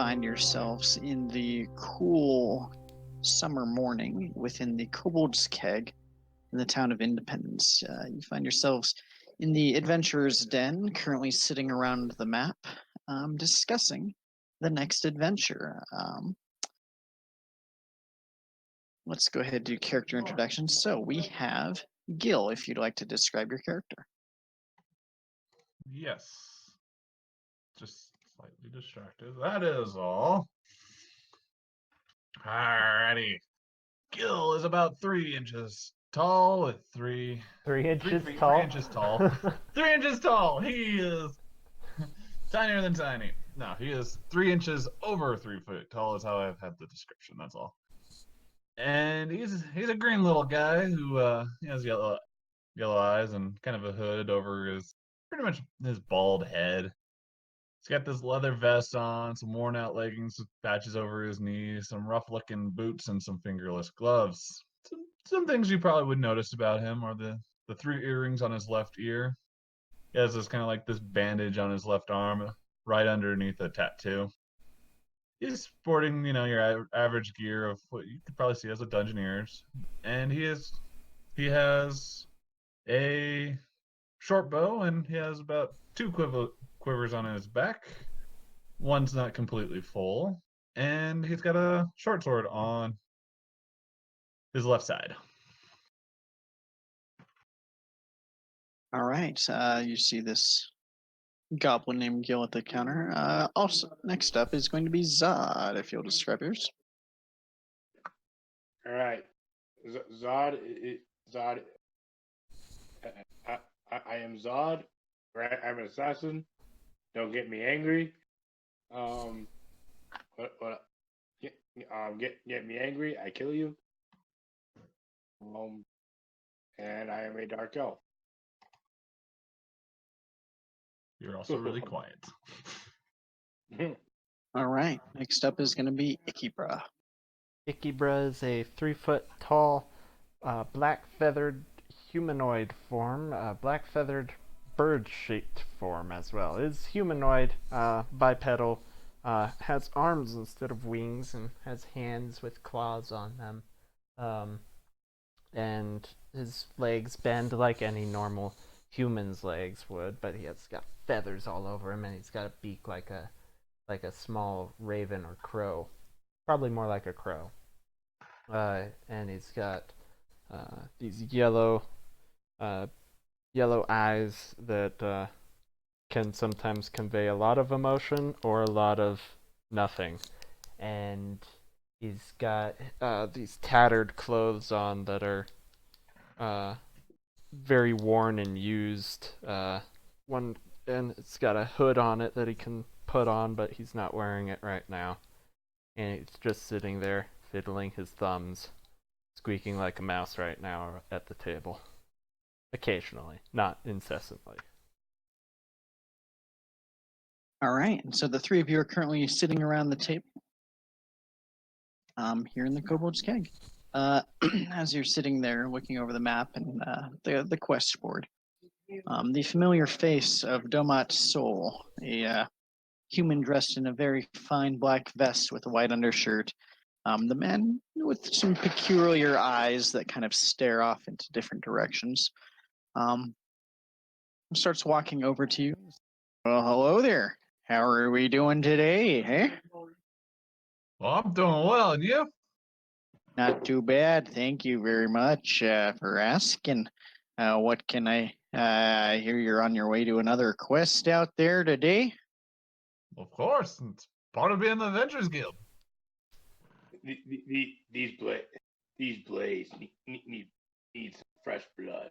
find yourselves in the cool summer morning within the Kobold's Keg in the town of Independence. You find yourselves in the Adventurer's Den, currently sitting around the map, discussing the next adventure. Let's go ahead and do character introductions. So we have Gil, if you'd like to describe your character. Yes. Just slightly distracted. That is all. Alrighty. Gil is about 3 inches tall with 3 inches feet, tall. 3 inches tall. 3 inches tall. He is tinier than tiny. No, he is 3 inches over 3 foot tall. Is how I've had the description. That's all. And he's a green little guy who he has yellow eyes and kind of a hood over his pretty much his bald head. He's got this leather vest on, some worn out leggings with patches over his knees, some rough looking boots, and some fingerless gloves. Some things you probably would notice about him are the 3 earrings on his left ear. He has this kind of like this bandage on his left arm, right underneath a tattoo. He's sporting, your average gear of what you could probably see as a Dungeoneer's, and he has a short bow, and he has about 2 quivers on his back. One's not completely full, and he's got a short sword on his left side. All right, you see this goblin named Gil at the counter. Also, next up is going to be Zod, if you'll describe yours. All right, Zod. Zod. I am Zod. Right, I'm an assassin. Don't get me angry. Get me angry. I kill you. And I am a dark elf. You're also really quiet. All right, next up is going to be Ikebra. Ikebra is a 3-foot tall, black feathered humanoid form, black feathered bird shaped form as well. Is humanoid, bipedal, has arms instead of wings, and has hands with claws on them. And his legs bend like any normal human's legs would, but he has got feathers all over him, and he's got a beak like a small raven or crow, probably more like a crow. And he's got these yellow eyes that can sometimes convey a lot of emotion or a lot of nothing. And he's got these tattered clothes on that are very worn and used. And it's got a hood on it that he can put on, but he's not wearing it right now. And he's just sitting there, fiddling his thumbs, squeaking like a mouse right now at the table. Occasionally, not incessantly. All right, and so the 3 of you are currently sitting around the table here in the Kobold's Keg. As you're sitting there looking over the map and the quest board, the familiar face of Domat Sol, a human dressed in a very fine black vest with a white undershirt, the man with some peculiar eyes that kind of stare off into different directions, starts walking over to you. Well, hello there. How are we doing today, eh? Well, I'm doing well, and you? Not too bad. Thank you very much for asking. What can I hear you're on your way to another quest out there today? Of course, it's part of being the Adventurers Guild. These blades need some fresh blood.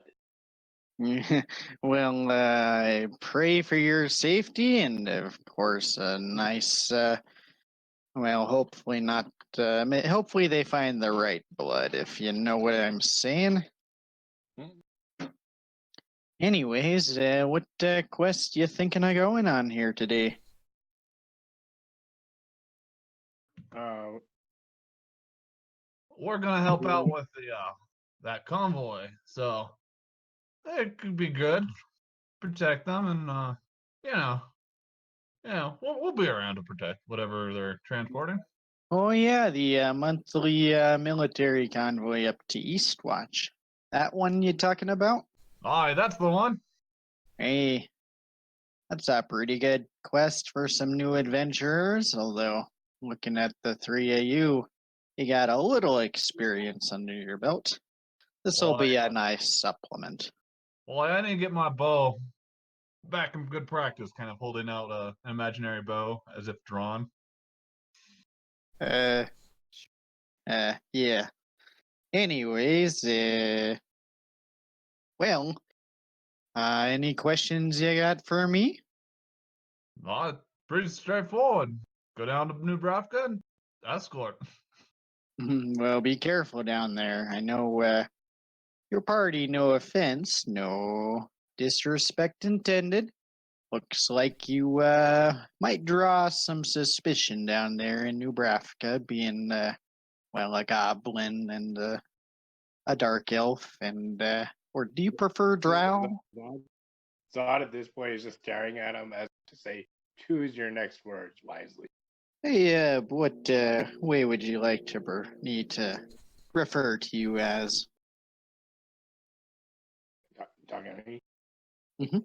Well, I pray for your safety, and of course, a nice, well, hopefully not, hopefully they find the right blood, if you know what I'm saying. Anyways, what quest you thinking of going on here today? We're gonna help out with the that convoy, so it could be good. Protect them, and Yeah, we'll be around to protect whatever they're transporting. Oh yeah, the monthly military convoy up to Eastwatch. That one you talking about? Aye, that's the one. Hey, that's a pretty good quest for some new adventurers. Although, looking at the three of you, you got a little experience under your belt. This will be a nice supplement. Well, I need to get my bow back in good practice, kind of holding out an imaginary bow as if drawn. Yeah. Anyways, well, any questions you got for me? Pretty straightforward. Go down to Nebraska and escort. Well, be careful down there. I know your party, no offense, no disrespect intended. Looks like you might draw some suspicion down there in Nebraska, being well, a goblin and a dark elf, and or do you prefer drow? Zod at this point is just staring at him as to say, choose your next words wisely. Hey, what way would you like to need to refer to you as? Talking to me? Mhm.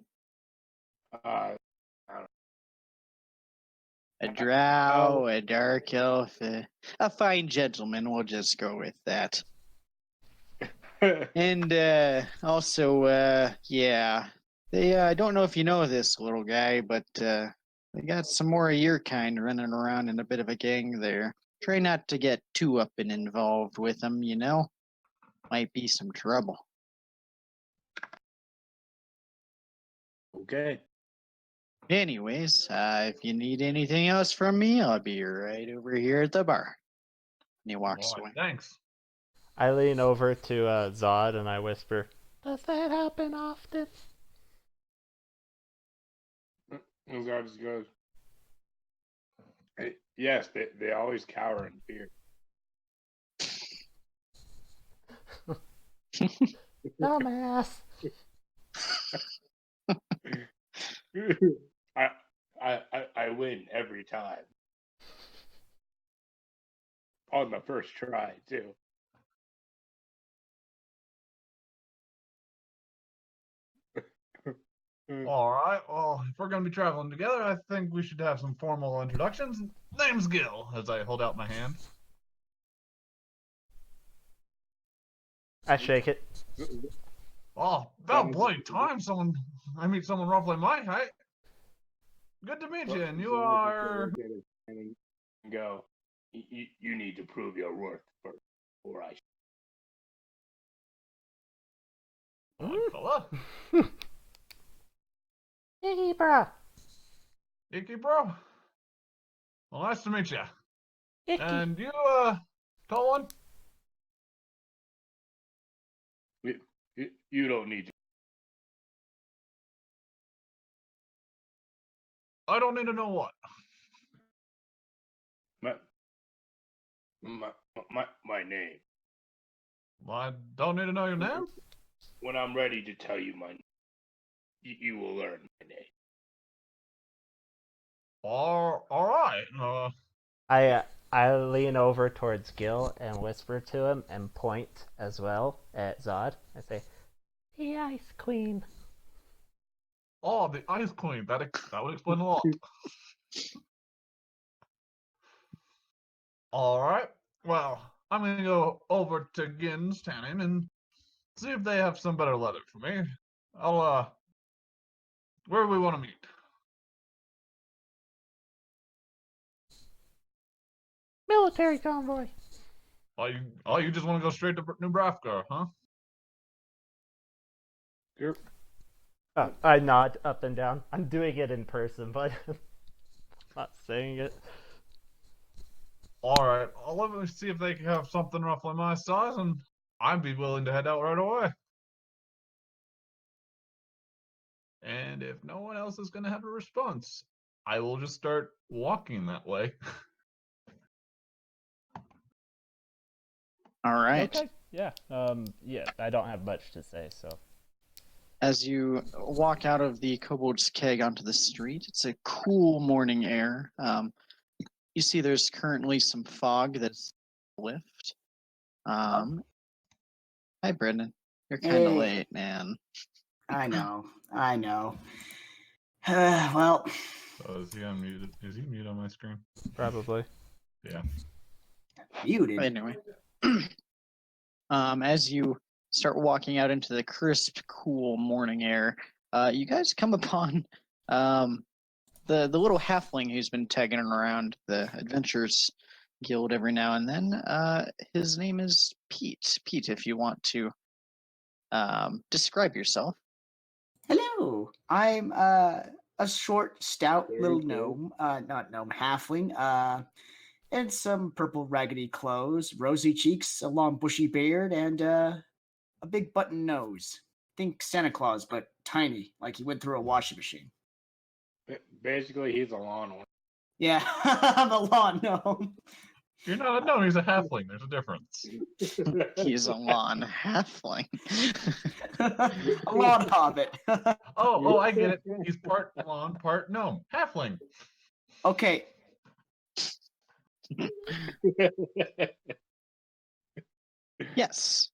I don't A drow, a dark elf, a fine gentleman. We'll just go with that. know. And also, yeah, they. I don't know if you know this little guy, but they got some more of your kind running around in a bit of a gang there. Try not to get too up and involved with them, you know. Might be some trouble. Okay. Anyways, if you need anything else from me, I'll be right over here at the bar. And he walks All away. right, thanks. I lean over to Zod and I whisper, "Does that happen often?" And Zod just goes, yes, they always cower in fear. Dumbass. I win every time. On the first try, too. All right. Well, if we're gonna be traveling together, I think we should have some formal introductions. Name's Gil, as I hold out my hand. I shake it. Oh, about bloody time I meet someone roughly my height. Good to meet you. And you are. And go, you need to prove your worth first, or I. What, fella? Hey, bro. Icky, bro. Well, nice to meet you. Icky. And you, tall one? You don't need to. I don't need to know what. My name. I don't need to know your name. When I'm ready to tell you my name, you will learn my name. All right. I lean over towards Gil and whisper to him and point as well at Zod. I say, "The Ice Queen." Oh, the Ice Queen. That would explain a lot. All right. Well, I'm gonna go over to Gin's Tanning and see if they have some better leather for me. Where do we want to meet? Military convoy. You just want to go straight to Nebraska, huh? Yep. I nod up and down. I'm doing it in person, but not saying it. All right. Let me see if they can have something roughly my size, and I'd be willing to head out right away. And if no one else is going to have a response, I will just start walking that way. All right. Okay. Yeah. Yeah. I don't have much to say, so. As you walk out of the Kobold's Keg onto the street, it's a cool morning air. You see there's currently some fog that's lift. Hi, Brendan. You're kind of Hey. late, man. I know. Well, Oh, is he unmuted? Is he mute on my screen? Probably. Yeah. muted. Anyway, as you start walking out into the crisp, cool morning air, you guys come upon the little halfling who's been tagging around the Adventurers Guild every now and then. His name is Pete. Pete, if you want to describe yourself. Hello. I'm a short, stout Very little cool. gnome. Not gnome, halfling. And some purple raggedy clothes, rosy cheeks, a long bushy beard, and a big button nose. Think Santa Claus, but tiny, like he went through a washing machine. Basically, he's a lawnmower. Yeah, I'm a lawn gnome. You're not a gnome, he's a halfling. There's a difference. He's a lawn halfling. A lawn hobbit. Oh, I get it. He's part lawn, part gnome. Halfling. Okay, Yes.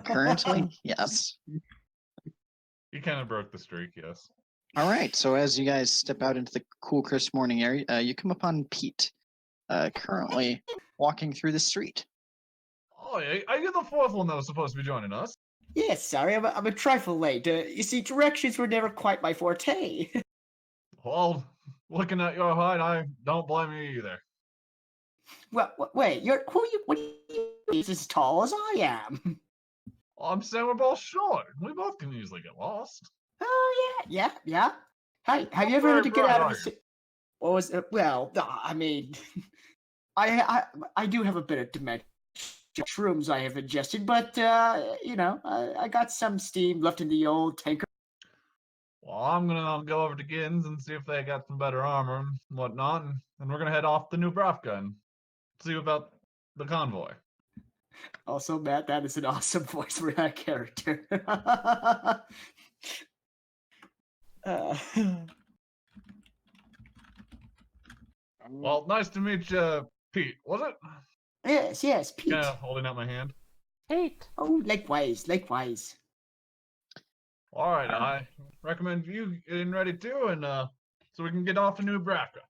Currently, yes. He kind of broke the streak, yes. All right. So as you guys step out into the cool, crisp morning air, you come upon Pete, currently walking through the street. Oh, are you the fourth one that was supposed to be joining us? yes, sorry, I'm a trifle late. You see, directions were never quite my forte. Well, looking at your height, I don't blame you either. Well, wait, what are you as tall as I am? I'm saying we're both short. We both can easily get lost. Oh, yeah. Hey, have you ever Very had to get out of bright the city? What was it? Well, I mean, I do have a bit of dementia. Shrooms I have ingested, but, I got some steam left in the old tanker. Well, I'm gonna go over to Gins and see if they got some better armor and whatnot, and we're gonna head off to New Bravka and see about the convoy. Also, Matt, that is an awesome voice for that character. Well, nice to meet you, Pete. Was it? yes, Pete. Kind of holding out my hand. Eight. Oh, likewise. All right, I recommend you getting ready too, and so we can get off to New Bravka.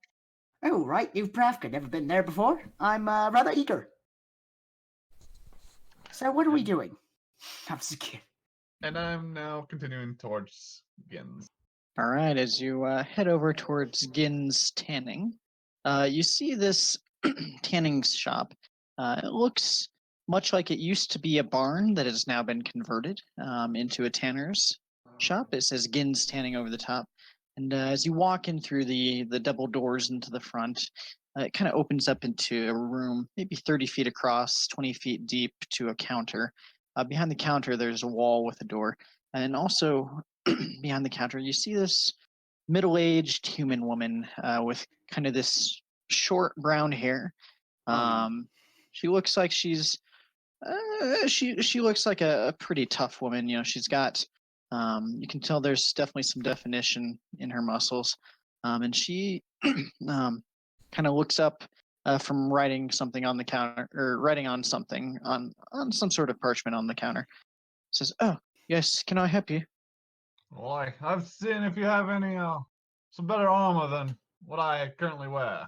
Oh, right, New Bravka. Never been there before. I'm rather eager. So, what are we doing? I was a kid. And I'm now continuing towards Gins. All right. As you head over towards Gin's Tanning, you see this tanning shop. It looks much like it used to be a barn that has now been converted into a tanner's shop. It says Gin's Tanning over the top. And as you walk in through the double doors into the front, it kind of opens up into a room, maybe 30 feet across, 20 feet deep, to a counter. Behind the counter, there's a wall with a door. And also behind the counter, you see this middle-aged human woman with kind of this short brown hair. She looks like she's she looks like a pretty tough woman. You know, she's got you can tell there's definitely some definition in her muscles, and she kind of looks up from writing something on the counter, or writing on something on some sort of parchment on the counter. Says, "Oh, yes, can I help you?" Well, I've seen if you have any some better armor than what I currently wear.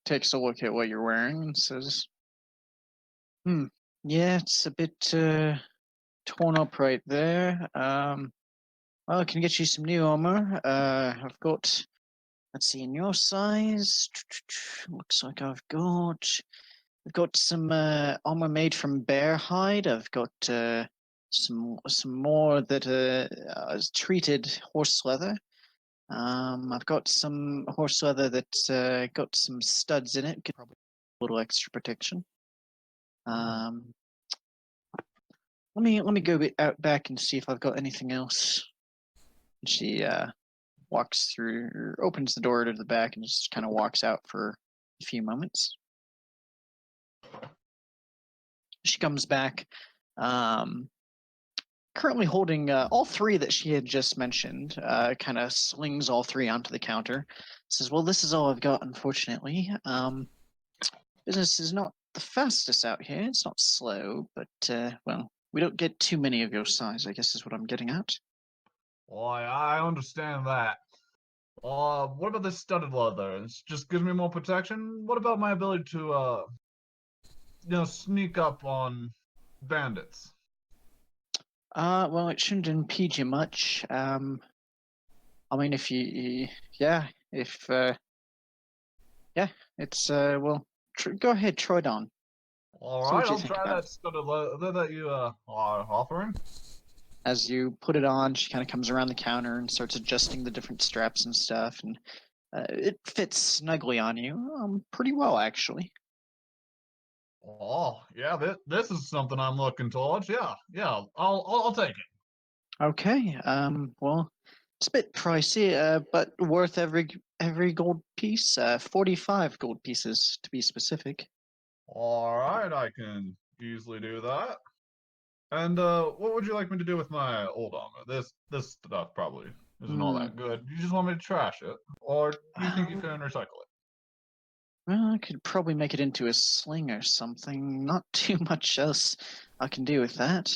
Takes a look at what you're wearing and says, yeah, it's a bit torn up right there. Well, I can get you some new armor. I've got, let's see, in your size, looks like I've got some armor made from bear hide. I've got some more that is treated horse leather. I've got some horse leather that's got some studs in it. Could probably a little extra protection. Let me go out back and see if I've got anything else. And she walks through, or opens the door to the back, and just kind of walks out for a few moments. She comes back. currently holding all three that she had just mentioned, kind of slings all three onto the counter. Says, "Well, this is all I've got, unfortunately. Business is not the fastest out here. It's not slow, but well, we don't get too many of your size, I guess is what I'm getting at." Well, I understand that. What about this studded leather? It just gives me more protection. What about my ability to, sneak up on bandits? Well, it shouldn't impede you much. I mean, if yeah, if yeah, it's well, go ahead, try it on. All So right, what do you I'll think try about that studded leather that you are offering. As you put it on, she kind of comes around the counter and starts adjusting the different straps and stuff, and it fits snugly on you, pretty well actually. Oh, yeah, this is something I'm looking towards. Yeah, I'll take it. Okay, well, it's a bit pricey, but worth every gold piece. 45 gold pieces to be specific. All right, I can easily do that. And what would you like me to do with my old armor? This stuff probably isn't all that good. You just want me to trash it, or do you think you can recycle it? Well, I could probably make it into a sling or something. Not too much else I can do with that.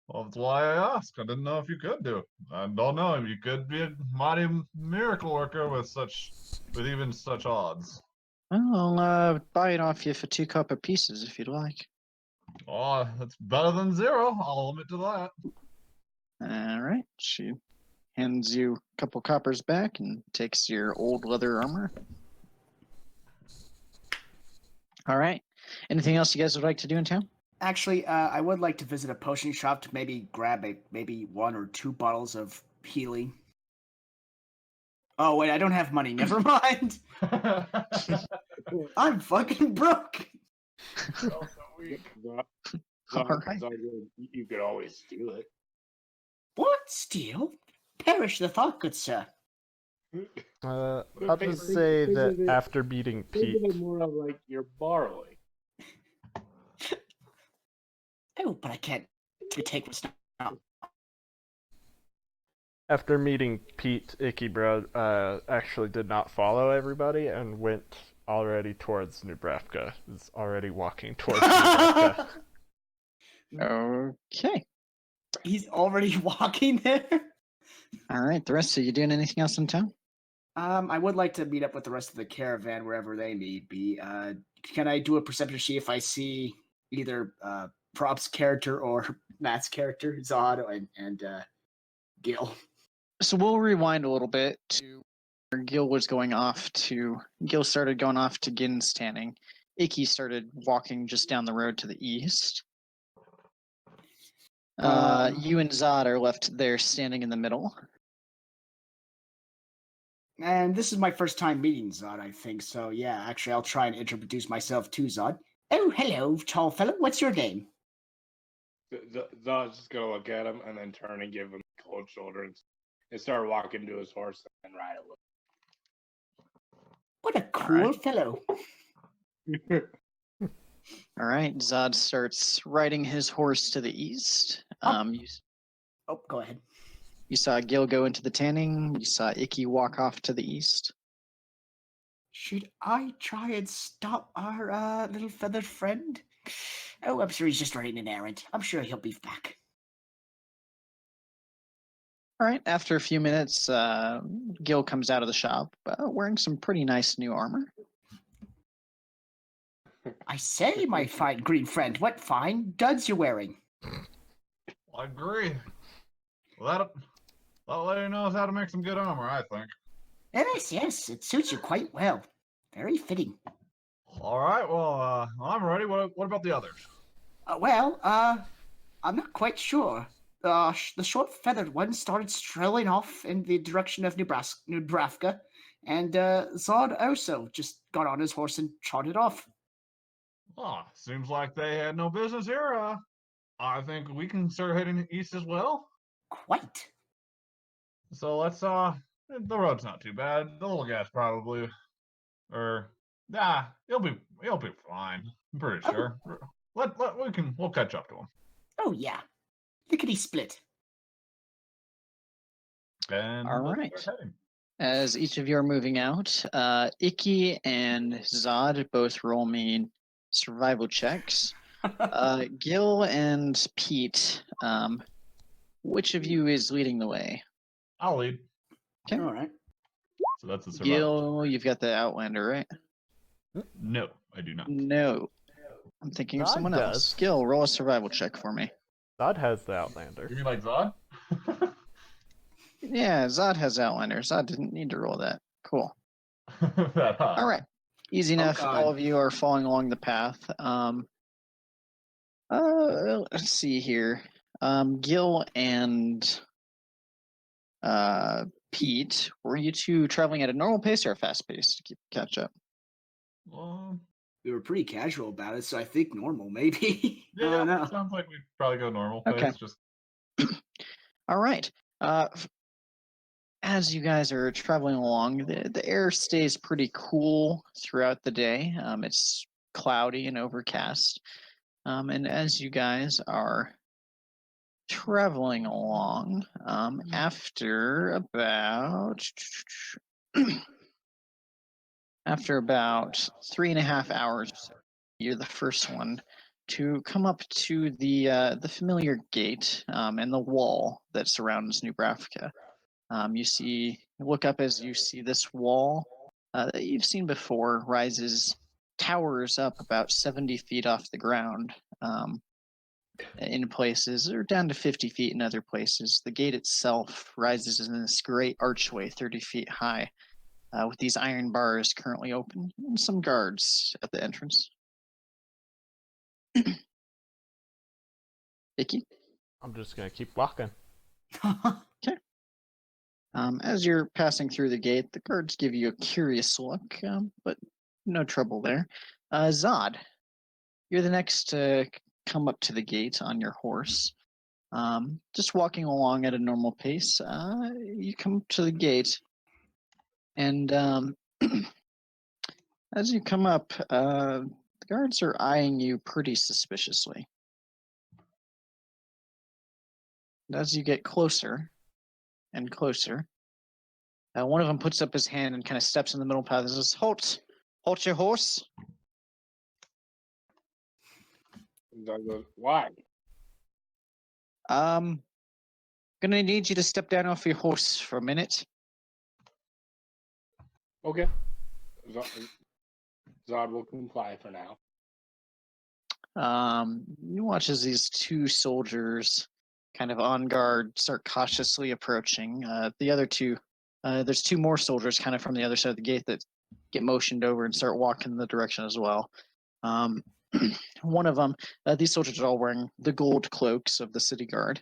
Well, that's why I asked. I didn't know if you could do it. I don't know. You could be a mighty miracle worker with even such odds. Well, I'll buy it off you for 2 copper pieces if you'd like. Oh, that's better than 0. I'll admit to that. All right. She hands you a couple coppers back and takes your old leather armor. All right. Anything else you guys would like to do in town? Actually, I would like to visit a potion shop to maybe grab maybe 1 or 2 bottles of healing. Oh wait, I don't have money. Never mind. I'm fucking broke. All right. You could always steal it. What? Steal? Perish the thought, good sir. I'll Think- just think- say think that of it- after beating Think of Pete, it more of like you're borrowing. Oh, but I can't take this now. after meeting Pete, Icky actually did not follow everybody and went already towards Nebraska. Is already walking towards Nebraska. Okay. He's already walking there. All right. The rest of you doing anything else in town? I would like to meet up with the rest of the caravan wherever they may be. Can I do a perception see if I see either Prop's character or Matt's character, Zod and Gil? So we'll rewind a little bit to where Gil started going off to Gin's tanning. Icky started walking just down the road to the east. You and Zod are left there standing in the middle. And this is my first time meeting Zod, I think. So yeah, actually, I'll try and introduce myself to Zod. Oh, hello, tall fellow. What's your name? Zod's just gonna look at him and then turn and give him a cold shoulder and start walking to his horse and ride away. What a cool fellow. All right. Zod starts riding his horse to the east. Oh, go ahead. You saw Gil go into the tanning. You saw Icky walk off to the east. Should I try and stop our little feathered friend? Oh, I'm sure he's just running an errand. I'm sure he'll be back. All right. After a few minutes, Gil comes out of the shop wearing some pretty nice new armor. I say, my fine green friend, what fine duds you're wearing. I agree. Well, that lady knows how to make some good armor, I think. Yes, it suits you quite well. Very fitting. All right, well, I'm ready. What about the others? I'm not quite sure. The short feathered one started strolling off in the direction of Nebraska, and Zod also just got on his horse and trotted off. Oh, seems like they had no business here. I think we can start heading east as well. Quite. So let's the road's not too bad. The little guy's probably he'll be fine. I'm pretty sure. We'll catch up to him. Oh yeah. Lickety split. And All let's right. start heading. As each of you are moving out, Icky and Zod both roll me survival checks. Gil and Pete, which of you is leading the way? I'll lead. Okay. All right. So that's a survival. Gil, you've got the Outlander, right? No, I do not. No. I'm thinking of Zod someone else. does. Gil, roll a survival check for me. Zod has the Outlander. You mean like Zod? Yeah, Zod has Outlander. Zod didn't need to roll that. Cool. That high. All right. Easy enough. God. All of you are following along the path. Let's see here. Gil and Pete, were you two traveling at a normal pace or a fast pace to catch up? Well, We were pretty casual about it, so I think normal, maybe. I yeah, don't know. sounds like we'd probably go normal. Okay. It's just All right. As you guys are traveling along, the air stays pretty cool throughout the day. It's cloudy and overcast. And as you guys are traveling along, after about 3.5 hours, you're the first one to come up to the familiar gate and the wall that surrounds New Brassica. You look up as you see this wall that you've seen before towers up about 70 feet off the ground in places, or down to 50 feet in other places. The gate itself rises in this great archway 30 feet high with these iron bars currently open and some guards at the entrance. Icky? I'm just gonna keep walking. As you're passing through the gate, the guards give you a curious look, but no trouble there. Zod, you're the next to come up to the gate on your horse. Just walking along at a normal pace. You come to the gate, and as you come up, the guards are eyeing you pretty suspiciously. And as you get closer and closer, one of them puts up his hand and kind of steps in the middle path and says, "Halt! Halt your horse!" Zod goes, why? Gonna need you to step down off your horse for a minute. Okay. Zod will comply for now. You watch as these two soldiers, kind of on guard, start cautiously approaching. The other two, there's two more soldiers kind of from the other side of the gate that get motioned over and start walking in the direction as well. One of them, these soldiers are all wearing the gold cloaks of the city guard.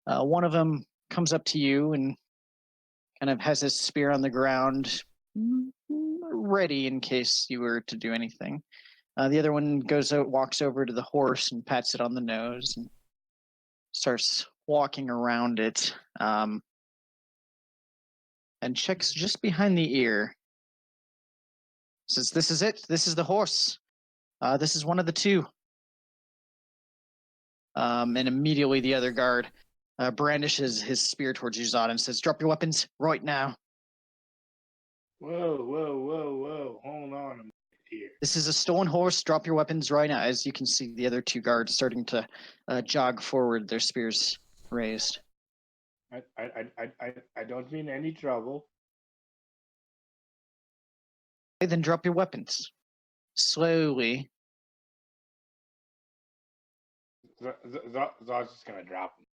One of them comes up to you and kind of has his spear on the ground, ready in case you were to do anything. The other one walks over to the horse and pats it on the nose and starts walking around it, and checks just behind the ear. Says, "This is it. This is the horse. This is one of the two." And immediately the other guard brandishes his spear towards you, Zod, and says, "Drop your weapons right now. Whoa. Hold on a minute here. This is a stolen horse. Drop your weapons right now." As you can see, the other two guards starting to jog forward, their spears raised. I don't mean any trouble. Okay, then drop your weapons. Slowly. Zod's just gonna drop him.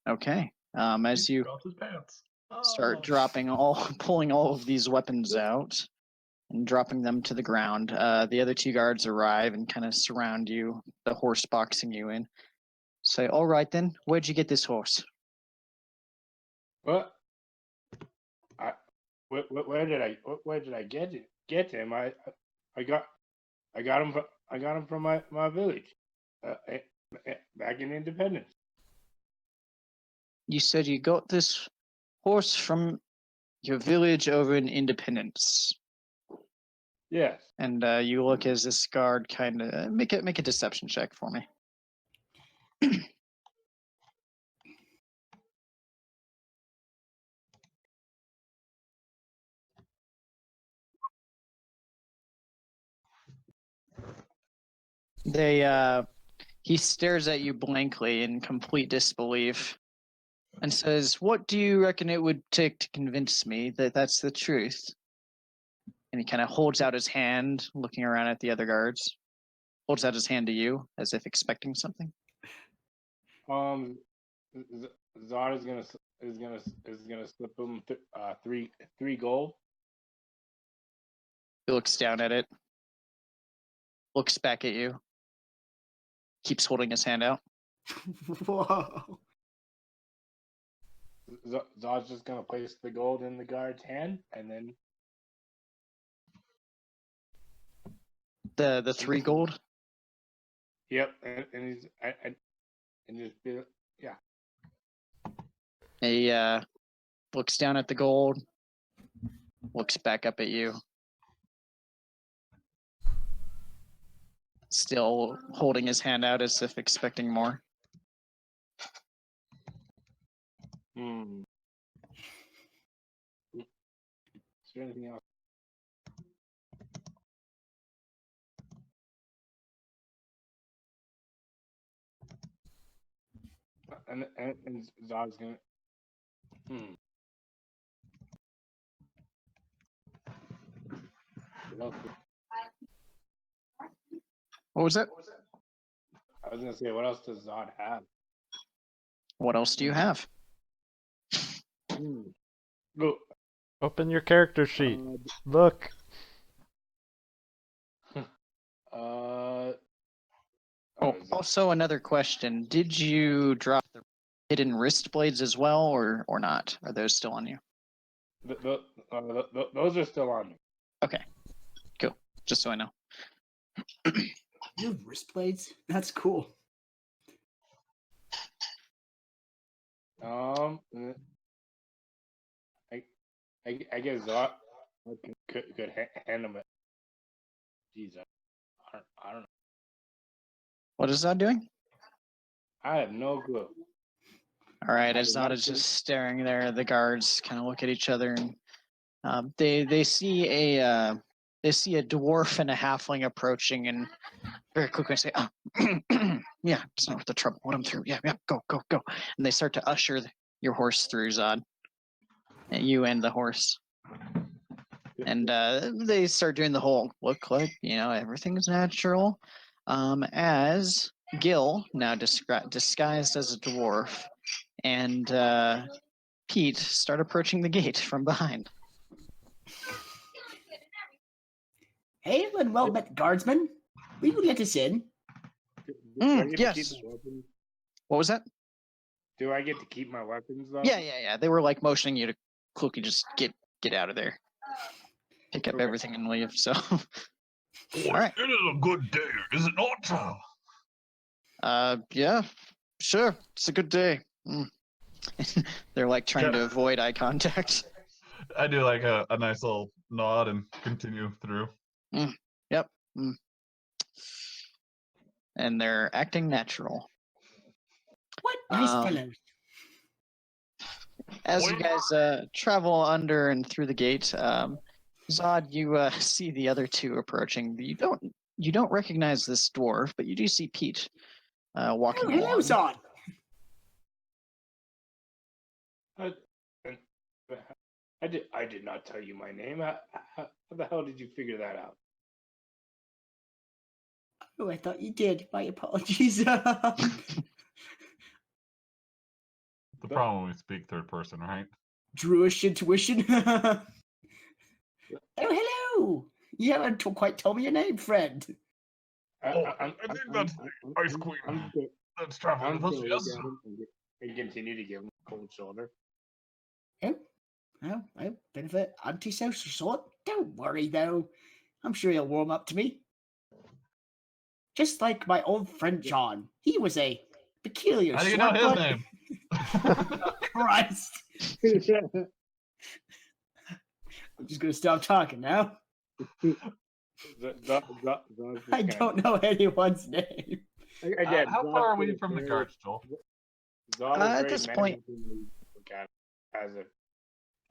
Okay. As you dropped his pants. start pulling all of these weapons out and dropping them to the ground, the other two guards arrive and kind of surround you, the horse boxing you in. Say, "All right then, where'd you get this horse?" What? Where did I get him? I got him from my village, back in Independence. You said you got this horse from your village over in Independence. Yes. And you look as this guard kind of make a deception check for me. He stares at you blankly in complete disbelief and says, "What do you reckon it would take to convince me that that's the truth?" And he kind of holds out his hand, looking around at the other guards. Holds out his hand to you, as if expecting something. Zod is gonna slip him three gold. He looks down at it, looks back at you, keeps holding his hand out. Whoa. Zod's just gonna place the gold in the guard's hand, and then The 3 gold. yep, and he's and just be yeah. He looks down at the gold, looks back up at you, still holding his hand out as if expecting more. Hmm. Is there anything else? And Zod's gonna. What was that? I was gonna say, what else does Zod have? What else do you have? Look, Open your character sheet. Look. Oh, also another question. Did you drop the hidden wrist blades as well, or not? Are those still on you? Those are still on me. Okay, cool. Just so I know. You have wrist blades? That's cool. I guess Zod could hand him it. Jeez, I don't know. What is that doing? I have no clue. All right, I as did Zod not is think- just staring there, the guards kind of look at each other, and they see a dwarf and a halfling approaching, and very quickly say, "Oh, yeah, it's not worth the trouble. Let him through. Yeah, go." And they start to usher your horse through, Zod. And you and the horse. And they start doing the whole look like, everything's natural. As Gil, now disguised as a dwarf, and Pete start approaching the gate from behind. Hail and well met, guardsmen. Will you let us in? Do I get to yes. keep my weapons? What was that? Do I get to keep my weapons though? Yeah. They were like motioning you to quickly just get out of there. Pick up Okay. everything and leave. So, Oh, all right. It is a good day, is it not? Yeah, sure. It's a good day. They're like trying to Yeah. avoid eye contact. I do like a nice little nod and continue through. Yep. And they're acting natural. What nice Um, fellows. As you guys travel under and through the gate, Zod, you see the other two approaching. You don't recognize this dwarf, but you do see Pete walking Oh, hello, along. Zod. I did not tell you my name. How the hell did you figure that out? Oh, I thought you did. My apologies. The problem when we speak third person, right? Druish intuition. Oh, hello. You haven't quite told me your name, friend. I think that's the Icequeen. That's traveling with us, yes. And continue to give him a cold shoulder. Oh, well, bit of an antisocial sort. Don't worry, though. I'm sure he'll warm up to me. Just like my old friend John. He was a peculiar How do you sort, know his but- name? Christ. I'm just going to stop talking now. I don't know anyone's name. Again, How Zod far are is we from the very- guards, Joel? Zod is At very this point- menacingly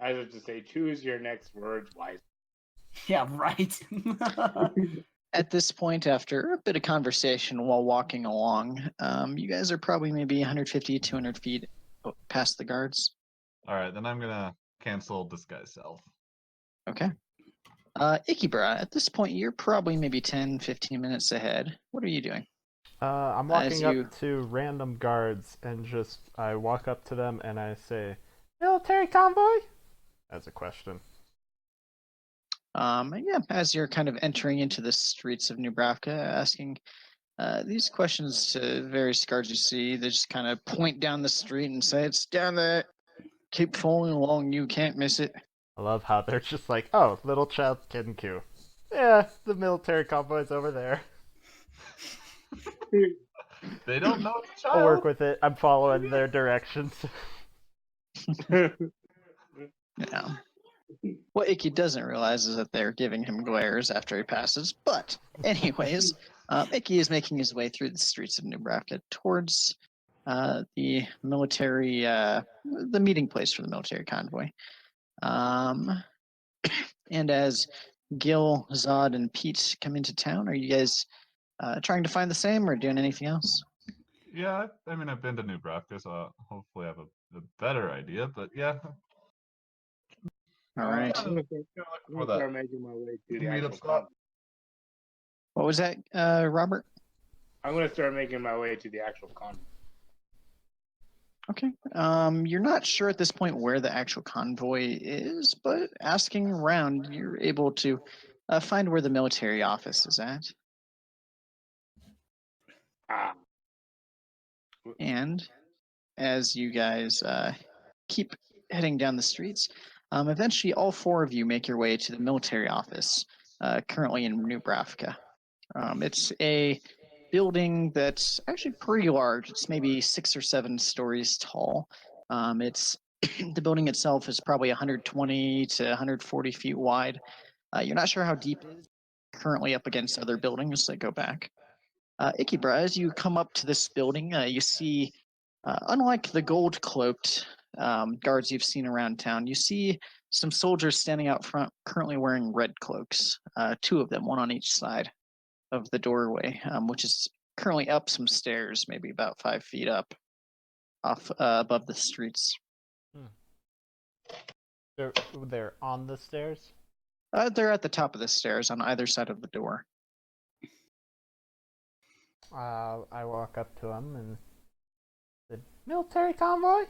as if to say, choose your next words wisely. Yeah, right. At this point, after a bit of conversation while walking along, you guys are probably maybe 150, 200 feet past the guards. All right, then I'm gonna cancel disguise self. Okay. Ikibra, at this point, you're probably maybe 10, 15 minutes ahead. What are you doing? I'm As walking you- up to random guards and I walk up to them and I say, "Military convoy?" As a question. Yeah, as you're kind of entering into the streets of Nebraska, asking these questions to various guards you see, they just kind of point down the street and say, "It's down there. Keep following along. You can't miss it." I love how they're just like, "Oh, little child Kenku. Yeah, the military convoy's over there. They don't know it's a I'll work child. with it. I'm following their directions." Yeah. What Icky doesn't realize is that they're giving him glares after he passes. But, anyways, Icky is making his way through the streets of Nebraska towards the military, the meeting place for the military convoy. And as Gil, Zod, and Pete come into town, are you guys trying to find the same or doing anything else? Yeah, I mean, I've been to Nebraska, so hopefully I have a better idea. But yeah, All right. I'm I'm looking gonna for that start making my way to the meetup actual spot. con. What was that, Robert? I'm gonna start making my way to the actual con. Okay. You're not sure at this point where the actual convoy is, but asking around, you're able to find where the military office is at. Ah, And as you guys keep heading down the streets, eventually all four of you make your way to the military office, currently in Nebraska. It's a building that's actually pretty large. It's maybe 6 or 7 stories tall. It's the building itself is probably 120 to 140 feet wide. You're not sure how deep it is. Currently up against other buildings that go back. Ikibra, as you come up to this building, you see, unlike the gold-cloaked guards you've seen around town, you see some soldiers standing out front, currently wearing red cloaks. 2 of them, one on each side of the doorway, which is currently up some stairs, maybe about 5 feet up, off above the streets. They're on the stairs. They're at the top of the stairs on either side of the door. I walk up to them and the military convoy.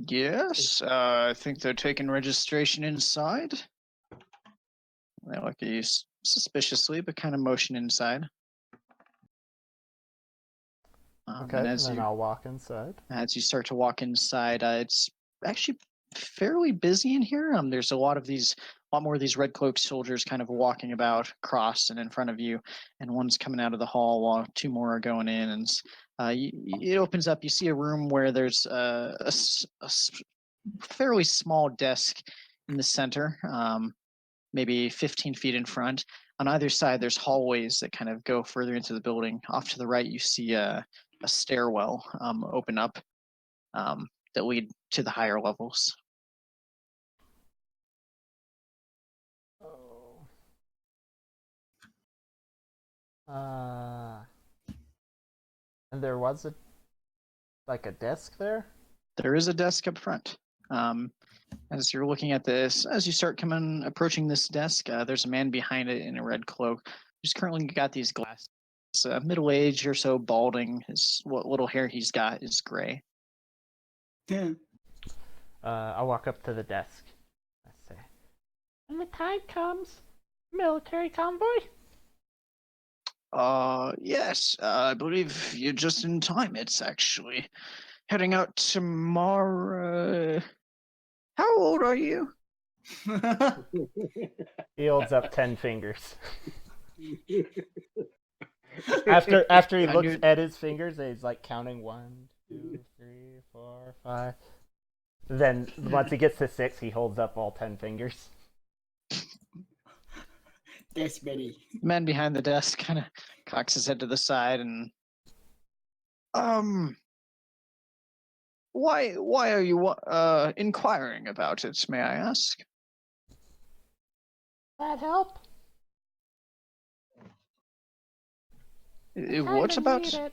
Yes, I think they're taking registration inside. They look at you suspiciously, but kind of motion inside. Okay, And then I'll walk inside. as you start to walk inside, it's actually fairly busy in here. There's a lot more of these red cloaked soldiers kind of walking about across and in front of you, and one's coming out of the hall while 2 more are going in. And it opens up. You see a room where there's a fairly small desk in the center, maybe 15 feet in front. On either side, there's hallways that kind of go further into the building. Off to the right, you see a stairwell open up that lead to the higher levels. Oh. And there was a desk there. There is a desk up front. As you're looking at this, as you start approaching this desk, there's a man behind it in a red cloak who's currently got these glasses. Middle-aged or so, balding. What little hair he's got is gray. Yeah. I walk up to the desk. I say, "When the time comes, military convoy." Yes, I believe you're just in time. It's actually heading out tomorrow. How old are you? He holds up 10 fingers. After he looks at his fingers, he's like counting 1, 2, 3, 4, 5. Then once he gets to 6, he holds up all 10 fingers. This many. The man behind the desk kind of cocks his head to the side and, why are you inquiring about it? May I ask? That help? What about?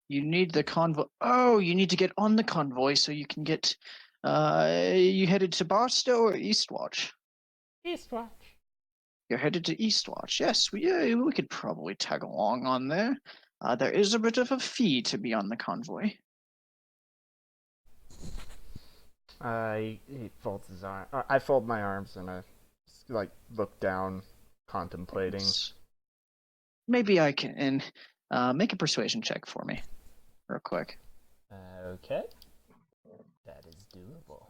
You need the convoy. Oh, you need to get on the convoy so you can get. You headed to Barstow or Eastwatch? Eastwatch. You're headed to Eastwatch. Yes, we could probably tag along on there. There is a bit of a fee to be on the convoy. He folds his arm. I fold my arms and I look down, contemplating. Maybe I can make a persuasion check for me, real quick. Okay. That is doable.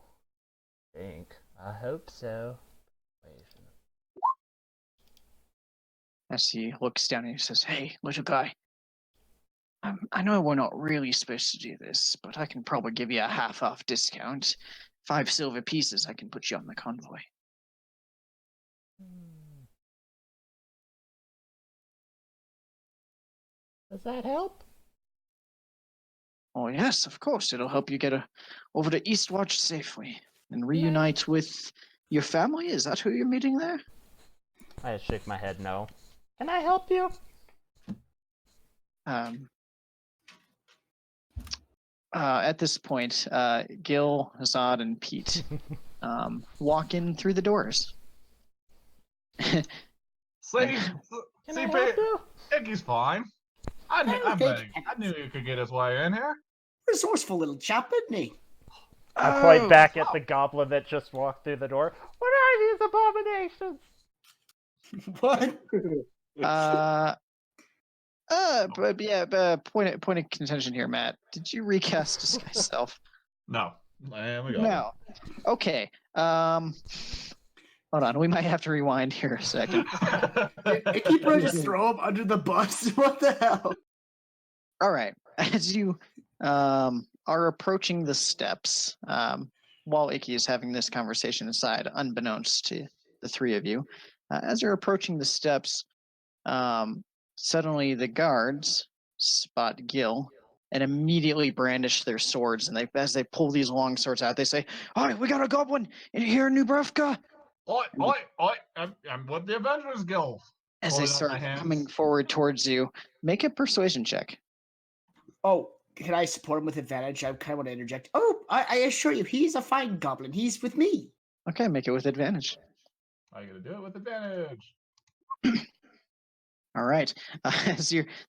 I hope so. As he looks down and he says, "Hey, little guy. I know we're not really supposed to do this, but I can probably give you a half-off discount. 5 silver pieces, I can put you on the convoy." Does that help? Oh yes, of course. It'll help you get over to Eastwatch safely and reunite with your family. Is that who you're meeting there? I shake my head no. Can I help you? At this point, Gil, Azad, and Pete walk in through the doors. See, Can I help you? Icky's fine. I knew you could get his way in here. Resourceful little chap, isn't he? I point back at the goblin that just walked through the door. What are these abominations? What? Point of contention here, Matt. Did you recast Disguise Self? No. And we got No. Okay. Hold on. We might have to rewind here a second. Icky Bro just throw him under the bus. What the hell? All right. As you are approaching the steps, while Icky is having this conversation aside, unbeknownst to the three of you, as you're approaching the steps, suddenly the guards spot Gil and immediately brandish their swords. And as they pull these long swords out, they say, "All right, we got a goblin in here in New Brevka." Oi! I'm with the Avengers Guild. As they start coming forward towards you, make a persuasion check. Oh, can I support him with advantage? I kind of want to interject. Oh, I assure you, he's a fine goblin. He's with me. Okay, make it with advantage. I gotta do it with advantage. All right.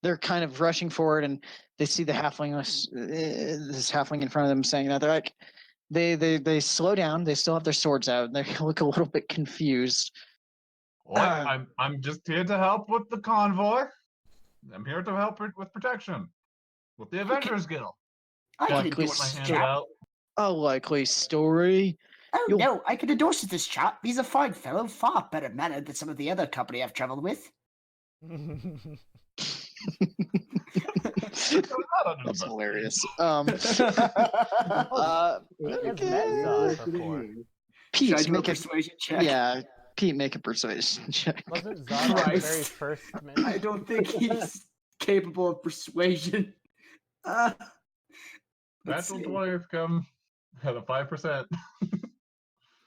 They're kind of rushing forward, and they see the halfling, this halfling in front of them, saying that they're like, they slow down. They still have their swords out, and they look a little bit confused. I'm just here to help with the convoy. I'm here to help with protection with the Avengers Guild. I can Likely endorse this hand chap. out. A likely story. Oh no, I can endorse this chap. He's a fine fellow, far better mannered than some of the other company I've traveled with. That's hilarious. Pete, make a persuasion check. Yeah, Pete, make a persuasion check. Wasn't Zod the very first minute? I don't think he's capable of persuasion. Natural 20 come at a 5%.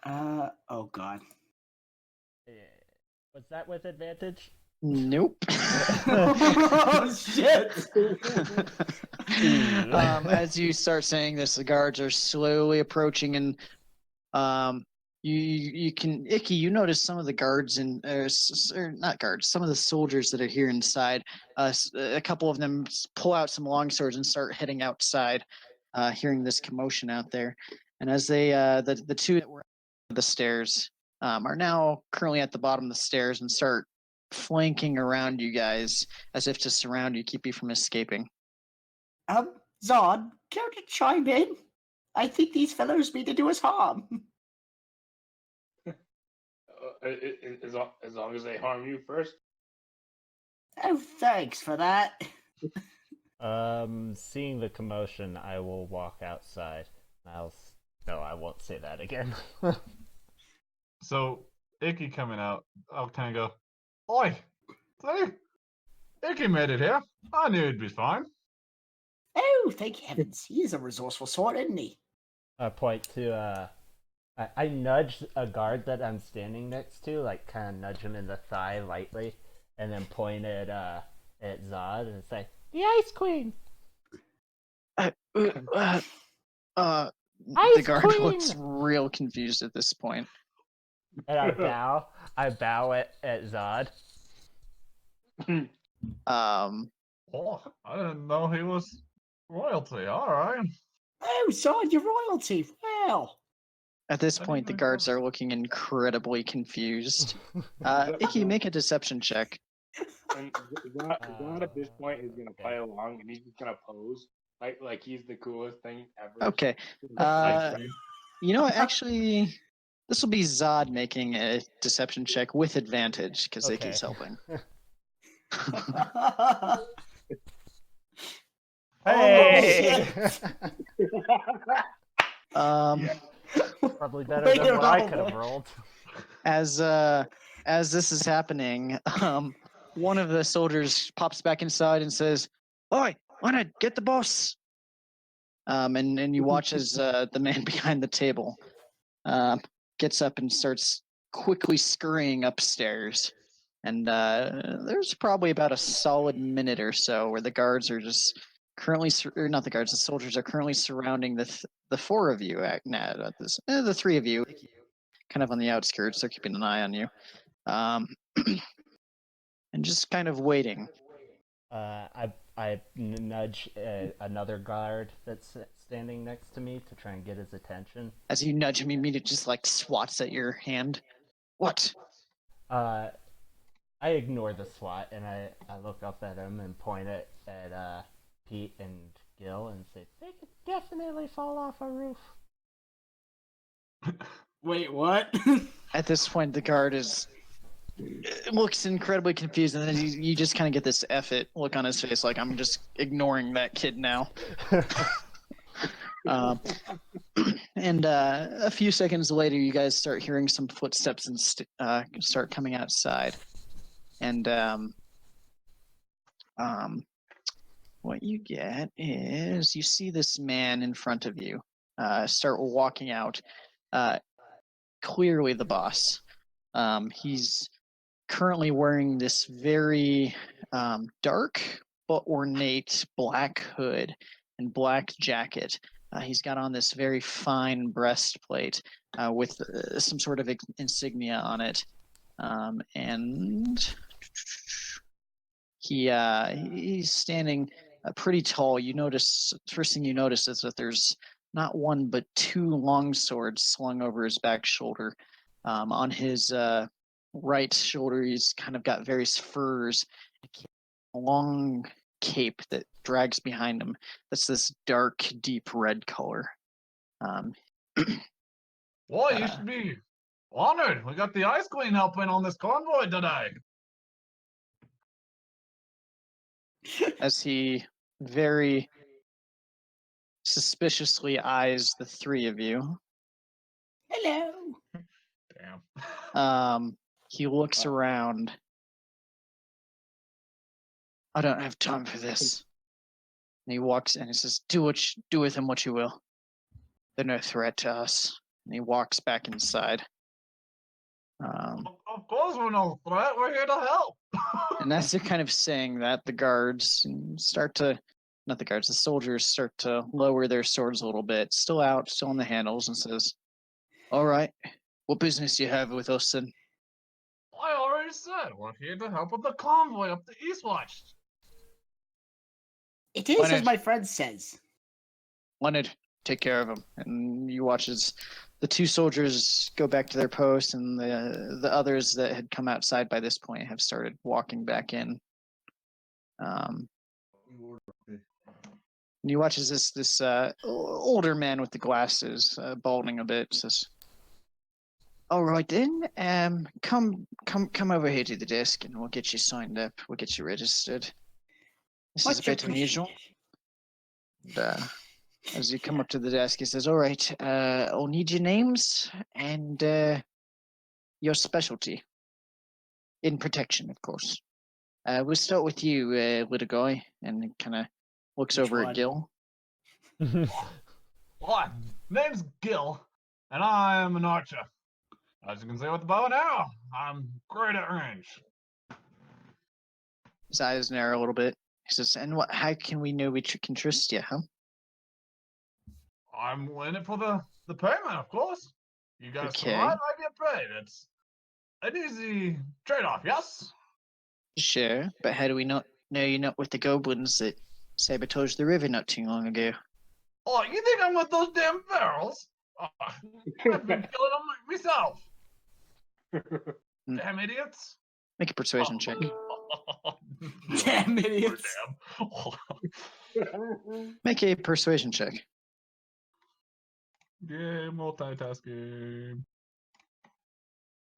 Oh god. Yeah. Was that with advantage? Nope. Oh shit! As you start saying this, the guards are slowly approaching, and you can, Icky, you notice some of the guards or not guards, some of the soldiers that are here inside. A couple of them pull out some long swords and start heading outside, hearing this commotion out there. And as they, the two that were at the stairs, are now currently at the bottom of the stairs and start flanking around you guys as if to surround you, keep you from escaping. Zod, care to chime in? I think these fellows mean to do us harm. As long as they harm you first. Oh, thanks for that. Seeing the commotion, I will walk outside. No, I won't say that again. So, Icky coming out, I'll kind of go, "Oi! See? Icky made it here. I knew he'd be fine." Oh, thank heavens. He is a resourceful sort, isn't he? I point to, I nudge a guard that I'm standing next to, kind of nudge him in the thigh lightly, and then point at, at Zod and say, "The Ice Queen." The Ice guard Queen! looks real confused at this point. And I bow. I bow at Zod. Oh, I didn't know he was royalty. All right. Oh, Zod, you're royalty. Well, At this I didn't point, the think guards so. are looking incredibly confused. Icky, make a deception check. And Zod at this point is gonna play along, and he's just gonna pose like he's the coolest thing ever. Okay. Ice cream. You know what? Actually, this will be Zod making a deception check with advantage because Okay. Icky's helping. Hey! Probably better Way than to what I roll, could have boy. rolled. As this is happening, one of the soldiers pops back inside and says, "Oi, Leonard, get the boss!" And you watch as the man behind the table gets up and starts quickly scurrying upstairs. And there's probably about a solid minute or so where the guards are just currently, or not the guards, the soldiers are currently surrounding the four of you. The three of you, kind of on the outskirts. They're keeping an eye on you, and just kind of waiting. I nudge another guard that's standing next to me to try and get his attention. As you nudge him, he immediately just like swats at your hand. What? I ignore the SWAT and I look up at him and point at Pete and Gil and say, "They could definitely fall off a roof." Wait, what? At this point, the guard looks incredibly confused, and then you just kind of get this F it look on his face, like, I'm just ignoring that kid now. And a few seconds later, you guys start hearing some footsteps and start coming outside. And what you get is you see this man in front of you start walking out. Clearly the boss. He's currently wearing this very dark but ornate black hood and black jacket. He's got on this very fine breastplate with some sort of insignia on it. And he's standing pretty tall. You notice, first thing you notice is that there's not one but two long swords slung over his back shoulder. On his right shoulder, he's kind of got various furs, a long cape that drags behind him. That's this dark, deep red color. Boy, you should be honored. We got the Ice Queen helping on this convoy today. As he very suspiciously eyes the three of you. Hello. Damn. He looks around. I don't have time for this. And he walks and he says, do with him what you will. They're no threat to us. And he walks back inside. Of course we're no threat. We're here to help. And as they're kind of saying that, the guards the soldiers start to lower their swords a little bit, still on the handles, and says, "All right, what business do you have with us then?" I already said we're here to help with the convoy up the Eastwatch. It is as my friend says. Leonard, take care of him. And you watch as the two soldiers go back to their post, and the others that had come outside by this point have started walking back in. And you watch as this older man with the glasses, balding a bit, says, "All right then, come over here to the desk, and we'll get you signed up. We'll get you registered. This is a bit unusual." And, as you come up to the desk, he says, "All right, I'll need your names and your specialty. In protection, of course. We'll start with you, little guy," and he kind of looks over at Gil. Hi, name's Gil, and I am an archer. As you can see with the bow and arrow, I'm great at range. His eyes narrow a little bit. He says, "And what? How can we know we can trust you, huh?" I'm in it for the payment, of course. You guys Okay. survive, I get paid. It's an easy trade-off, yes? Sure, but how do we not know you're not with the goblins that sabotaged the river not too long ago? Oh, you think I'm with those damn barrels? Oh, I've been killing them myself. Damn idiots. Make a persuasion check. Damn idiots. Damn. Make a persuasion check. Yeah, multitasking.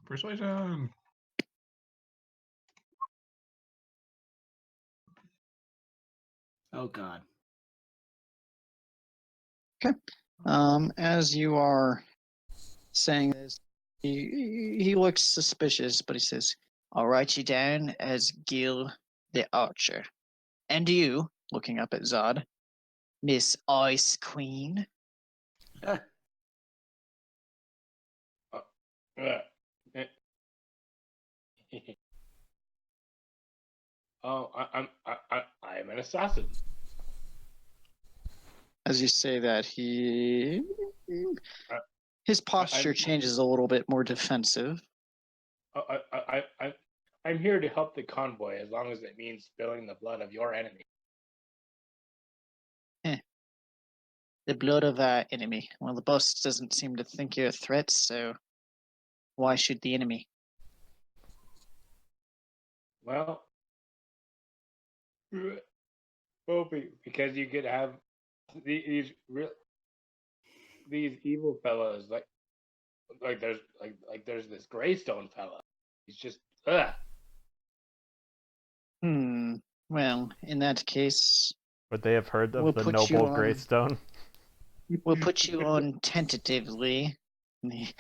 Persuasion. Oh God. As you are saying this, he looks suspicious, but he says, "I'll write you down as Gil the Archer. And you," looking up at Zod, "Miss Ice Queen." Oh, I'm an assassin. As you say that, his posture changes a little bit more defensive. I'm here to help the convoy as long as it means spilling the blood of your enemy. The blood of our enemy. Well, the boss doesn't seem to think you're a threat, so why should the enemy? Well, because you could have these evil fellows like there's this Greystone fella. He's just Well, in that case, Would they have heard of We'll the put you noble on- Greystone? we'll put you on tentatively. And he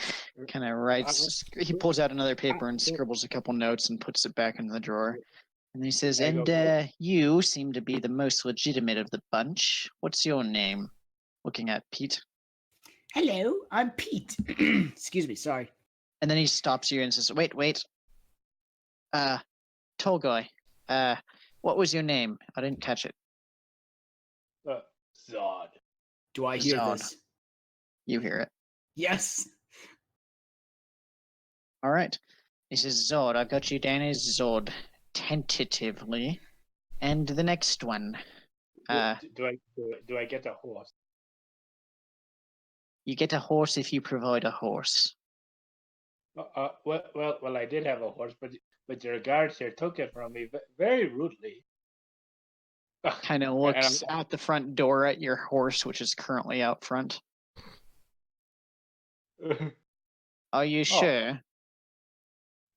kind of writes. He pulls out another paper and scribbles a couple notes and puts it back in the drawer. And he says, There you "And go. you seem to be the most legitimate of the bunch. What's your name?" Looking at Pete. Hello, I'm Pete. Excuse me, sorry. And then he stops you and says, "Wait. Tall guy. What was your name? I didn't catch it." Zod. Do I hear Zod. this? You hear it. Yes. All right. He says, "Zod, I've got you down as Zod, tentatively. And the next one. Do I get a horse? You get a horse if you provide a horse." Well, I did have a horse, but your guards here took it from me very rudely. Kind of And looks out the front door at your horse, which is currently out front. Are you sure?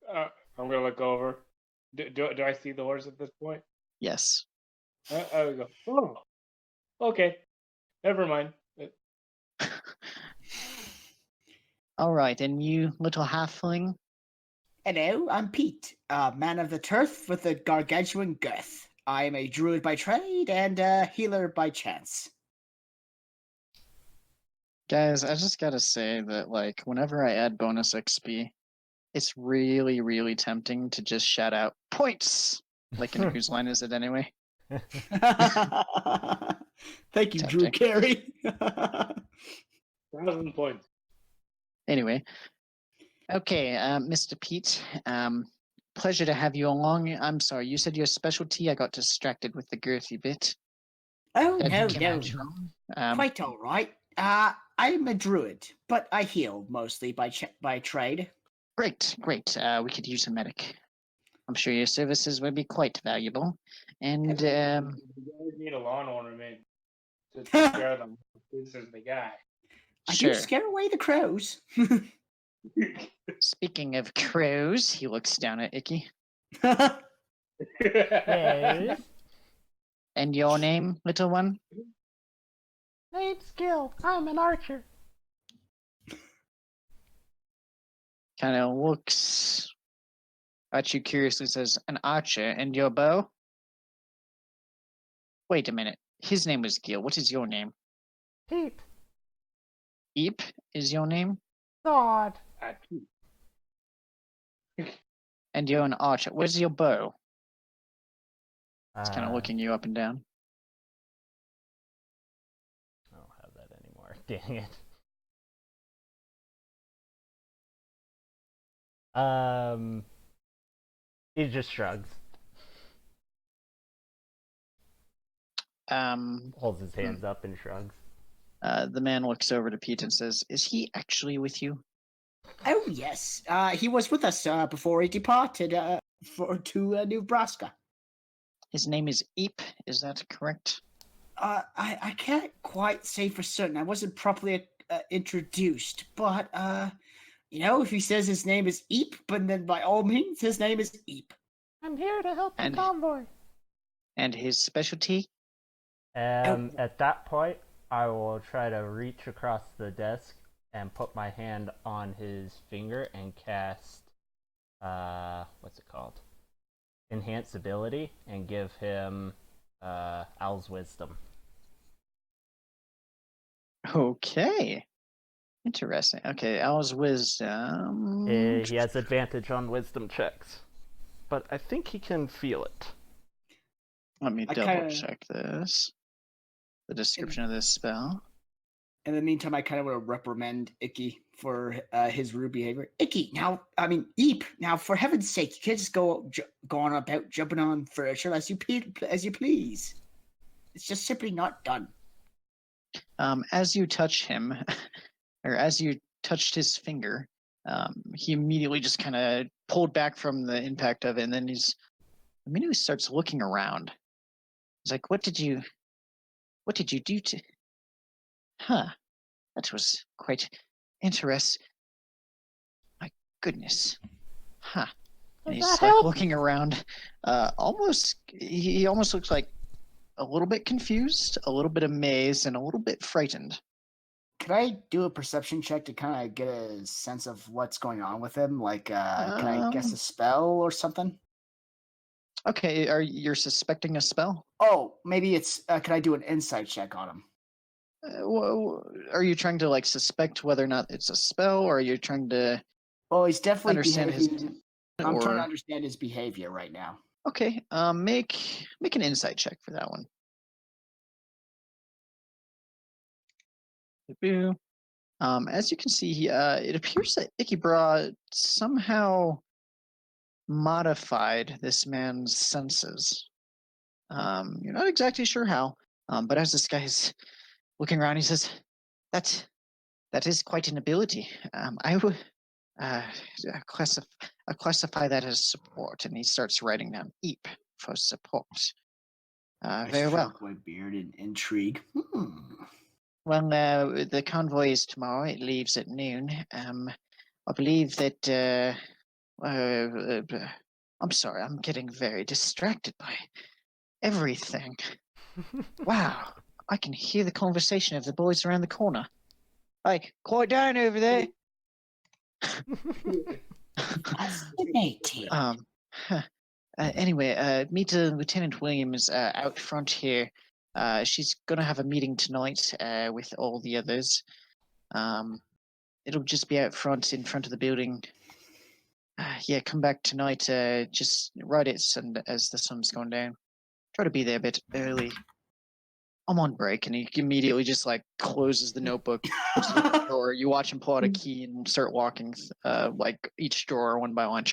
I'm gonna look over. Do I see the horse at this point? Yes. I would go. Oh, okay. Never mind. All right, and you, little halfling? Hello, I'm Pete, a man of the turf with a gargantuan girth. I am a druid by trade and a healer by chance. Guys, I just gotta say that, like, whenever I add bonus XP, it's really, really tempting to just shout out points. Like, in whose line is it anyway? Thank you, Drew Tempting. Carey. 1,000 points. Anyway, okay, Mr. Pete, pleasure to have you along. I'm sorry, you said your specialty. I got distracted with the girthy bit. Oh, That no, came no. out wrong. Quite all right. I'm a druid, but I heal mostly by trade. Great. We could use a medic. I'm sure your services would be quite valuable. And You guys need a lawn ornament to scare them. This is the guy. I sure. do scare away the crows. Speaking of crows, he looks down at Icky. Hey. And your name, little one? Name's Gil. I'm an archer. Kind of looks at you curiously, says, "An archer, and your bow?" Wait a minute. His name was Gil. What is your name? Pete. Eep is your name? Zod. And you're an archer. Where's your bow? It's kind of looking you up and down. I don't have that anymore. Dang it. He just shrugs. Holds his hands up and shrugs. The man looks over to Pete and says, "Is he actually with you?" Oh yes, he was with us before he departed to Nebraska. His name is Eep. Is that correct? I can't quite say for certain. I wasn't properly introduced, but if he says his name is Eep, but then by all means, his name is Eep. I'm here to help the convoy. And his specialty? At that point, I will try to reach across the desk and put my hand on his finger and cast, what's it called? Enhance ability, and give him Owl's Wisdom. Okay. Interesting. Okay, Owl's Wisdom. He has advantage on wisdom checks, but I think he can feel it. Let me double check this. The description of this spell. In the meantime, I kind of want to reprimand Icky for his rude behavior. Icky, Eep. Now, for heaven's sake, you can't just go on about jumping on furniture as you please. It's just simply not done. As you touch him, or as you touched his finger, he immediately just kind of pulled back from the impact of it, and then he starts looking around. He's like, What did you do to... Huh. That was quite interesting. My goodness. Huh. And he's like looking around. He almost looks like a little bit confused, a little bit amazed, and a little bit frightened. Can I do a perception check to kind of get a sense of what's going on with him? Like, can I guess a spell or something? Okay, you're suspecting a spell? Oh, maybe it's. Can I do an insight check on him? Are you trying to suspect whether or not it's a spell, or are you trying to? Well, he's definitely understand behaving. I'm trying to understand his behavior right now. Okay, make an insight check for that one. As you can see, it appears that Ikibra somehow modified this man's senses. You're not exactly sure how, but as this guy is looking around, he says, "That is quite an ability. I would classify that as support." And he starts writing down "Eep" for support. Very well. My beard in intrigue. Well, the convoy is tomorrow. It leaves at noon. I believe that. I'm sorry. I'm getting very distracted by everything. Wow. I can hear the conversation of the boys around the corner. Hey, quiet down over there. Fascinating. Anyway, meet Lieutenant Williams out front here. She's gonna have a meeting tonight with all the others. It'll just be out front, in front of the building. Yeah, come back tonight. Just right as the sun's going down. Try to be there a bit early. I'm on break, and he immediately just closes the notebook, closes the drawer. You watch him pull out a key and start walking each drawer one by one,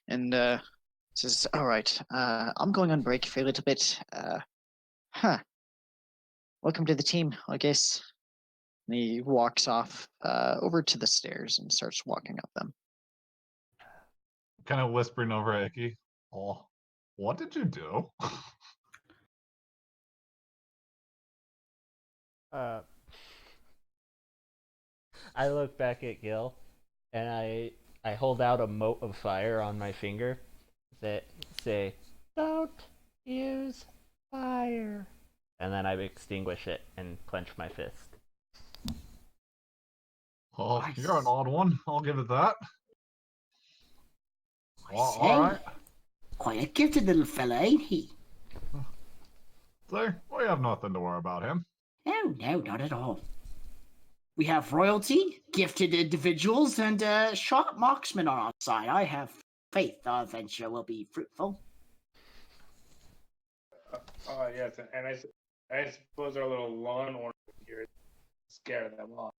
and says, "All right, I'm going on break for a little bit. Welcome to the team, I guess." And he walks off over to the stairs and starts walking up them. Kind of whispering over at Icky. Oh, what did you do? I look back at Gil, and I hold out a mote of fire on my finger that say, "Don't use fire." And then I extinguish it and clench my fist. Oh, nice. You're an odd one. I'll give it that. All right. Quite a gifted little fella, ain't he? So, we have nothing to worry about him. No, not at all. We have royalty, gifted individuals, and sharp marksmen on our side. I have faith our venture will be fruitful. Oh yes, and I suppose our little lawn ornament here scare them off.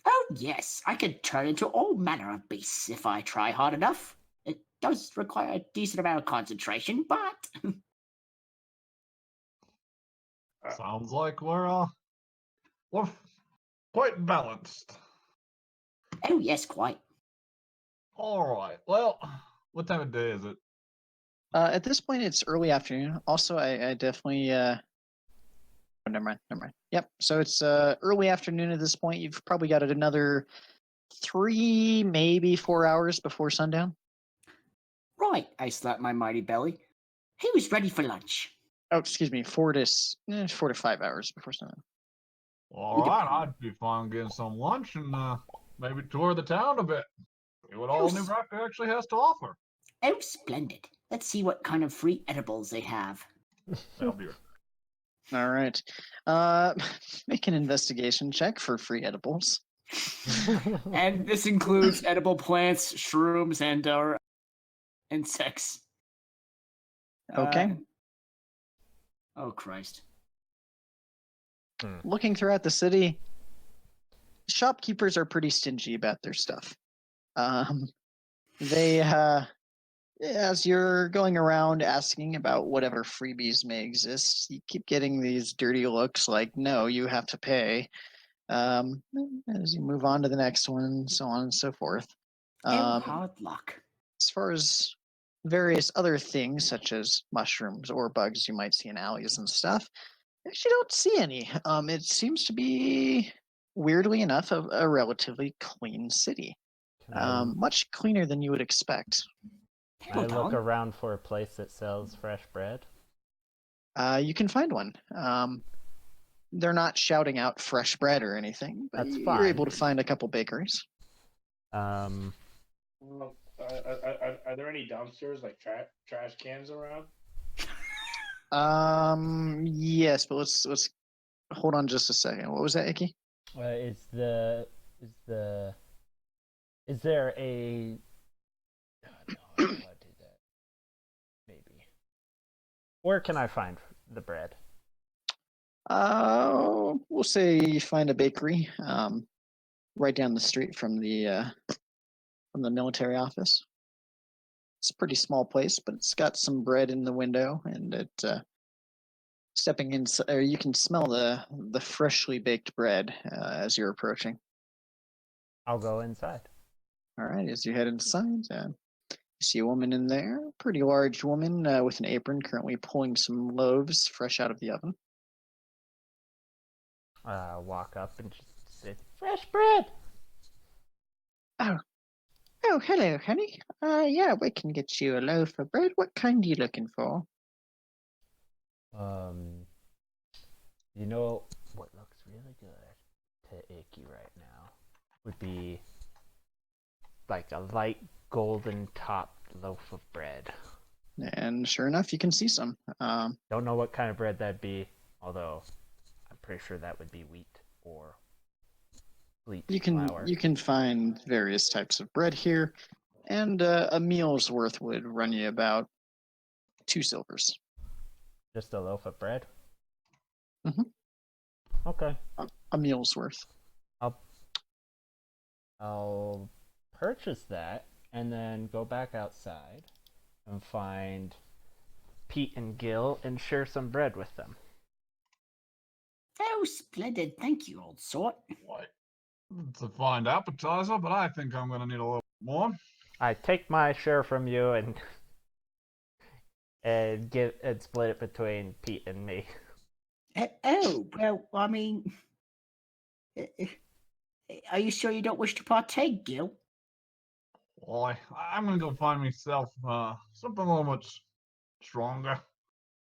Oh, yes, I can turn into all manner of beasts if I try hard enough. It does require a decent amount of concentration, but Sounds like we're quite balanced. oh, yes, quite. All right. Well, what time of day is it? At this point, it's early afternoon. Also, I definitely. Oh, never mind. Never mind. Yep. So it's early afternoon at this point. You've probably got another 3, maybe 4 hours before sundown. Right, I slapped my mighty belly. He was ready for lunch. Oh, excuse me, 4 to 5 hours before sundown. All right. I'd be fine getting some lunch and maybe tour the town a bit. See what all New Nebraska actually has to offer. Oh, splendid. Let's see what kind of free edibles they have. That'll be right. All right. Make an investigation check for free edibles. And this includes edible plants, shrooms, and insects. Okay. Oh, Christ. Looking throughout the city, shopkeepers are pretty stingy about their stuff. They, as you're going around asking about whatever freebies may exist, you keep getting these dirty looks like, no, you have to pay. As you move on to the next one, so on and so forth. Hard luck. As far as various other things, such as mushrooms or bugs you might see in alleys and stuff, you actually don't see any. It seems to be, weirdly enough, a relatively clean city. Much cleaner than you would expect. I look around for a place that sells fresh bread. You can find one. They're not shouting out fresh bread or anything, but That's you're fine. able to find a couple bakeries. Um, Are there any dumpsters like trash cans around? Yes, but let's hold on just a second. What was that, Icky? is there a? Oh, no, I did that. Maybe. Where can I find the bread? We'll say you find a bakery, right down the street from the military office. It's a pretty small place, but it's got some bread in the window, and stepping in, or you can smell the freshly baked bread as you're approaching. I'll go inside. All right, as you head inside, you see a woman in there, pretty large woman with an apron, currently pulling some loaves fresh out of the oven. Walk up and just say, "Fresh bread." Oh, hello, honey. Yeah, we can get you a loaf of bread. What kind are you looking for? You know what looks really good to Icky right now would be like a light golden topped loaf of bread. And sure enough, you can see some. Don't know what kind of bread that'd be, although I'm pretty sure that would be wheat or bleached flour. You can find various types of bread here, and a meal's worth would run you about 2 silvers. Just a loaf of bread? Mhm. Okay. A meal's worth. I'll purchase that and then go back outside and find Pete and Gil and share some bread with them. Oh, splendid. Thank you, old sort. What? It's a fine appetizer, but I think I'm going to need a little more. I take my share from you and split it between Pete and me. Oh, well, I mean, are you sure you don't wish to partake, Gil? Well, I'm going to go find myself something a little much stronger.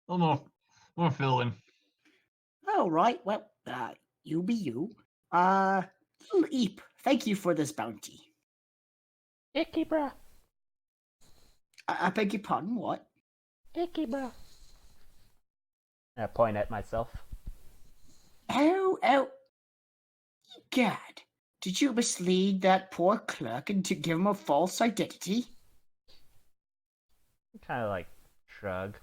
A little more filling. All right, well, you be you. Little Eep, thank you for this bounty. Icky, bruh. I beg your pardon, what? Icky, bruh. I point at myself. Oh, Gad, did you mislead that poor clerk and to give him a false identity? Kind of like shrug.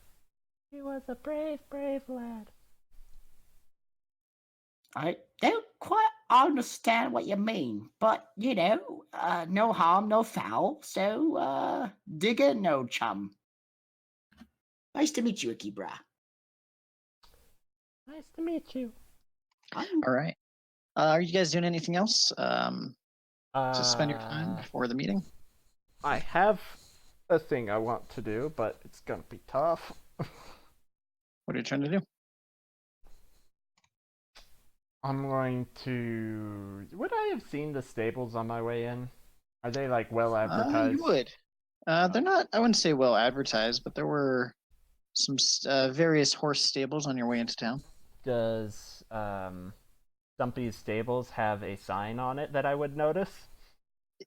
He was a brave, brave lad. I don't quite understand what you mean, but no harm, no foul. So, digger, no chum. Nice to meet you, Akibra. Nice to meet you. All right. Are you guys doing anything else to spend your time before the meeting? I have a thing I want to do, but it's gonna be tough. What are you trying to do? I'm going to. Would I have seen the stables on my way in? Are they like well advertised? You would. They're not, I wouldn't say well advertised, but there were some various horse stables on your way into town. Does Stumpy's Stables have a sign on it that I would notice?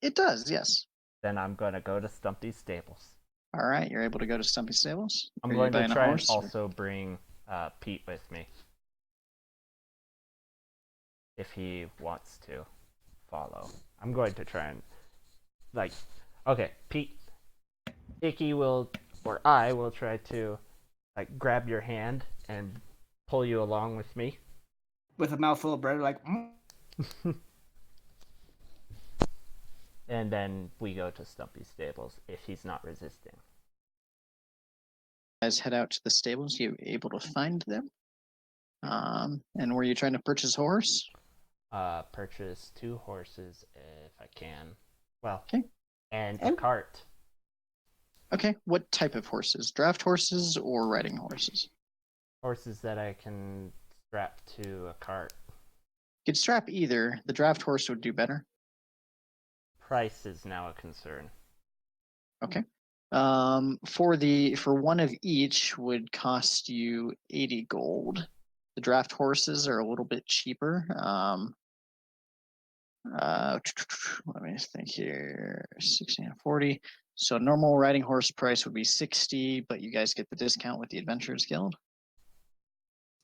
It does, yes. Then I'm gonna go to Stumpy's Stables. All right, you're able to go to Stumpy Stables. I'm Are you going to buying a try and horse, or- also bring Pete with me. If he wants to follow. I'm going to try and okay, Pete, Icky will, or I will try to grab your hand and pull you along with me. With a mouthful of bread, And then we go to Stumpy's Stables if he's not resisting. guys head out to the stables. You able to find them? And were you trying to purchase a horse? Purchase 2 horses if I can. Well, Okay. And a cart. Okay, what type of horses? Draft horses or riding horses? Horses that I can strap to a cart. You could strap either. The draft horse would do better. Price is now a concern. Okay. For one of each would cost you 80 gold. The draft horses are a little bit cheaper. Let me think here. 60 and 40. So normal riding horse price would be 60, but you guys get the discount with the Adventurers Guild.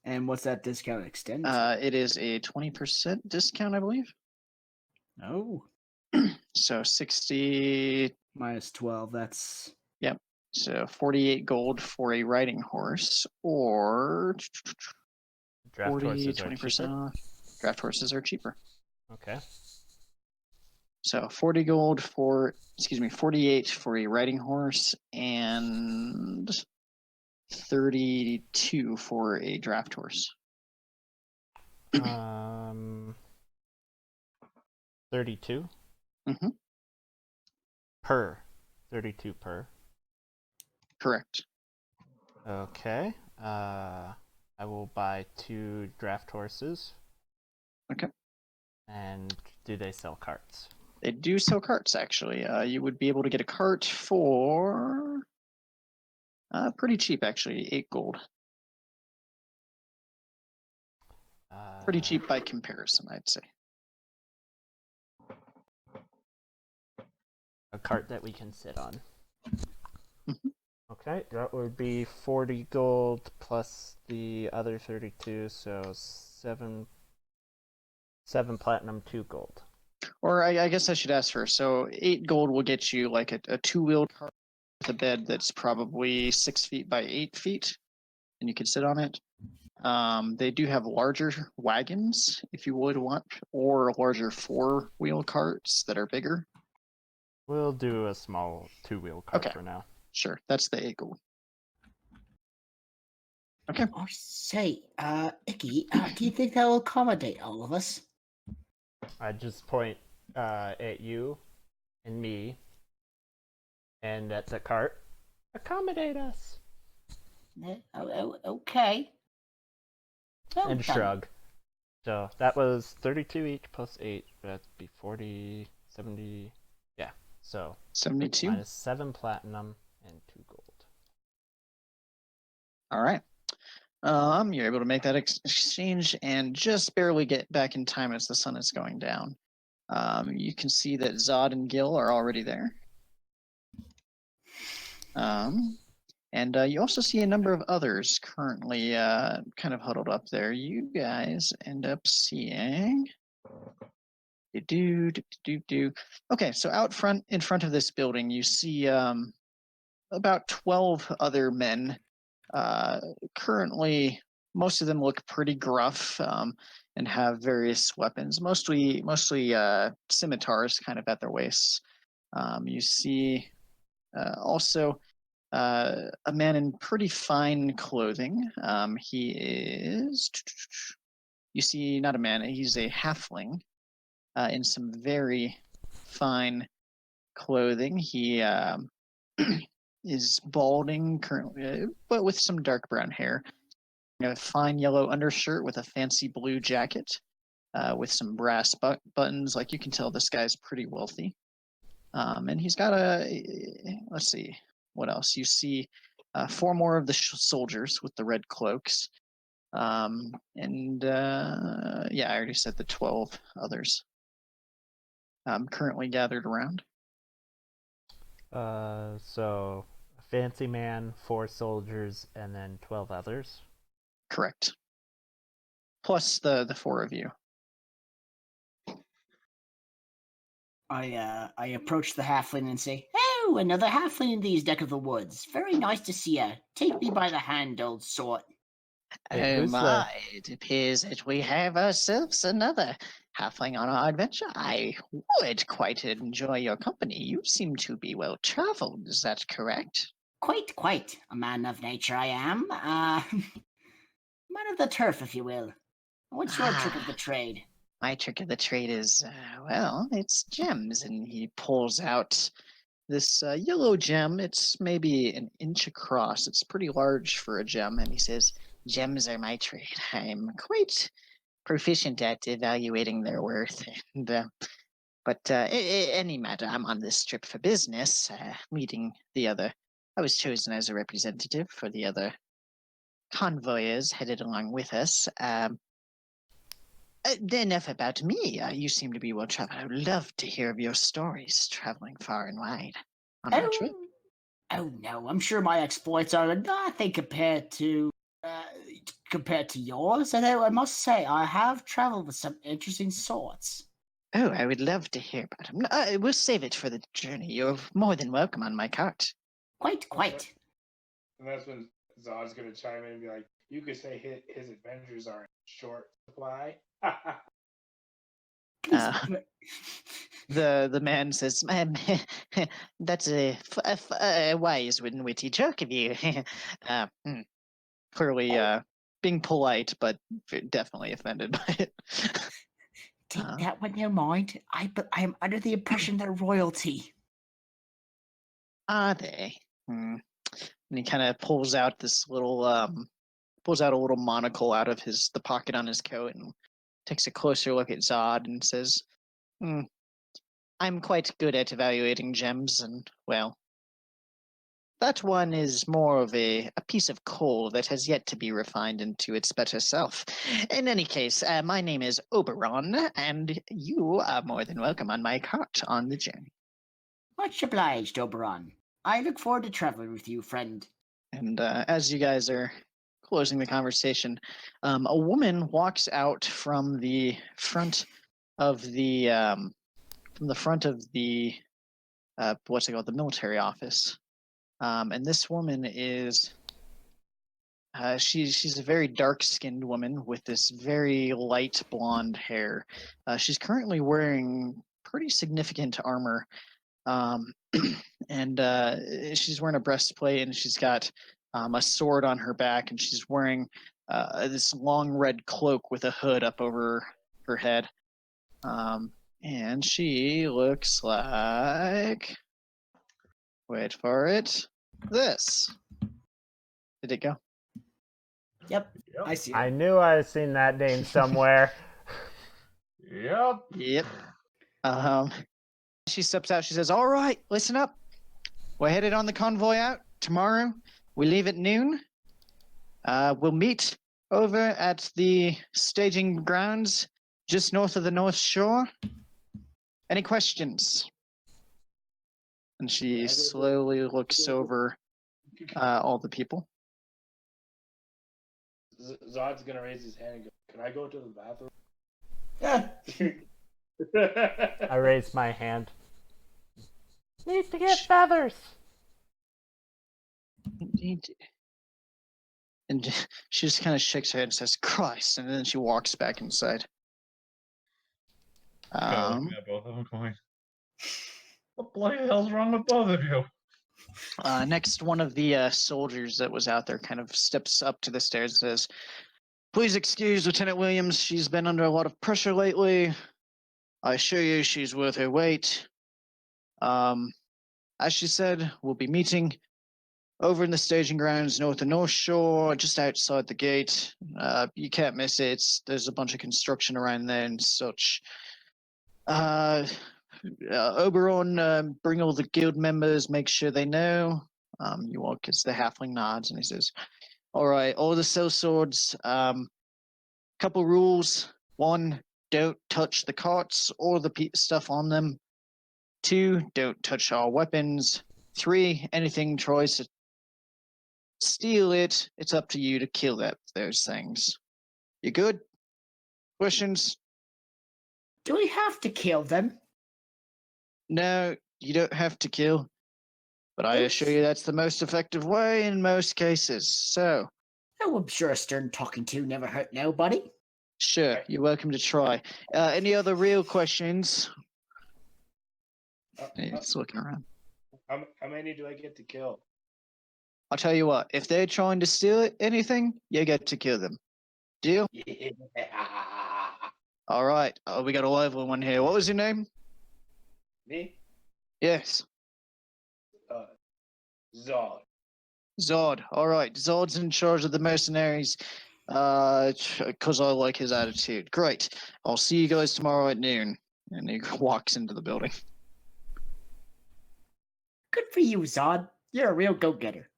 And what's that discount extend to? It is a 20% discount, I believe. Oh. So 60. Minus 12, that's... Yep. So 48 gold for a riding horse, or Draft 40, horses 20% are cheaper. off. Draft horses are cheaper. Okay. So 40 gold for, 48 for a riding horse, and 32 for a draft horse. 32? Mhm. Per. 32 per. Correct. Okay. I will buy 2 draft horses. Okay. And do they sell carts? They do sell carts, actually. You would be able to get a cart for pretty cheap, actually, 8 gold. Pretty cheap by comparison, I'd say. A cart that we can sit on. Mhm. Okay, that would be 40 gold plus the other 32, so 7 platinum, 2 gold. Or I guess I should ask first. So 8 gold will get you like a 2-wheeled cart with a bed that's probably 6 feet by 8 feet, and you can sit on it. They do have larger wagons if you would want, or larger 4-wheel carts that are bigger. We'll do a small 2-wheel cart Okay. for now. Sure, that's the 8 gold. Okay. Oh, say, Icky, do you think that will accommodate all of us? I just point at you and me and at the cart. Accommodate us. Okay. Well And done. shrug. So that was 32 each plus 8. That'd be 40, 70. Yeah. So 72. minus 7 platinum and 2 gold. All right. You're able to make that exchange and just barely get back in time as the sun is going down. You can see that Zod and Gil are already there. And you also see a number of others currently kind of huddled up there. You guys end up seeing. Okay, so out front, in front of this building, you see about 12 other men currently, most of them look pretty gruff and have various weapons, mostly scimitars kind of at their waists. You see also a man in pretty fine clothing. He is, you see, not a man, he's a halfling in some very fine clothing. He is balding currently, but with some dark brown hair. A fine yellow undershirt with a fancy blue jacket with some brass buttons. Like, you can tell this guy's pretty wealthy. And he's got let's see, what else? You see 4 more of the soldiers with the red cloaks. And yeah, I already said the 12 others currently gathered around. So a fancy man, 4 soldiers, and then 12 others. Correct. Plus the 4 of you. I approach the halfling and say, "Oh, another halfling in these neck of the woods. Very nice to see you. Take me by the hand, old sort." Hey, Oh who's my, it appears that we have ourselves another halfling on our adventure. I would quite enjoy your company. You seem to be well traveled, is that correct? Quite. A man of nature I am. Man of the turf, if you will. What's your trick of the trade? My trick of the trade is, well, it's gems. And he pulls out this yellow gem. It's maybe an inch across. It's pretty large for a gem. And he says, gems are my trade. I'm quite proficient at evaluating their worth. And, but any matter, I'm on this trip for business, meeting the other. I was chosen as a representative for the other convoyers headed along with us. Enough about me. You seem to be well traveled. I would love to hear of your stories traveling far and wide on our trip. Oh no, I'm sure my exploits are nothing compared to yours. And I must say, I have traveled with some interesting sorts. Oh, I would love to hear about them. We'll save it for the journey. You're more than welcome on my cart. Quite. And that's when Zod's gonna chime in and be like, "You could say his adventures are in short supply." The man says, "That's a wise and witty joke of you." Clearly, being polite, but definitely offended by it. Take that one no mind. I am under the impression they're royalty. Are they? And he kind of pulls out this little pulls out a little monocle out of the pocket on his coat and takes a closer look at Zod and says, I'm quite good at evaluating gems, and, well, that one is more of a piece of coal that has yet to be refined into its better self. In any case, my name is Oberon, and you are more than welcome on my cart on the journey. Much obliged, Oberon. I look forward to traveling with you, friend. And as you guys are closing the conversation, a woman walks out from the front of the what's it called, the military office. And this woman is she's a very dark-skinned woman with this very light blonde hair. She's currently wearing pretty significant armor, and she's wearing a breastplate, and she's got a sword on her back, and she's wearing this long red cloak with a hood up over her head. And she looks like, wait for it, this. Did it go? Yep. I see it. I knew I seen that name somewhere. Yep. She steps out. She says, all right, listen up. We're headed on the convoy out tomorrow. We leave at noon. We'll meet over at the staging grounds just north of the North Shore. Any questions? And she slowly looks over all the people. Zod's gonna raise his hand and go, "Can I go to the bathroom?" I raised my hand. Need to get feathers. And she just kind of shakes her head and says, Christ, and then she walks back inside. Looking at both of them going, what bloody hell's wrong with both of you? Next, one of the soldiers that was out there kind of steps up to the stairs and says, please excuse Lieutenant Williams. She's been under a lot of pressure lately. I assure you she's worth her weight. As she said, we'll be meeting over in the staging grounds north of North Shore, just outside the gate. You can't miss it. There's a bunch of construction around there and such. Oberon, bring all the guild members, make sure they know. You walk as the halfling nods and he says, all right, all the sellswords, couple rules. 1, don't touch the carts or the stuff on them. 2, don't touch our weapons. 3, anything tries to steal it, it's up to you to kill those things. You good? Questions? Do we have to kill them? No, you don't have to kill. But I assure you that's the most effective way in most cases. So, Oh, I'm sure a stern talking to never hurt nobody. sure, you're welcome to try. Any other real questions? He's looking around. How many do I get to kill? I'll tell you what, if they're trying to steal anything, you get to kill them. Deal? Yeah. All right. We got a lively one here. What was your name? Me? Yes. Zod. Zod. All right. Zod's in charge of the mercenaries because I like his attitude. Great. I'll see you guys tomorrow at noon. And he walks into the building. Good for you, Zod. You're a real go-getter.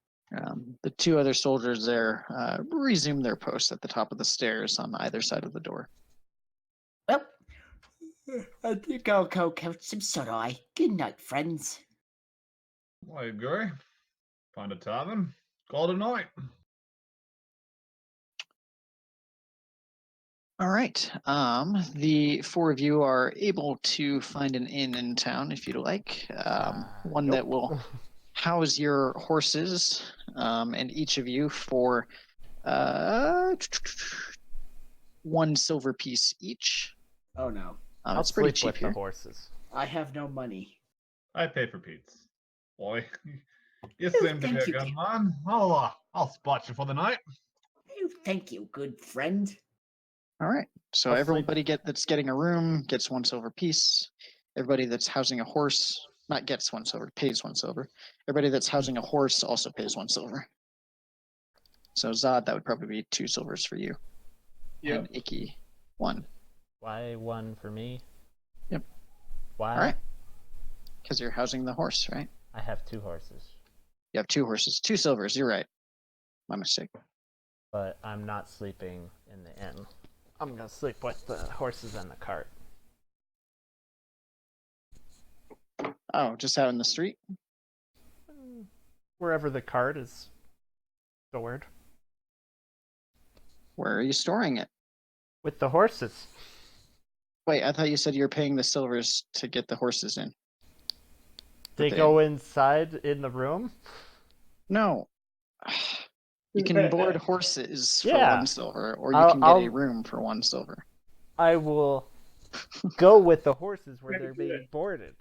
The 2 other soldiers there resume their posts at the top of the stairs on either side of the door. Well, I think I'll go couch some soda. Good night, friends. Well, you go. Find a tavern. Call it a night. All right. The 4 of you are able to find an inn in town if you'd like. One that will house your horses, and each of you for 1 silver piece each. Oh no. I'll It's pretty sleep cheap with here. the horses. I have no money. I pay for Pete's. Boy, you Oh, seem to be thank a you. good man. I'll spot you for the night. Oh, thank you, good friend. All right. So I'll sleep. everybody that's getting a room gets 1 silver piece. Everybody that's housing a horse not gets 1 silver, pays 1 silver. Everybody that's housing a horse also pays 1 silver. So Zod, that would probably be 2 silvers for you. Yep. And Icky, 1. Why 1 for me? Yep. Why? All right. Because you're housing the horse, right? I have 2 horses, You have 2 horses. 2 silvers. You're right. My mistake. but I'm not sleeping in the inn. I'm gonna sleep with the horses and the cart. Oh, just out in the street? Wherever the cart is stored. Where are you storing it? With the horses. Wait, I thought you said you were paying the silvers to get the horses in. They But go inside in the room? No. You can board horses for Yeah. 1 silver, or you I'll- can get I'll- a room for 1 silver. I will go with the horses where they're being boarded.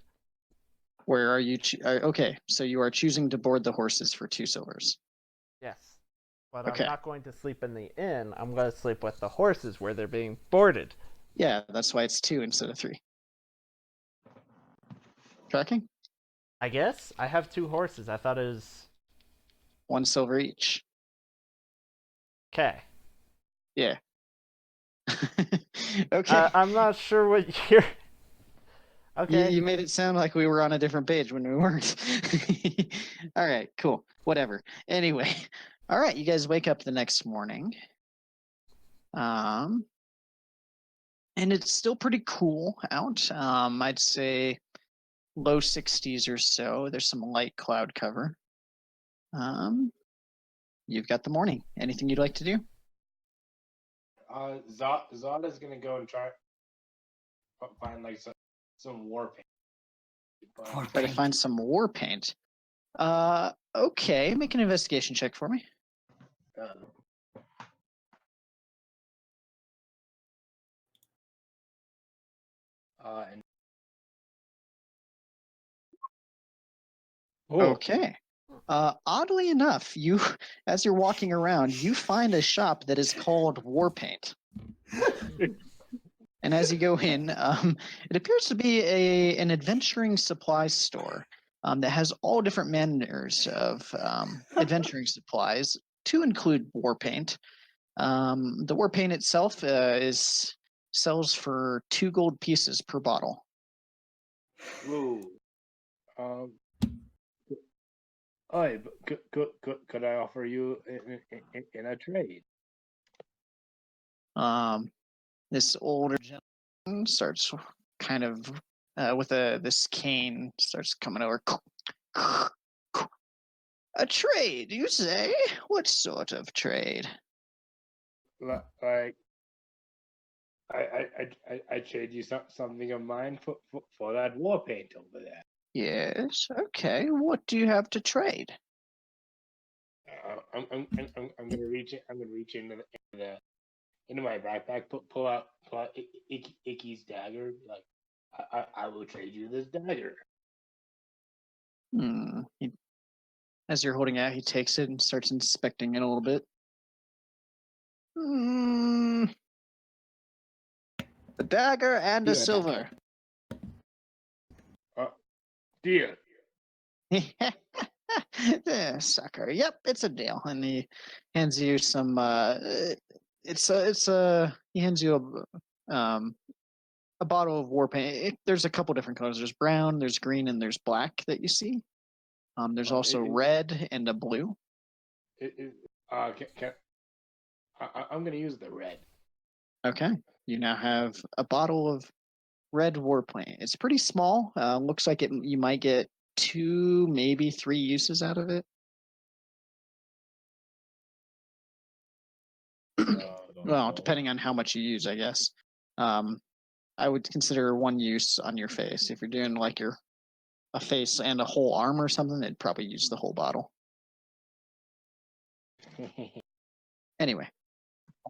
Where are you? Okay, so you are choosing to board the horses for 2 silvers. Yes. But Okay. I'm not going to sleep in the inn. I'm going to sleep with the horses where they're being boarded. Yeah, that's why it's 2 instead of 3. Tracking? I guess? I have 2 horses. I thought it was... 1 silver each. Okay. Yeah. Okay. I'm not sure what you're... Okay. You made it sound like we were on a different page when we weren't. All right, cool. Whatever. Anyway, all right, you guys wake up the next morning. And it's still pretty cool out. I'd say low 60s or so. There's some light cloud cover. You've got the morning. Anything you'd like to do? Zod is gonna go and try find like some war paint. War Try to paint. find some war paint. Okay, make an investigation check for me. And oh, Okay. Oddly enough, you, as you're walking around, you find a shop that is called War Paint. And as you go in, it appears to be an adventuring supplies store that has all different manners of adventuring supplies, to include war paint. The war paint itself sells for 2 gold pieces per bottle. whoa. Oi, but could I offer you in a trade? This older gentleman starts kind of with this cane, starts coming over. A trade, you say? What sort of trade? Like, I trade you something of mine for that war paint over there. Yes. Okay. What do you have to trade? I'm gonna reach it. I'm gonna reach into my backpack, pull out Icky's dagger. Like, I will trade you this dagger. As you're holding it out, he takes it and starts inspecting it a little bit. A dagger and a Yeah, silver. Deal. Sucker. Yep, it's a deal. And he hands you some. He hands you a bottle of war paint. There's a couple different colors. There's brown, there's green, and there's black that you see. There's also red and a blue. I'm gonna use the red. Okay. You now have a bottle of red war paint. It's pretty small. Looks like you might get 2, maybe 3 uses out of it. Well, depending on how much you use, I guess. I would consider 1 use on your face. If you're doing like a face and a whole arm or something, it'd probably use the whole bottle. Anyway,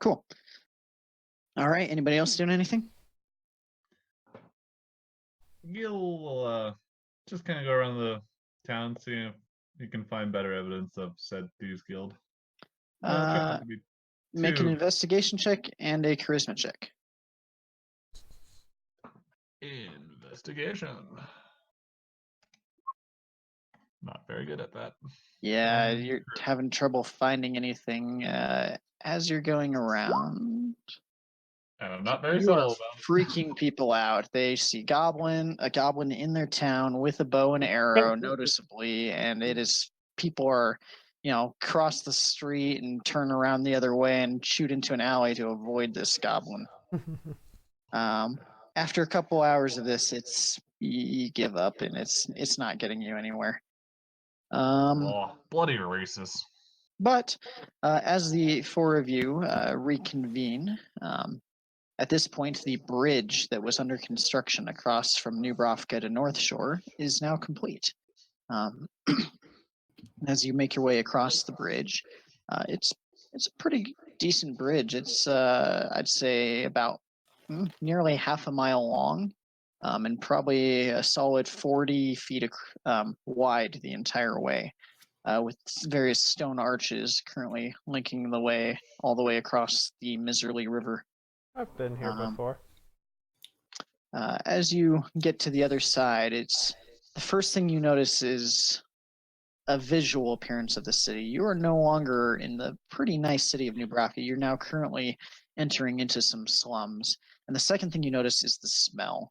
cool. All right. Anybody else doing anything? Gil will just kind of go around the town, see if you can find better evidence of said thieves guild. Try not to be Make an too- investigation check and a charisma check. Investigation. Not very good at that. Yeah, you're having trouble finding anything as you're going around. And I'm not very You are subtle about it. freaking people out. They see a goblin in their town with a bow and arrow, noticeably, and people are, cross the street and turn around the other way and shoot into an alley to avoid this goblin. After a couple hours of this, you give up, and it's not getting you anywhere. Bloody racist. But as the 4 of you reconvene, at this point, the bridge that was under construction across from New Bravka to North Shore is now complete. As you make your way across the bridge, it's a pretty decent bridge. It's I'd say about nearly half a mile long, and probably a solid 40 feet wide the entire way, with various stone arches currently linking the way all the way across the Miserly River. I've been here before. As you get to the other side, the first thing you notice is a visual appearance of the city. You are no longer in the pretty nice city of New Bravka. You're now currently entering into some slums. And the second thing you notice is the smell.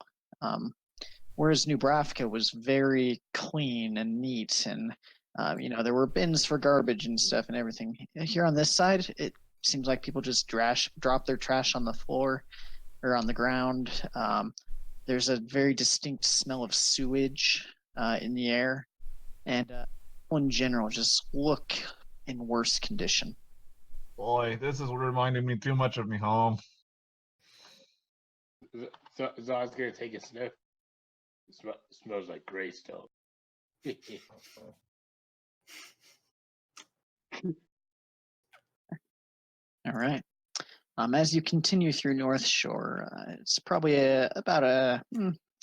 Whereas New Bravka was very clean and neat, and there were bins for garbage and stuff and everything. Here on this side, it seems like people just drop their trash on the floor or on the ground. There's a very distinct smell of sewage in the air, and in general just look in worse condition. Boy, this is reminding me too much of me home. So I was gonna take a sniff. It smells like gray stone. All right. As you continue through North Shore, it's probably about a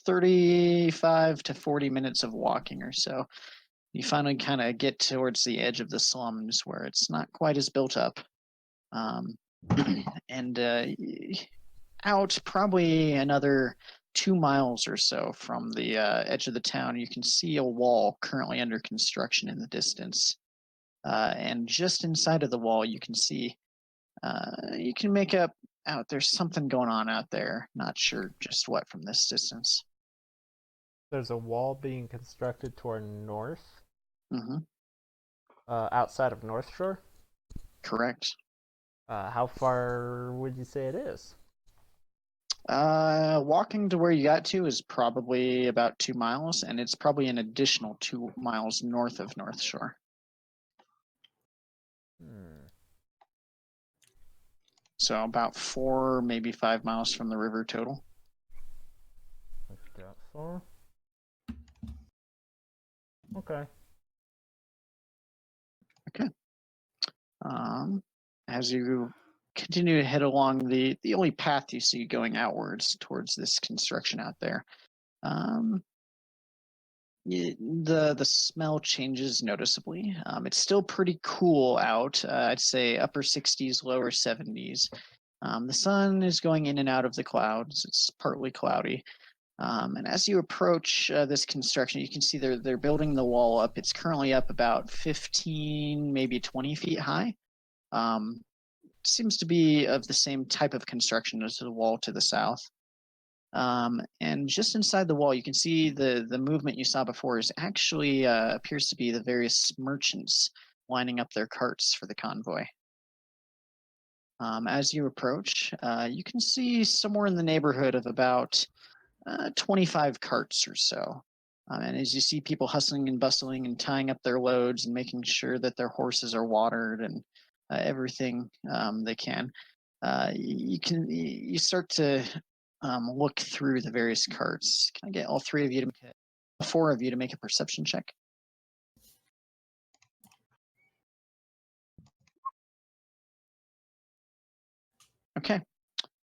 35 to 40 minutes of walking or so. You finally kind of get towards the edge of the slums where it's not quite as built up. And out probably another 2 miles or so from the edge of the town, you can see a wall currently under construction in the distance. And just inside of the wall, you can see, you can make out there's something going on out there. Not sure just what from this distance. There's a wall being constructed toward north, Mm-hmm. outside of North Shore. Correct. How far would you say it is? Walking to where you got to is probably about 2 miles, and it's probably an additional 2 miles north of North Shore. So about 4, maybe 5 miles from the river total. Got 4. Okay. As you continue to head along the only path you see going outwards towards this construction out there, the smell changes noticeably. It's still pretty cool out. I'd say upper 60s, lower 70s. The sun is going in and out of the clouds. It's partly cloudy. And as you approach this construction, you can see they're building the wall up. It's currently up about 15, maybe 20 feet high. Seems to be of the same type of construction as the wall to the south. And just inside the wall, you can see the movement you saw before is actually appears to be the various merchants lining up their carts for the convoy. As you approach, you can see somewhere in the neighborhood of about 25 carts or so. And as you see people hustling and bustling and tying up their loads and making sure that their horses are watered and everything they can, you start to look through the various carts. Can I get all 4 of you to make a perception check? Okay.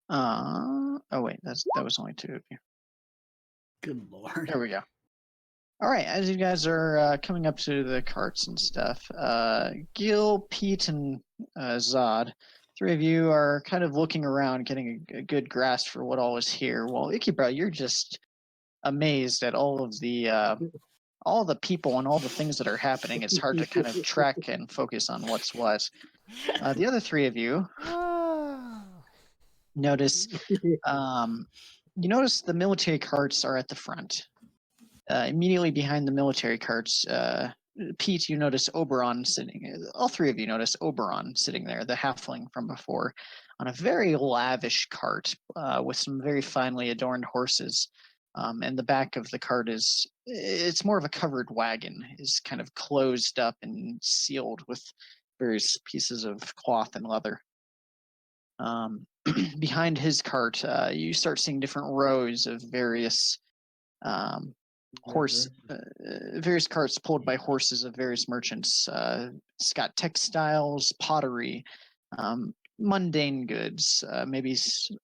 Oh wait, that was only 2 of you. Good lord. There we go. All right, as you guys are coming up to the carts and stuff, Gil, Pete, and Zod, 3 of you are kind of looking around, getting a good grasp for what all is here. Well, Ikebra, you're just amazed at all the people and all the things that are happening. It's hard to kind of track and focus on what's what. The other 3 of you notice, you notice the military carts are at the front. Immediately behind the military carts, Pete, you notice Oberon sitting. All 3 of you notice Oberon sitting there, the halfling from before, on a very lavish cart with some very finely adorned horses. And the back of the cart it's more of a covered wagon, is kind of closed up and sealed with various pieces of cloth and leather. Behind his cart, you start seeing different rows of various various carts pulled by horses of various merchants. It's got textiles, pottery, mundane goods, maybe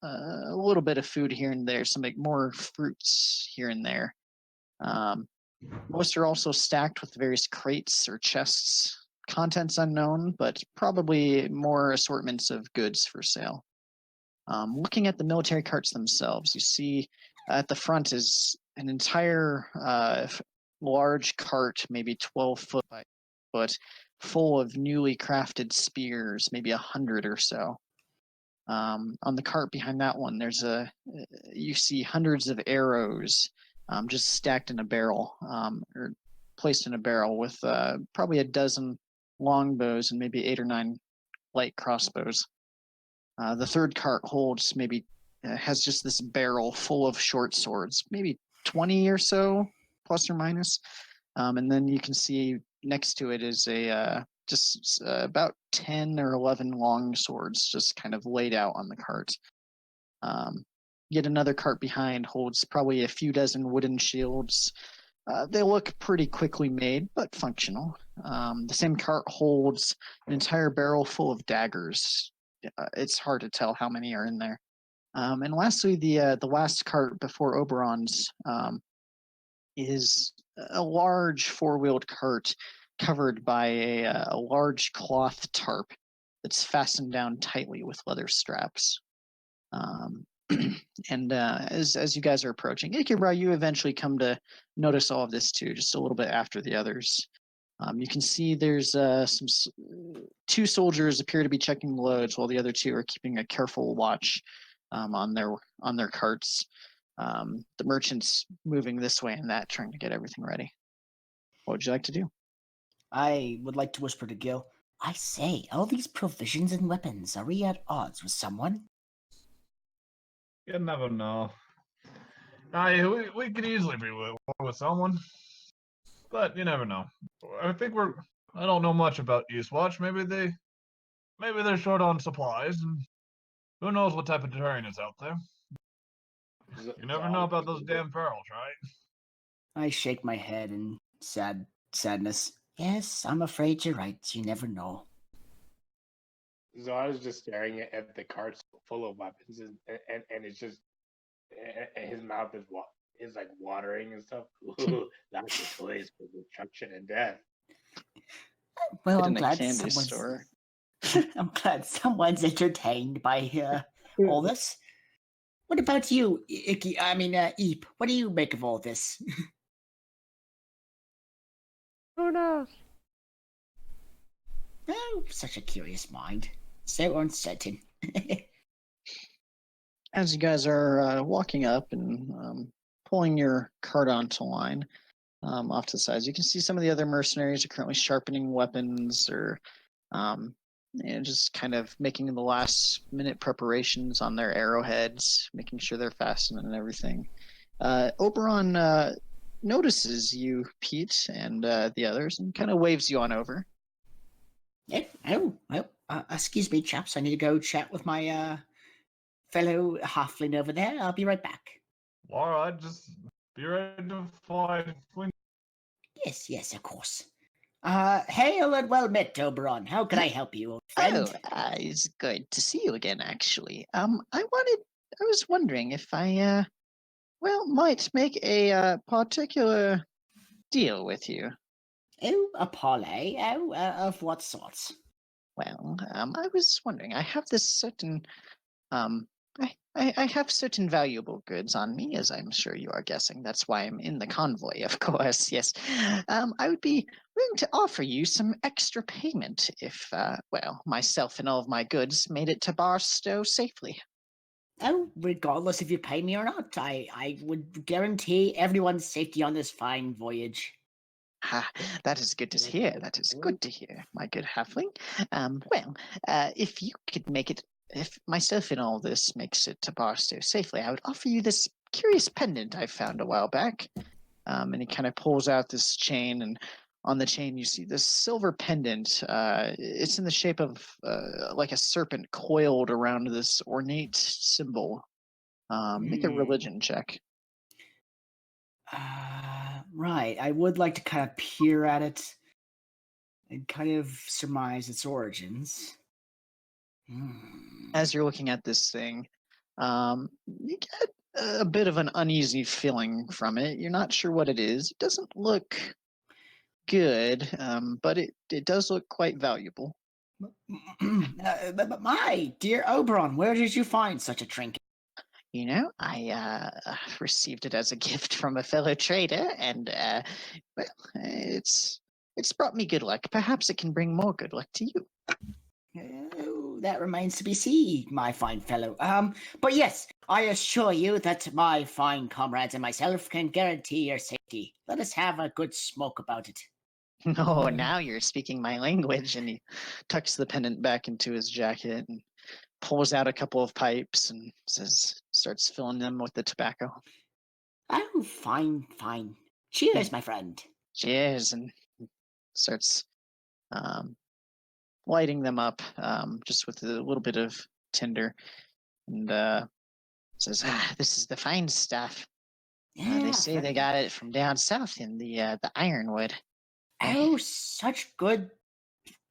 a little bit of food here and there, some more fruits here and there. Most are also stacked with various crates or chests, contents unknown, but probably more assortments of goods for sale. Looking at the military carts themselves, you see at the front is an entire large cart, maybe 12 foot by foot, full of newly crafted spears, maybe 100 or so. On the cart behind that one, you see hundreds of arrows just stacked in a barrel, or placed in a barrel with probably a dozen longbows and maybe 8 or 9 light crossbows. The third cart has just this barrel full of short swords, maybe 20 or so, plus or minus. And then you can see next to it is about 10 or 11 long swords just kind of laid out on the cart. Yet another cart behind holds probably a few dozen wooden shields. They look pretty quickly made, but functional. The same cart holds an entire barrel full of daggers, it's hard to tell how many are in there. And lastly, the last cart before Oberon's is a large four-wheeled cart covered by a large cloth tarp that's fastened down tightly with leather straps. And as you guys are approaching, Ikebra, you eventually come to notice all of this too, just a little bit after the others. You can see there's two soldiers appear to be checking the loads, while the other two are keeping a careful watch on their carts. The merchants moving this way and that, trying to get everything ready. What would you like to do? I would like to whisper to Gil, I say, all these provisions and weapons, are we at odds with someone? You never know. We could easily be with someone, but you never know. I don't know much about Eastwatch. Maybe they're short on supplies, and who knows what type of terrain is out there. You never know about those damn perils, right? I shake my head in sadness. Yes, I'm afraid you're right. You never know. Zod is just staring at the carts full of weapons, and it's just and his mouth is like watering and stuff. Ooh, lots of toys for destruction and death. Well, Hid I'm in a glad candy someone's. store. I'm glad someone's entertained by all this. What about you, Icky? I mean, Eep? What do you make of all this? Who knows? Oh, such a curious mind. So uncertain. As you guys are walking up and pulling your cart onto line off to the sides, you can see some of the other mercenaries are currently sharpening weapons or just kind of making the last minute preparations on their arrowheads, making sure they're fastened and everything. Oberon notices you, Pete, and the others, and kind of waves you on over. Excuse me, chaps. I need to go chat with my fellow halfling over there. I'll be right back. All right, just be ready to fight. Yes, of course. Hail and well met, Oberon. How can I help you, old friend? It's good to see you again, actually. I was wondering if I, might make a particular deal with you. Oh, a parlay? Oh, of what sorts? Well, I was wondering, I have this certain, I have certain valuable goods on me, as I'm sure you are guessing. That's why I'm in the convoy, of course, yes. I would be willing to offer you some extra payment if, myself and all of my goods made it to Barstow safely. Oh, regardless if you pay me or not, I would guarantee everyone's safety on this fine voyage. That is good to hear. That is good to hear, my good halfling. If you could make it, if myself and all this makes it to Barstow safely, I would offer you this curious pendant I found a while back. And he kind of pulls out this chain, and on the chain you see this silver pendant. It's in the shape of like a serpent coiled around this ornate symbol. Make a religion check. Right. I would like to kind of peer at it and kind of surmise its origins. As you're looking at this thing, you get a bit of an uneasy feeling from it. You're not sure what it is. It doesn't look good, but it does look quite valuable. But my dear Oberon, where did you find such a trinket? You know, I received it as a gift from a fellow trader, and it's brought me good luck. Perhaps it can bring more good luck to you. Oh, that remains to be seen, my fine fellow. But yes, I assure you that my fine comrades and myself can guarantee your safety. Let us have a good smoke about it. Oh, now you're speaking my language. And he tucks the pendant back into his jacket and pulls out a couple of pipes and starts filling them with the tobacco. Oh, fine. Cheers, my friend. Cheers, and starts lighting them up just with a little bit of tinder, and says, "This is the fine stuff. They say they got it from down south in the Ironwood." Oh, such good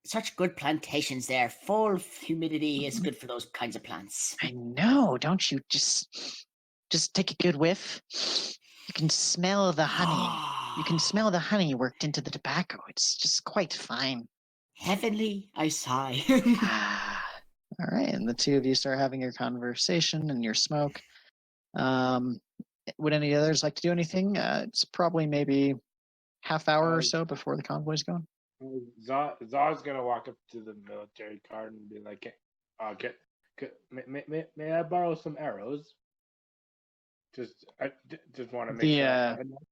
such good plantations there. Full humidity is good for those kinds of plants. I know, don't you? Just take a good whiff. You can smell the honey. You can smell the honey worked into the tobacco. It's just quite fine. Heavenly, I sigh. All right, and the two of you start having your conversation and your smoke. Would any others like to do anything? It's probably maybe half hour or so before the convoy's going. Zar's gonna walk up to the military card and be like, may I borrow some arrows? I just want to make sure I have enough.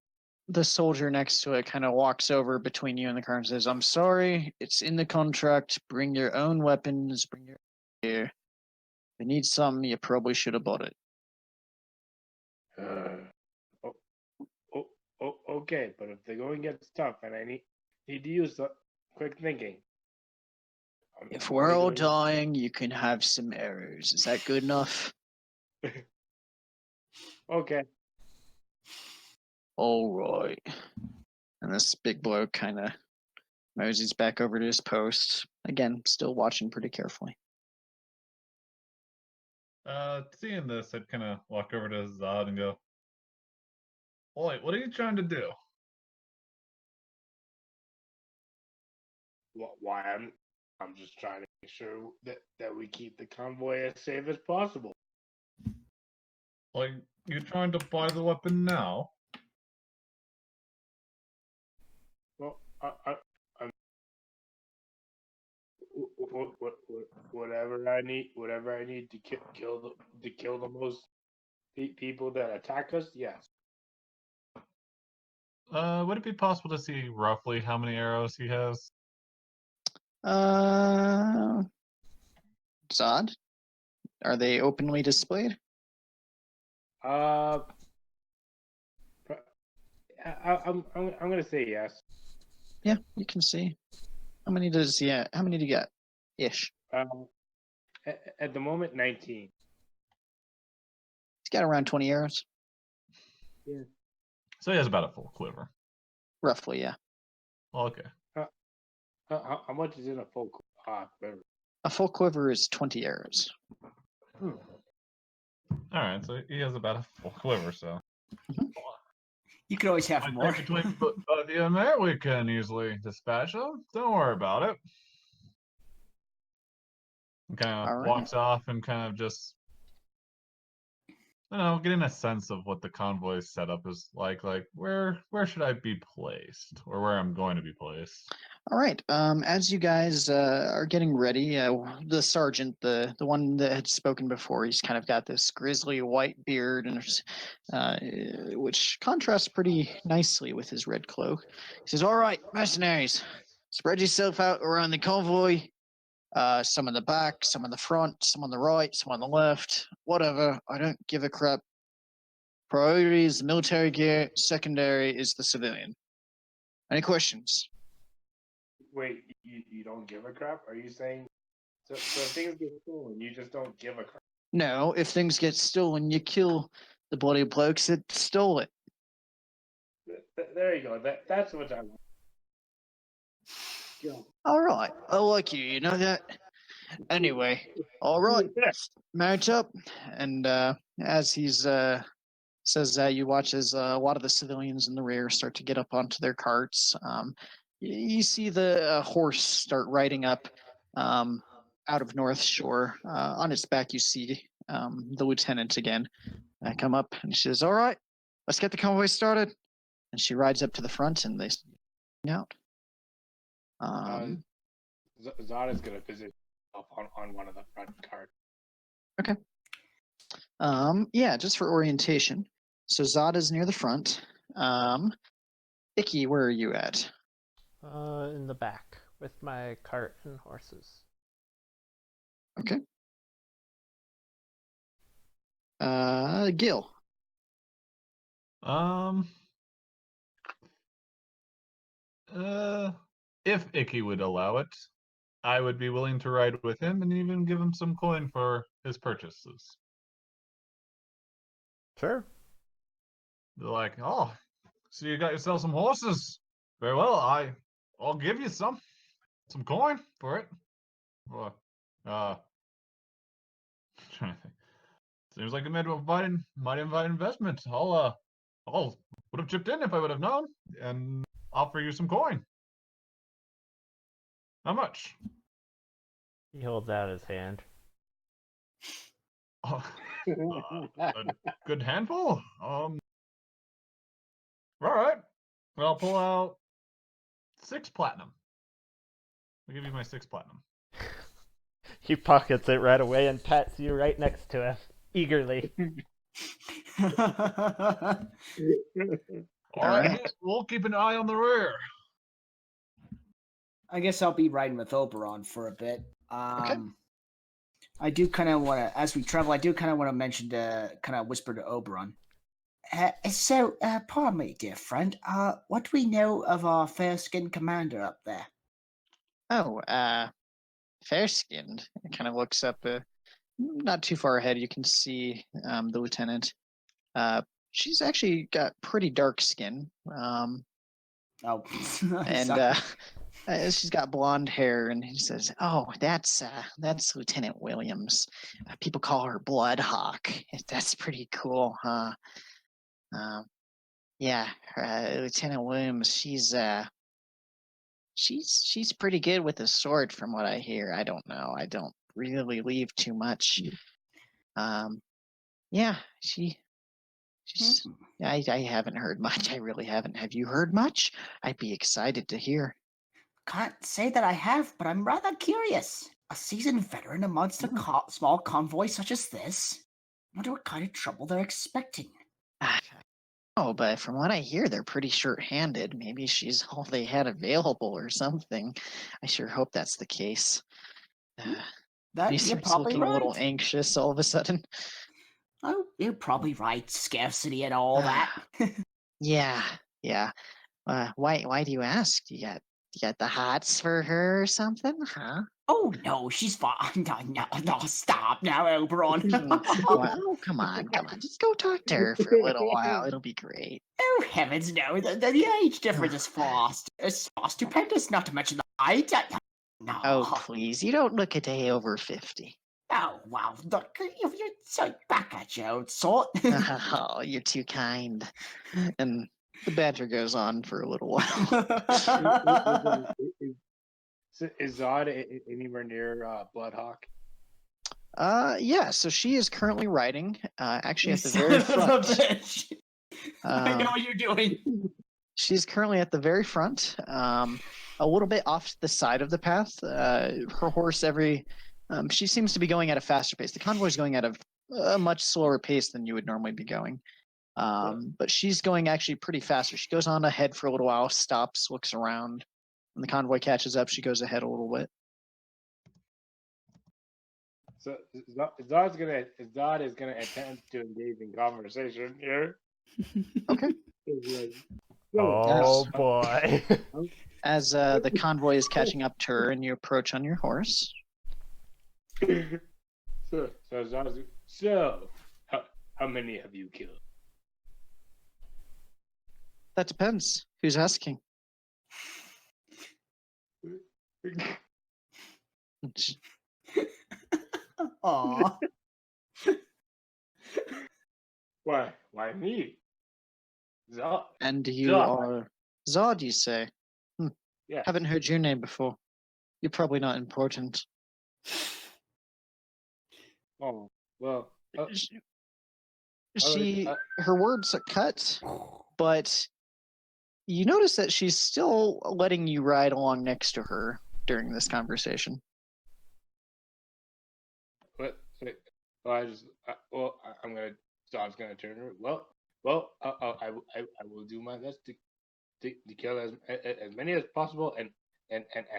The soldier next to it kind of walks over between you and the car and says, "I'm sorry, it's in the contract. Bring your own weapons. Bring your gear. If you need some, you probably should have bought it." Okay, but if the going gets tough and I need to use quick thinking. If we're all dying, you can have some arrows. Is that good enough? Okay. All right. And this big bloke kind of moseys back over to his post. Again, still watching pretty carefully. Seeing this, I'd kind of walk over to Zod and go, "Oi, what are you trying to do?" Why I'm just trying to make sure that we keep the convoy as safe as possible. Like, you're trying to buy the weapon now? Well, whatever I need to kill the most people that attack us. Yes. Would it be possible to see roughly how many arrows he has? Zod? Are they openly displayed? I'm gonna say yes. Yeah, you can see. How many does he have? How many do you got? Ish. At the moment, 19. He's got around 20 arrows. Yeah. So he has about a full quiver. Roughly, yeah. Okay. How much is in a full quiver? A full quiver is 20 arrows. Alright, so he has about a full quiver, so. You could always have I more. think between both you and me, we can easily dispatch them. Don't worry about it. And kind of walks off and kind of just, getting a sense of what the convoy's setup is like where should I be placed, or where I'm going to be placed. All right. As you guys are getting ready, the sergeant, the one that had spoken before, he's kind of got this grizzly white beard, and which contrasts pretty nicely with his red cloak. He says, "All right, mercenaries, spread yourself out around the convoy. Some in the back, some in the front, some on the right, some on the left. Whatever. I don't give a crap. Priority is the military gear. Secondary is the civilian. Any questions?" Wait, you don't give a crap? Are you saying so if things get stolen, you just don't give a crap? No, if things get stolen, you kill the bloody blokes that stole it. There you go. That's what I want. Go. All right, I like you. You know that. Anyway, all right, mount up. And as he's says that, you watch as a lot of the civilians in the rear start to get up onto their carts. You see the horse start riding up out of North Shore. On its back, you see the lieutenant again come up, and she says, "All right, let's get the convoy started." And she rides up to the front, and they out. Zod is gonna visit up on one of the front carts. Okay. Yeah, just for orientation. So Zod is near the front. Icky, where are you at? In the back with my cart and horses. Okay. Gil. If Icky would allow it, I would be willing to ride with him and even give him some coin for his purchases. Sure. They're like, "Oh, so you got yourself some horses? Very well, I'll give you some." some coin for it. Well, trying to think. Seems like a mighty invited investment. I'll would have chipped in if I would have known, and offer you some coin. How much? He holds out his hand. Uh, a good handful. All right. Well, I'll pull out 6 platinum. I'll give you my 6 platinum. He pockets it right away and pats you right next to him, eagerly. All Alright. right, we'll keep an eye on the rear. I guess I'll be riding with Oberon for a bit. Okay. I do kind of want to, as we travel, I do kind of want to mention kind of whisper to Oberon. Pardon me, dear friend. What do we know of our fair-skinned commander up there? Oh, fair-skinned. It kind of looks up, not too far ahead. You can see the lieutenant. She's actually got pretty dark skin. Oh, And sorry. she's got blonde hair, and he says, "Oh, that's Lieutenant Williams. People call her Blood Hawk. That's pretty cool, huh?" Yeah, Lieutenant Williams. She's pretty good with a sword, from what I hear. I don't know. I don't really leave too much. Yeah, she's. I haven't heard much. I really haven't. Have you heard much? I'd be excited to hear. Can't say that I have, but I'm rather curious. A seasoned veteran amongst a small convoy such as this? Wonder what kind of trouble they're expecting. Oh, but from what I hear, they're pretty short-handed. Maybe she's all they had available or something. I sure hope that's the case. He You're starts probably looking a little right. anxious all of a sudden. Oh, you're probably right. Scarcity and all that. Yeah. Why do you ask? You got the hots for her or something, huh? Oh no, she's fine. No, stop now, Oberon. Oh, come on. Just go talk to her for a little while. It'll be great. Oh heavens, no! The age difference is far stupendous. Not to mention the height. No. Oh, please. You don't look a day over 50. Oh wow! Look, you're so back at your old sort. Oh, you're too kind. And the banter goes on for a little while. Is Zod anywhere near Bloodhawk? Yeah, so she is currently riding, actually at the very front. I know what you're doing. She's currently at the very front, a little bit off the side of the path. Her horse, she seems to be going at a faster pace. The convoy is going at a much slower pace than you would normally be going. But she's going actually pretty faster. She goes on ahead for a little while, stops, looks around. When the convoy catches up, she goes ahead a little bit. So Zod is gonna attempt to engage in conversation here. Okay. Oh boy. As the convoy is catching up to her and you approach on your horse. So Zod how many have you killed? That depends. Who's asking? Aww. Why me? Zod. And you Zod. are Zod, you say? Yeah. Haven't heard your name before. You're probably not important. Oh well. Her words are cut, but you notice that she's still letting you ride along next to her during this conversation. What? Zod's gonna turn her. Well. I will do my best to kill as many as possible and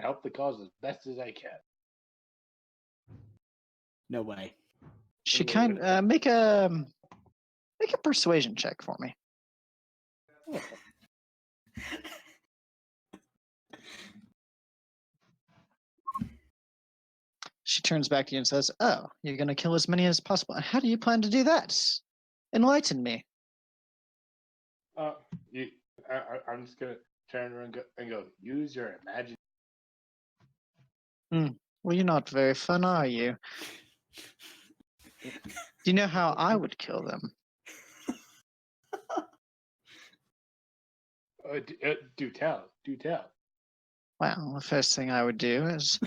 help the cause as best as I can. No way. She make a persuasion check for me. She turns back to you and says, "Oh, you're going to kill as many as possible. How do you plan to do that? Enlighten me." I'm just gonna turn around and go. Use your imagination. Well, you're not very fun, are you? Do you know how I would kill them? Do tell. Do tell. Well, the first thing I would do is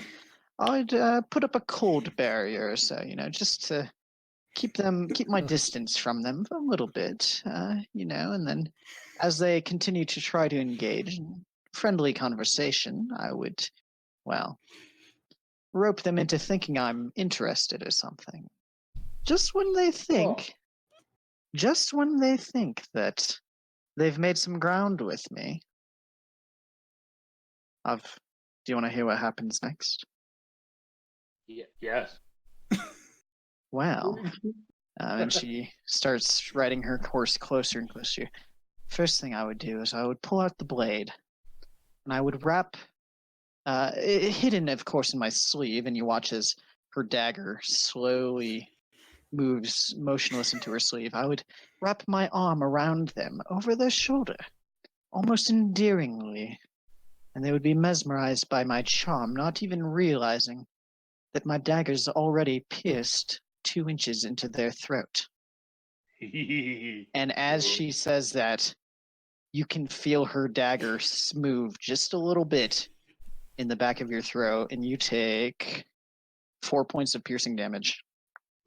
I'd put up a cold barrier, so just to keep my distance from them a little bit, and then as they continue to try to engage in friendly conversation, I would, well, rope them into thinking I'm interested or something. Just when they think, that they've made some ground with me. Do you want to hear what happens next? Yes. Well, and she starts riding her horse closer and closer. First thing I would do is I would pull out the blade, and I would wrap, hidden, of course, in my sleeve, and you watch as her dagger slowly moves motionless into her sleeve. I would wrap my arm around them, over their shoulder, almost endearingly, and they would be mesmerized by my charm, not even realizing that my dagger's already pierced 2 inches into their throat. And as she says that, you can feel her dagger move just a little bit in the back of your throat, and you take 4 points of piercing damage.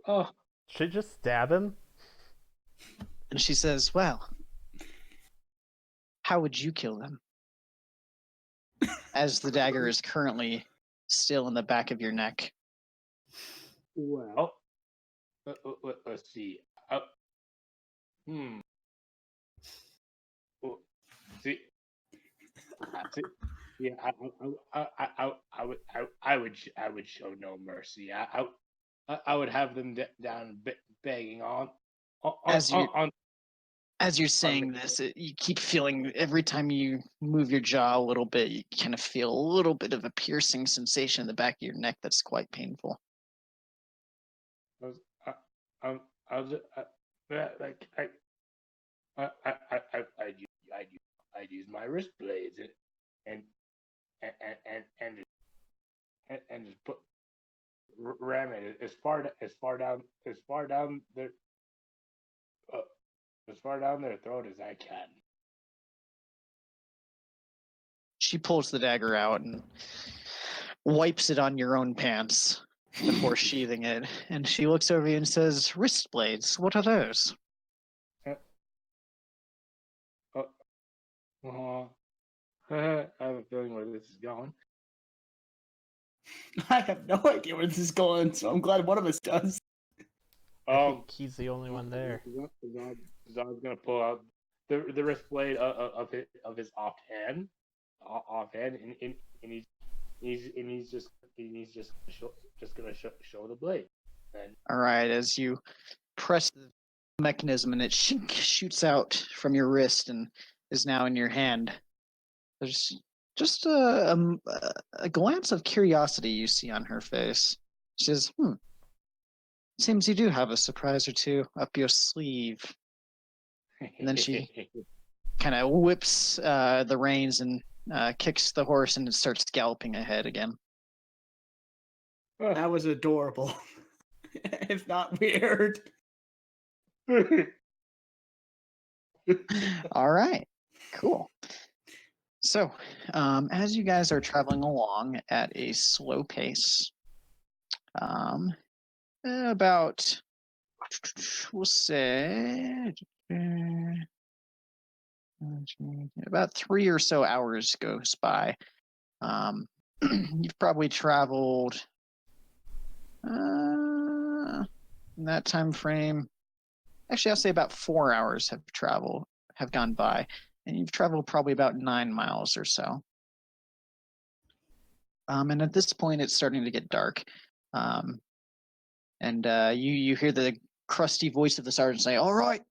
Oh. Should just stab him? And she says, well, how would you kill them? As the dagger is currently still in the back of your neck. Well, let's see. See. Yeah, I would show no mercy. I would have them down begging on. As you're saying this, you keep feeling every time you move your jaw a little bit, you kind of feel a little bit of a piercing sensation in the back of your neck that's quite painful. I'd use my wrist blades and just ram it as far down their throat as I can. She pulls the dagger out and wipes it on your own pants before sheathing it, and she looks over you and says, wrist blades, what are those? I have a feeling where this is going. I have no idea where this is going, so I'm glad one of us does. I think he's the only one there. Zod's gonna pull out the wrist blade of his offhand, and he's just gonna show the blade. And all right, as you press the mechanism and it shoots out from your wrist and is now in your hand, there's just a glance of curiosity you see on her face. She says, seems you do have a surprise or two up your sleeve. And then she kind of whips the reins and kicks the horse, and it starts galloping ahead again. That was adorable. If not weird. All right, cool. So, as you guys are traveling along at a slow pace, about, we'll say, about 3 or so hours goes by. You've probably traveled in that time frame. Actually, I'll say about 4 hours have gone by, and you've traveled probably about 9 miles or so. And at this point, it's starting to get dark. And you hear the crusty voice of the sergeant say, all right,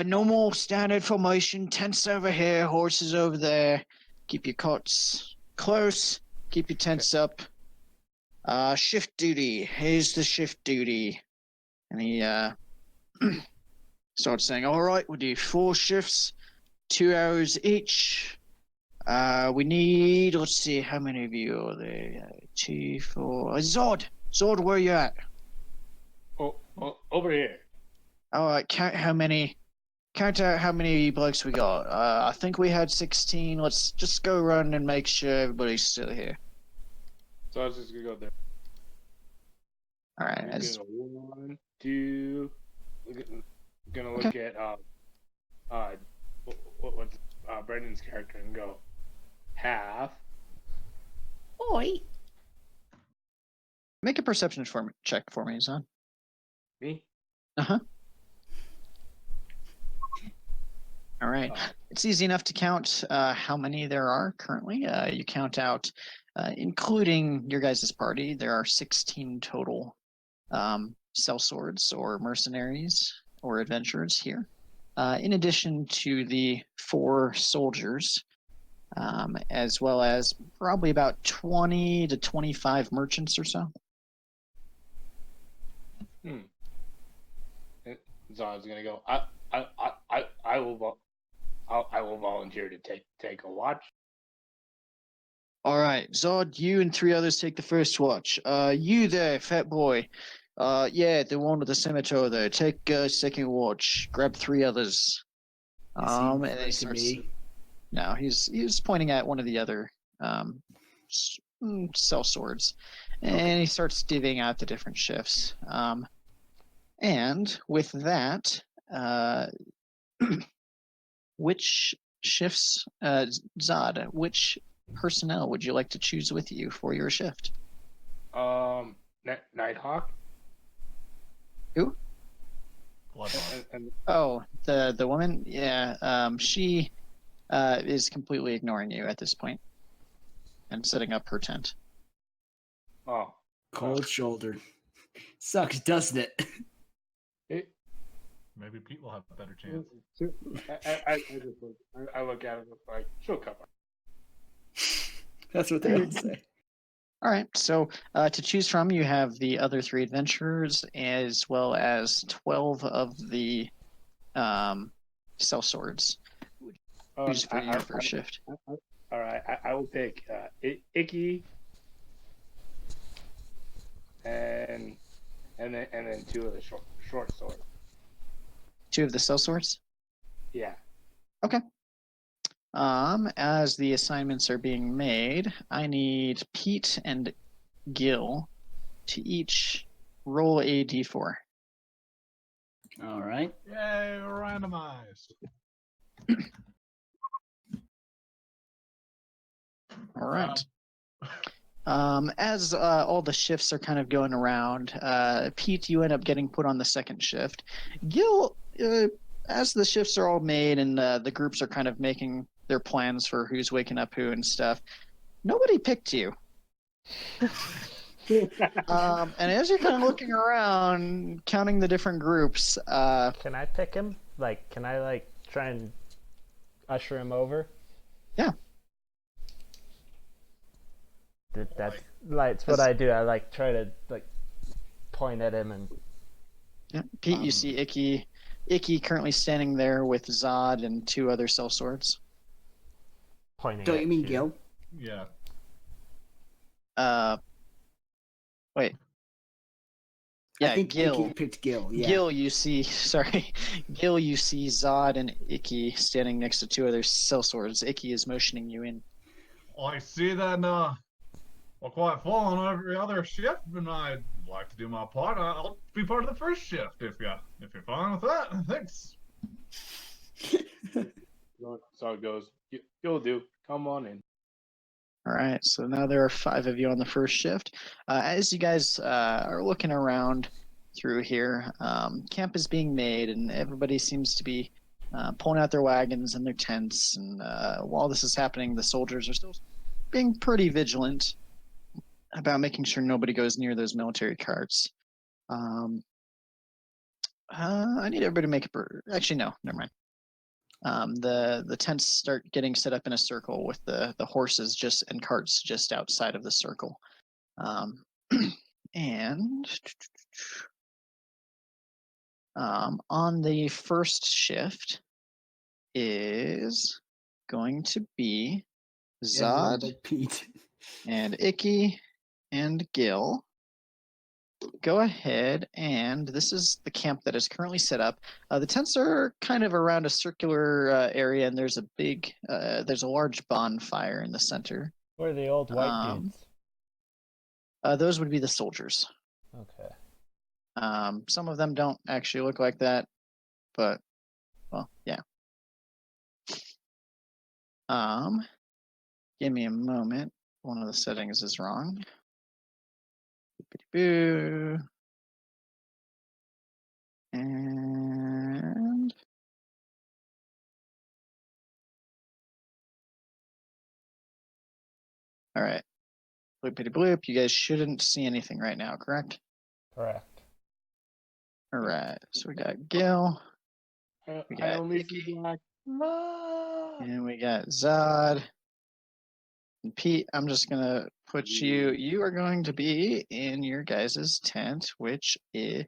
no more standard formation, tents over here, horses over there. Keep your cots close, keep your tents up. Shift duty, here's the shift duty. And he starts saying, all right, we'll do 4 shifts, 2 hours each. We need. Let's see. How many of you are there? 2, 4. Zod. Zod, where you at? Oh, over here. All right. Count how many. Count out how many blokes we got. I think we had 16. Let's just go run and make sure everybody's still here. So I was just gonna go there. All right. I'm As, gonna 1, 2. Gonna look at what's Brendan's character and go half. Oi. make a perception check for me, Zod. Me? Uh-huh. All right. Oh. It's easy enough to count how many there are currently. You count out, including your guys' party, there are 16 total sellswords or mercenaries or adventurers here. In addition to the 4 soldiers, as well as probably about 20 to 25 merchants or so. So I was gonna go. I will volunteer to take a watch. All right, Zod, you and 3 others take the first watch. You there, fat boy. Yeah, the one with the scimitar there. Take second watch. Grab 3 others. And then he starts. No, he's pointing at one of the other cell swords, and he starts divvying out the different shifts. And with that, which shifts, Zod? Which personnel would you like to choose with you for your shift? Nighthawk. Who? Oh, the woman. Yeah. She is completely ignoring you at this point and setting up her tent. Oh, Cold shoulder. Sucks, doesn't it? Maybe Pete will have a better chance. I look at it like she'll cover. That's what they would say. All right, so to choose from, you have the other 3 adventurers as well as 12 of the sellswords. Choose for your first shift. All right, I will pick Icky, and then 2 of the short swords. 2 of the sellswords. Yeah. Okay. As the assignments are being made, I need Pete and Gil to each roll a d4. All right. Yay, randomized. All right. As all the shifts are kind of going around, Pete, you end up getting put on the second shift. Gil, as the shifts are all made and the groups are kind of making their plans for who's waking up who and stuff, nobody picked you. And as you're kind of looking around, counting the different groups, Can I pick him? Like, can I like try and usher him over? Yeah. That's like it's what I do. I like try to like point at him and. Yeah. Pete, you see Icky currently standing there with Zod and 2 other sellswords. Pointing. Don't at you mean Gil? Yeah. Wait. Yeah, I think Gil. Icky picked Gil. Yeah. Gil, you see Zod and Icky standing next to 2 other sellswords. Icky is motioning you in. I see that we're quite full on every other shift, and I'd like to do my part. I'll be part of the first shift if you're fine with that. Thanks. So it goes. You'll do. Come on in. All right, so now there are 5 of you on the first shift. As you guys are looking around through here, camp is being made, and everybody seems to be pulling out their wagons and their tents. And while this is happening, the soldiers are still being pretty vigilant about making sure nobody goes near those military carts. I need everybody to make actually, no, never mind. The tents start getting set up in a circle with the horses and carts just outside of the circle. And on the first shift is going to be Everyone Zod, but Pete. and Icky, and Gil. Go ahead, and this is the camp that is currently set up. The tents are kind of around a circular area, and there's a large bonfire in the center. Where are the old white Um, dudes? Those would be the soldiers. Okay. Some of them don't actually look like that, but well, yeah. Give me a moment. One of the settings is wrong. Boo. And all right. Bloopity bloop. You guys shouldn't see anything right now, correct? Correct. All right. So we got Gil, we I got only Icky, see black. and we got Zod. And Pete, I'm just gonna put you. You are going to be in your guys' tent, which is,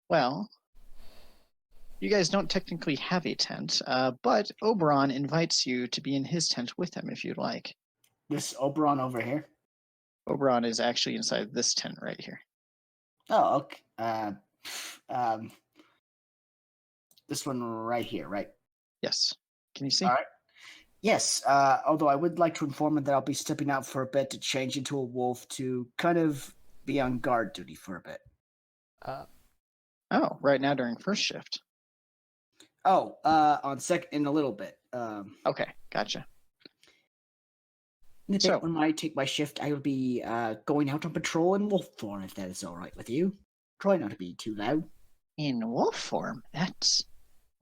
well, you guys don't technically have a tent, but Oberon invites you to be in his tent with him if you'd like. This Oberon over here. Oberon is actually inside this tent right here. Oh, okay. This one right here, right? Yes. Can you see? All right. Yes. Although I would like to inform him that I'll be stepping out for a bit to change into a wolf to kind of be on guard duty for a bit. Oh, right now during first shift. Oh, on second in a little bit. Okay, gotcha. In a bit, So- when I take my shift, I will be going out on patrol in wolf form, if that is all right with you. Try not to be too loud. In wolf form? That's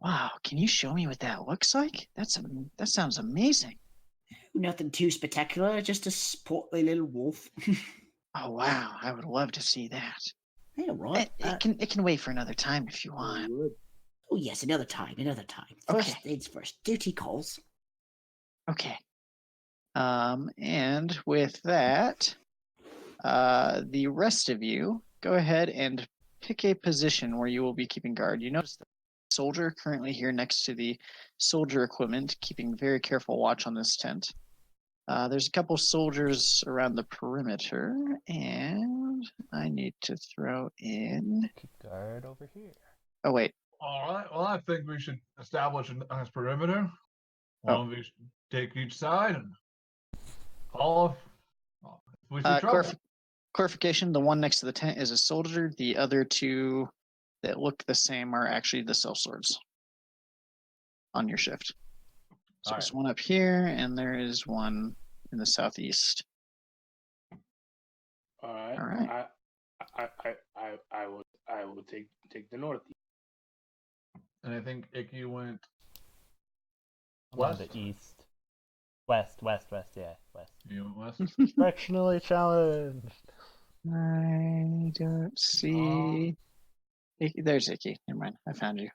wow. Can you show me what that looks like? That sounds amazing. Nothing too spectacular, just a sportly little wolf. Oh wow, I would love to see that. Yeah, right. It can wait for another time if you want. Oh yes, another time. First Okay. things first. Duty calls. Okay. And with that, the rest of you go ahead and pick a position where you will be keeping guard. You notice the soldier currently here next to the soldier equipment, keeping very careful watch on this tent. There's a couple soldiers around the perimeter, and I need to throw in. Keep guard over here. Oh wait, All right. Well, I think we should establish a nice perimeter. One of each, take each side and call if we see trouble. clarification: the one next to the tent is a soldier. The other two that look the same are actually the sellswords on your shift. So there's one up here, and there is one in the southeast. All right. All right. I will take the northeast. And I think Icky went I'm on west. the east. West, yeah, west. You went west. Directionally challenged. I don't see. There's Icky. Never mind. I found you.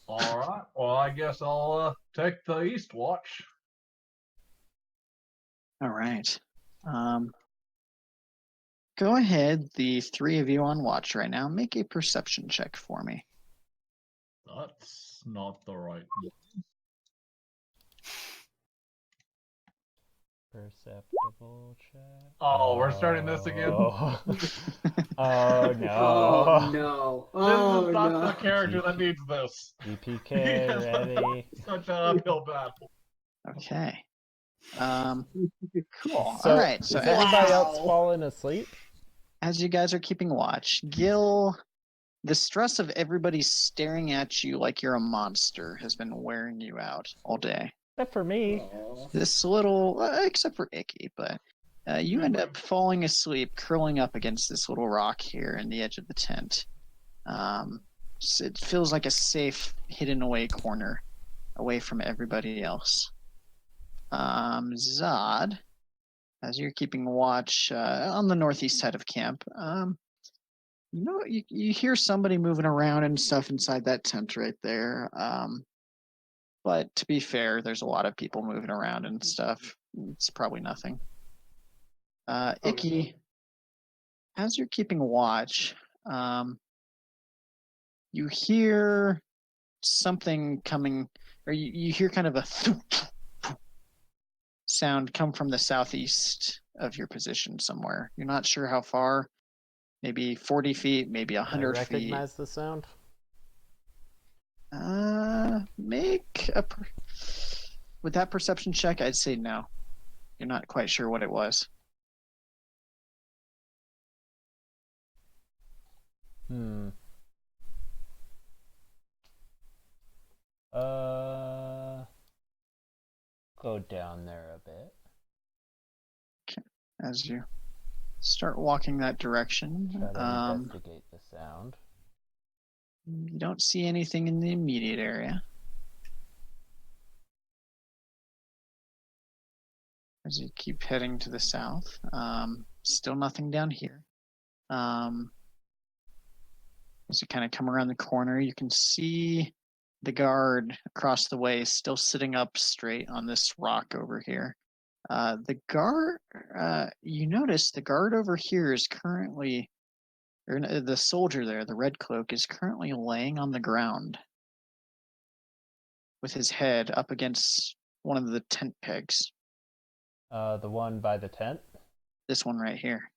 All right. Well, I guess I'll take the east watch. All right. Go ahead, the three of you on watch right now. Make a perception check for me. That's not the right. Perceptible check. Oh, we're starting this again. Oh, oh no. Oh no. Oh This is not no. the character that needs this. EPK ready. Such an uphill battle. Okay. Cool. So, All right. So is everybody else Wow. falling asleep? as you guys are keeping watch, Gil, the stress of everybody staring at you like you're a monster has been wearing you out all day. Except for me. This little, except for Icky, but you end up falling asleep, curling up against this little rock here in the edge of the tent. So it feels like a safe, hidden away corner, away from everybody else. Zod, as you're keeping watch on the northeast side of camp, you hear somebody moving around and stuff inside that tent right there. But to be fair, there's a lot of people moving around and stuff. It's probably nothing. Icky, as you're keeping watch, you hear something coming, or you hear kind of a sound come from the southeast of your position somewhere. You're not sure how far. Maybe 40 feet, maybe I 100 feet. recognize the sound. Make with that perception check, I'd say no. You're not quite sure what it was. Go down there a bit. Okay. As you start walking that direction, Try to investigate the sound. you don't see anything in the immediate area. As you keep heading to the south, still nothing down here. As you kind of come around the corner, you can see the guard across the way still sitting up straight on this rock over here. The guard, you notice the guard over here is currently, or the soldier there, the red cloak, is currently laying on the ground with his head up against one of the tent pegs. The one by the tent? This one right here.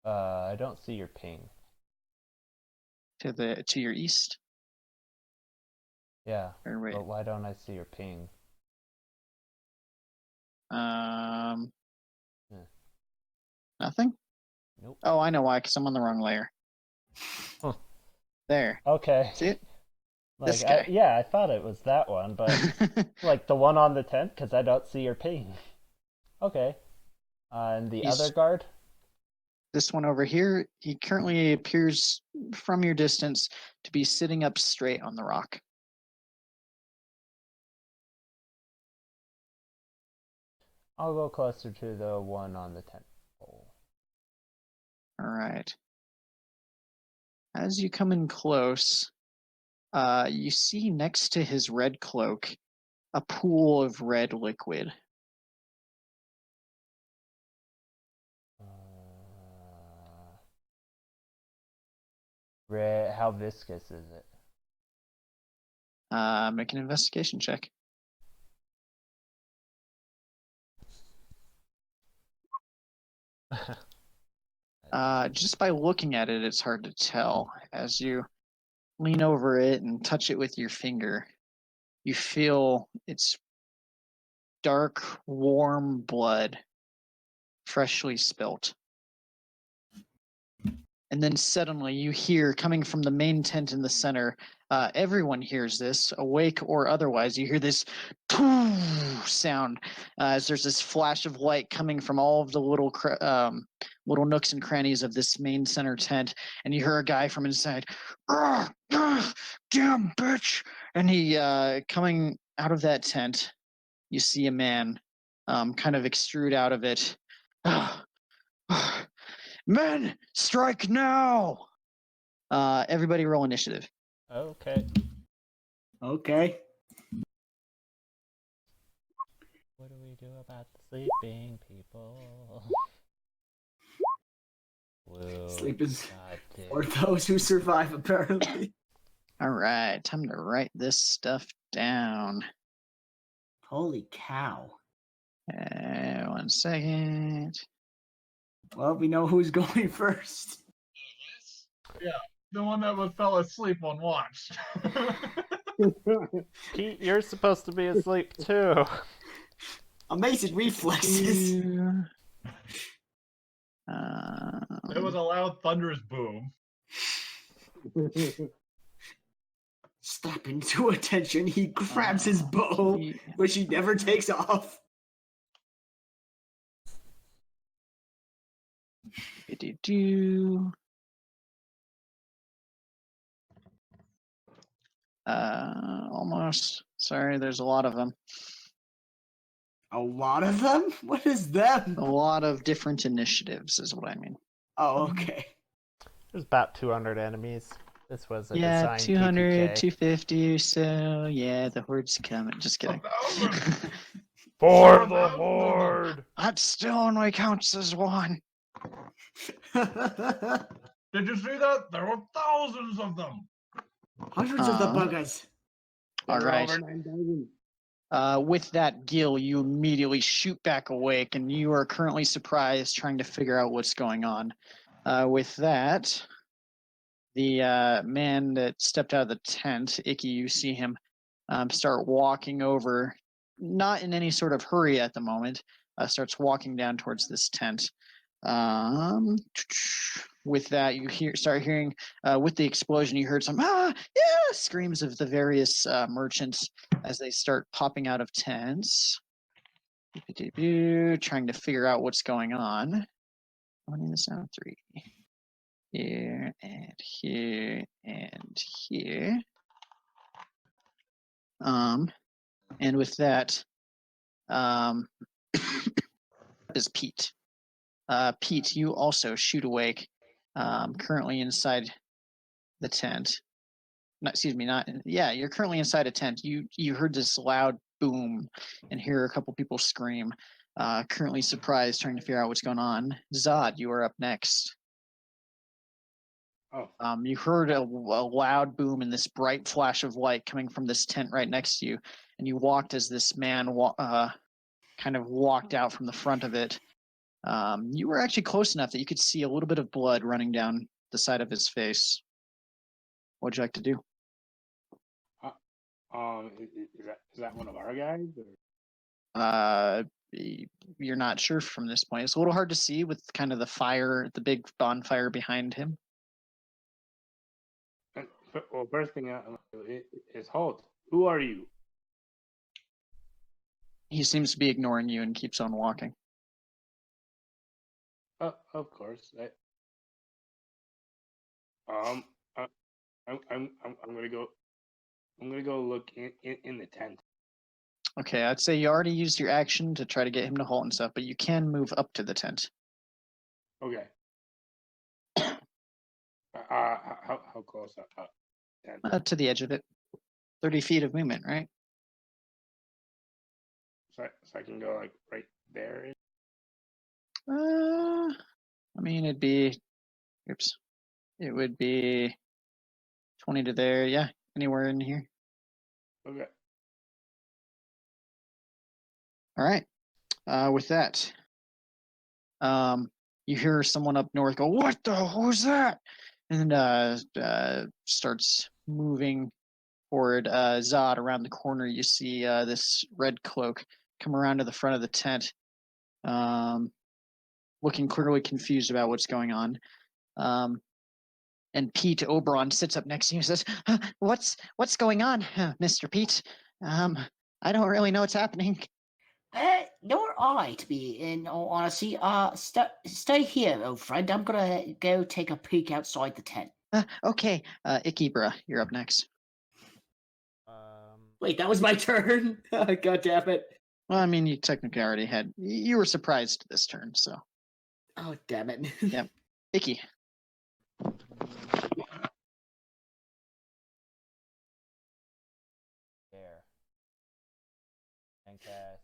I don't see your ping. To your east? Yeah, or wait. but why don't I see your ping? Nothing? Nope. Oh, I know why, because I'm on the wrong layer. Huh. There. Okay. See it? Like, This guy. yeah, I thought it was that one, but like the one on the tent, because I don't see your ping. Okay. And the He's- other guard? This one over here, he currently appears from your distance to be sitting up straight on the rock. I'll go closer to the one on the tent pole. All right. As you come in close, you see next to his red cloak a pool of red liquid. Red, how viscous is it? Make an investigation check. Just by looking at it, it's hard to tell. As you lean over it and touch it with your finger, you feel it's dark, warm blood, freshly spilt. And then suddenly you hear, coming from the main tent in the center, everyone hears this, awake or otherwise, you hear this sound as there's this flash of light coming from all of the little nooks and crannies of this main center tent, and you hear a guy from inside, damn bitch! And he, coming out of that tent, you see a man kind of extrude out of it. Men, strike now! Everybody roll initiative. Okay. Okay. What do we do about the sleeping people? Whoa, Sleep is goddamn. for those who survive, apparently. All right, time to write this stuff down. Holy cow. 1 second. Well, we know who's going first. Yeah, the one that fell asleep on watch. Pete, you're supposed to be asleep too. Amazing reflexes. It was a loud, thunderous boom. Snapping to attention, he grabs his bow, which he never takes off. Almost. Sorry, there's a lot of them. A lot of them? What is them? A lot of different initiatives is what I mean. Oh, okay. There's about 200 enemies. This was a Yeah, design 200, PPK. 250 or so. Yeah, the horde's coming. Just kidding. For the horde! That still only counts as one. Did you see that? There were thousands of them. Hundreds of the buggers. All right. Over 9,000. With that, Gil, you immediately shoot back awake, and you are currently surprised, trying to figure out what's going on. With that, the man that stepped out of the tent, Icky, you see him start walking over, not in any sort of hurry at the moment, starts walking down towards this tent. With that, you start hearing, with the explosion, you heard some screams of the various merchants as they start popping out of tents, trying to figure out what's going on. Running this out 3. Here and here and here. And with that, is Pete. Pete, you also shoot awake, currently inside the tent. You're currently inside a tent. You heard this loud boom and hear a couple people scream. Currently surprised, trying to figure out what's going on. Zod, you are up next. Oh, You heard a loud boom and this bright flash of light coming from this tent right next to you, and you walked as this man kind of walked out from the front of it. You were actually close enough that you could see a little bit of blood running down the side of his face. What'd you like to do? is that one of our guys? Or? You're not sure from this point. It's a little hard to see with kind of the big bonfire behind him. Well, first thing is Holt. Who are you? He seems to be ignoring you and keeps on walking. Of course. I'm gonna go. I'm gonna go look in the tent. Okay, I'd say you already used your action to try to get him to halt and stuff, but you can move up to the tent. Okay. How close? Tent? To the edge of it. 30 feet of movement, right? So I can go like right there. I mean, it would be 20 to there. Yeah, anywhere in here. Okay. All right. With that, you hear someone up north go, "What the? Who's that?" And starts moving forward. Zod, around the corner, you see this red cloak come around to the front of the tent, looking clearly confused about what's going on. And Pete Oberon sits up next to you and says, "What's going on, Mr. Pete? I don't really know what's happening." Nor I, to be in all honesty. Stay here, old friend. I'm gonna go take a peek outside the tent. Okay, Ikebra, you're up next. Wait, that was my turn. God damn it! Well, I mean, you technically already had. You were surprised this turn, so. Oh damn it! Yep, Icky. There. And cast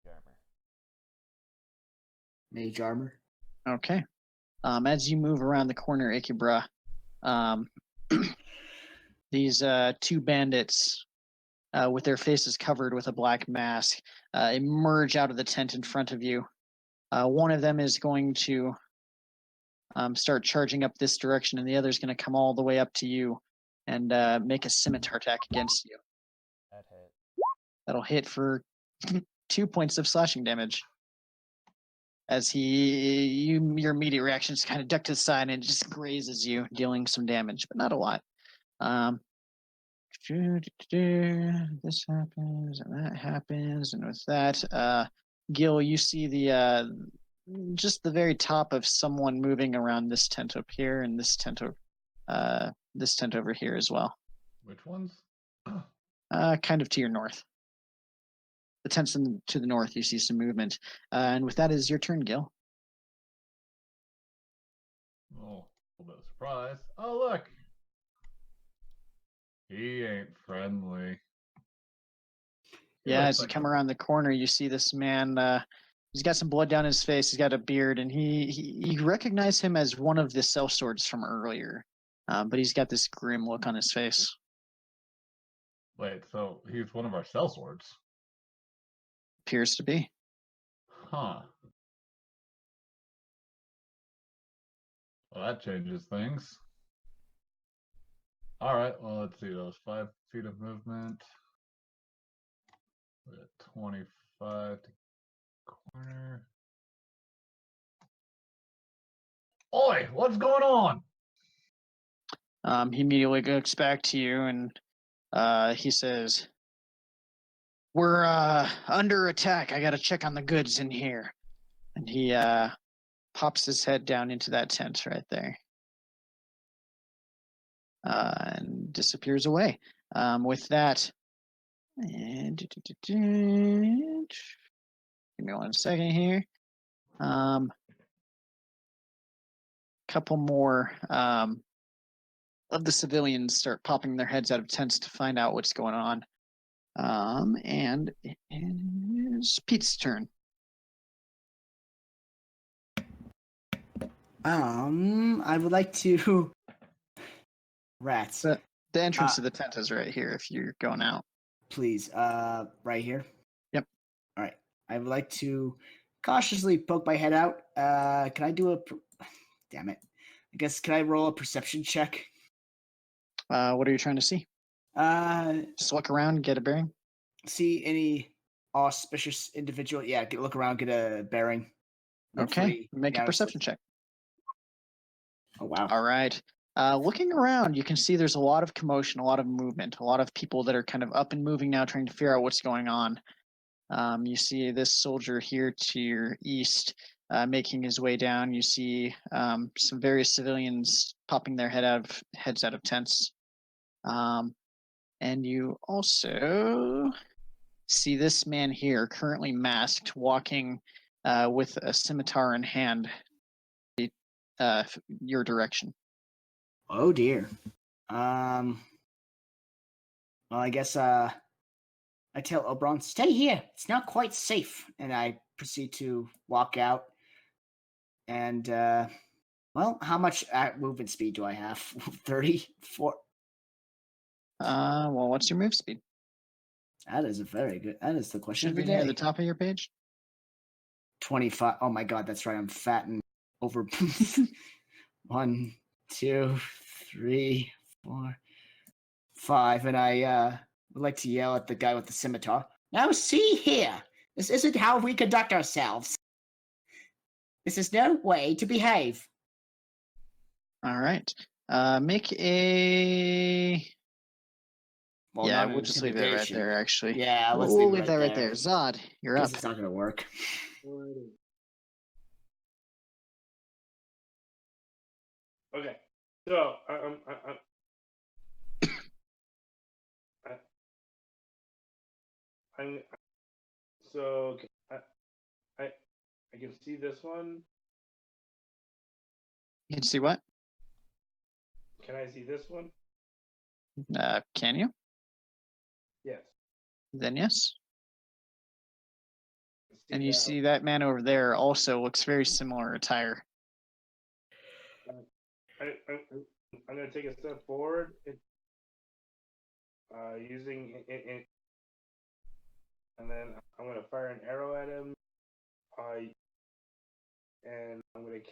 armor. Mage armor. Okay. As you move around the corner, Ikebra, these 2 bandits with their faces covered with a black mask emerge out of the tent in front of you. One of them is going to start charging up this direction, and the other is going to come all the way up to you and make a scimitar attack against you. That hit. That'll hit for 2 points of slashing damage. As your immediate reaction is kind of duck to the side and it just grazes you, dealing some damage, but not a lot. This happens and that happens, and with that, Gil, you see just the very top of someone moving around this tent up here and this tent over here as well. Which ones? Kind of to your north. The tents to the north, you see some movement. And with that is your turn, Gil. Oh, a little bit of surprise. Oh, look. He ain't friendly. Yeah, as you come around the corner, you see this man. He's got some blood down his face. He's got a beard, and you recognize him as one of the sellswords from earlier. But he's got this grim look on his face. Wait, so he's one of our sellswords? Appears to be. Huh. Well, that changes things. All right. Well, let's see. Those 5 feet of movement. 25 to corner. Oi! What's going on? He immediately looks back to you and he says, "We're under attack. I got to check on the goods in here." And he pops his head down into that tent right there and disappears away. With that, and give me 1 second here. Couple more of the civilians start popping their heads out of tents to find out what's going on. And it is Pete's turn. I would like to. Rats. The entrance to the tent is right here if you're going out. Please, right here. Yep. All right. I would like to cautiously poke my head out. Can I do a? Damn it. I guess can I roll a perception check? What are you trying to see? Just look around, get a bearing. See any auspicious individual? Yeah, look around, get a bearing. Okay, make a perception check. Oh wow! All right. Looking around, you can see there's a lot of commotion, a lot of movement, a lot of people that are kind of up and moving now, trying to figure out what's going on. You see this soldier here to your east making his way down. You see some various civilians popping their heads out of tents. And you also see this man here, currently masked, walking with a scimitar in hand, your direction. Oh dear. Well, I guess I tell Oberon, stay here. It's not quite safe, and I proceed to walk out. And well, how much movement speed do I have? 34. Well, what's your move speed? That is a very good. That is the question Should of the be near day. the top of your page. 25. Oh my god, that's right. I'm fat and over. 1, 2, 3, 4, 5, and I would like to yell at the guy with the scimitar. Now see here, this isn't how we conduct ourselves. This is no way to behave. All right. Make a. Well, Yeah, not we'll just leave that right intimidation. there. Actually, Yeah, let's we'll leave leave it that right right there. Zod, you're Guess up. it's not gonna work. Okay, so I'm so okay, I can see this one. You can see what? Can I see this one? Can you? Yes. Then yes. And you that see that man over there also looks very similar attire. I'm going to take a step forward, using it, and then I'm going to fire an arrow at him, and I'm going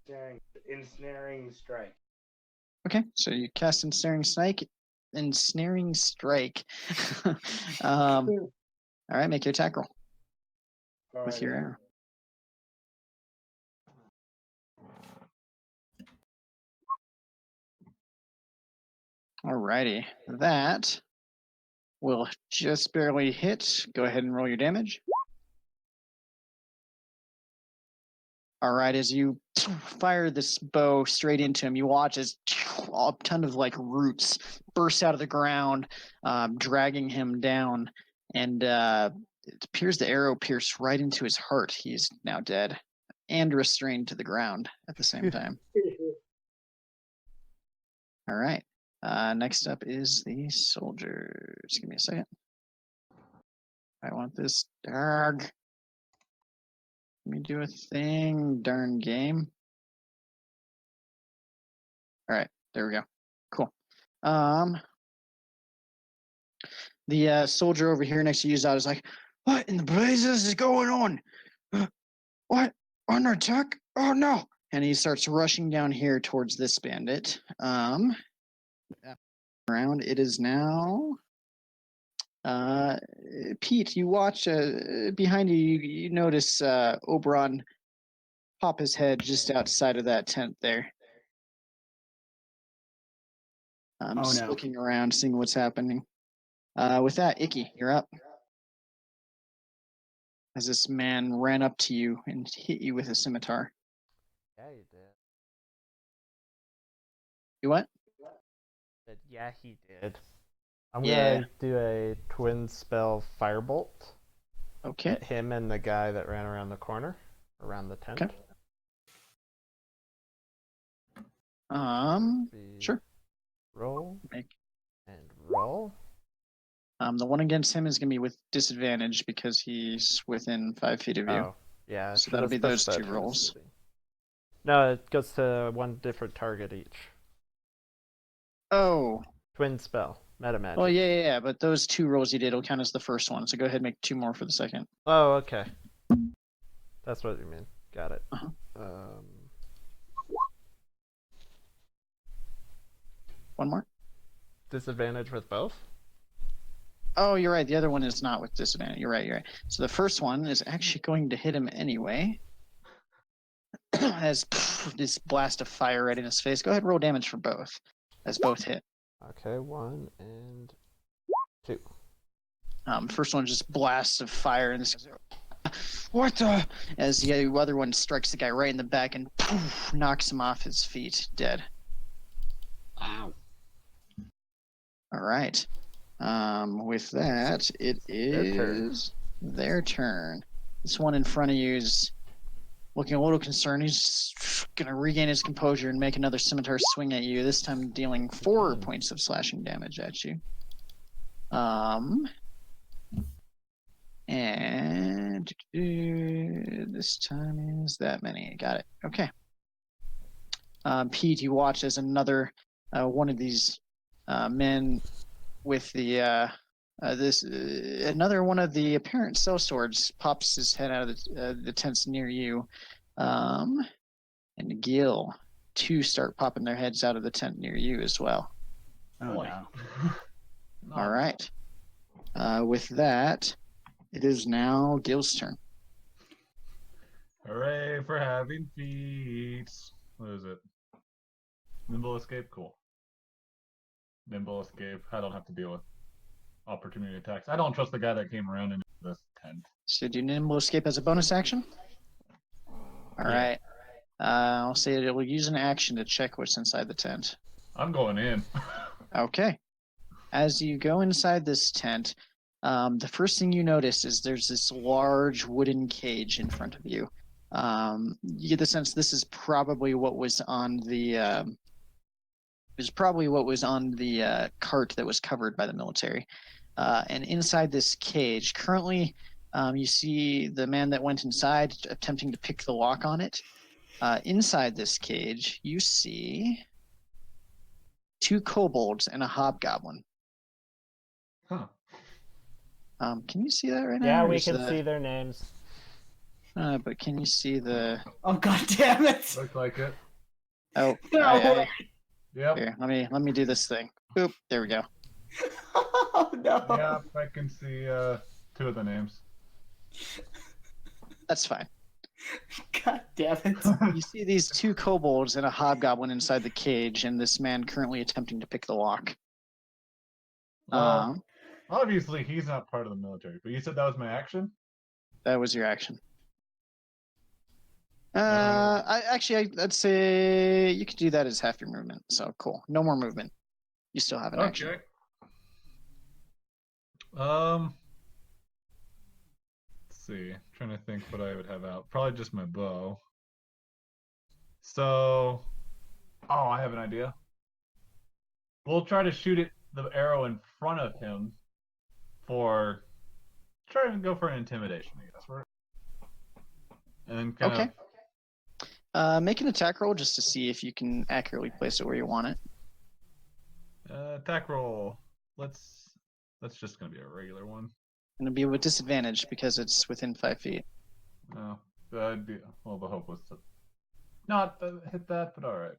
to ensnaring strike. Okay, so you cast ensnaring strike. All right, make your attack roll with your arrow. Alrighty, that will just barely hit. Go ahead and roll your damage. All right, as you fire this bow straight into him, you watch as a ton of like roots burst out of the ground, dragging him down, and it appears the arrow pierced right into his heart. He's now dead and restrained to the ground at the same time. All right. Next up is the soldiers. Give me a second. I want this dog. Let me do a thing, darn game. All right, there we go. Cool. The soldier over here next to you is like, "What in the blazes is going on? What? Under attack? Oh no!" And he starts rushing down here towards this bandit. Around it is now. Pete, you watch behind you. You notice Oberon pop his head just outside of that tent there. Just no. looking around, seeing what's happening. With that, Icky, you're up. As this man ran up to you and hit you with a scimitar. Yeah, you did. You what? Yeah, he did. I'm Yeah. gonna do a twin spell firebolt Okay. at him and the guy that ran around the corner, around the tent. Okay. Sure. Roll Make. and roll. The one against him is gonna be with disadvantage because he's within 5 feet of you. Oh, yeah. So that'll be those two rolls. No, it goes to one different target each. Oh. Twin spell, meta magic. Well, yeah. But those 2 rolls you did will count as the first one. So go ahead and make 2 more for the second. Oh, okay. That's what you mean. Got it. Uh-huh. One more. Disadvantage with both? Oh, you're right. The other one is not with disadvantage. You're right. So the first one is actually going to hit him anyway. As this blast of fire right in his face. Go ahead and roll damage for both. As both hit. Okay, 1 and 2. First one just blasts of fire and this. What the? As the other one strikes the guy right in the back and poof, knocks him off his feet, dead. Wow. All right. With that, it is their turn. This one in front of you is looking a little concerned. He's going to regain his composure and make another scimitar swing at you, this time dealing 4 points of slashing damage at you. And this time is that many. Got it. Okay. Pete, you watch as another one of these men with the another one of the apparent sellswords pops his head out of the tents near you, and Gil, 2 start popping their heads out of the tent near you as well. Oh Boy. no. All right. With that, it is now Gil's turn. Hooray for having feet. What is it? Nimble escape? Cool. Nimble escape. I don't have to deal with opportunity attacks. I don't trust the guy that came around into this tent. So do nimble escape as a bonus action? All right. I'll say it will use an action to check what's inside the tent. I'm going in. Okay. As you go inside this tent, the first thing you notice is there's this large wooden cage in front of you. You get the sense this is probably what was on the cart that was covered by the military. And inside this cage, currently, you see the man that went inside attempting to pick the lock on it. Inside this cage, you see 2 kobolds and a hobgoblin. Huh. Can you see that right now? Yeah, or we is can that- see their names. But can you see the? Oh god damn it! Looks like it. Oh, No. Yep. here. Let me do this thing. Boop. There we go. Oh no. Yep, I can see 2 of the names. That's fine. God damn it. You see these 2 kobolds and a hobgoblin inside the cage, and this man currently attempting to pick the lock. Well, obviously he's not part of the military, but you said that was my action? That was your action. I'd say you could do that as half your movement. So cool. No more movement. You still have an action. Okay. Let's see. I'm trying to think what I would have out. Probably just my bow. So, I have an idea. We'll try to shoot the arrow in front of him try and go for an intimidation, I guess. And then kind Make an attack roll just to see if you can accurately place it where you want it. attack roll. That's just gonna be a regular one. Gonna be with disadvantage because it's within 5 feet. No, well, the hope was to not hit that, but all right.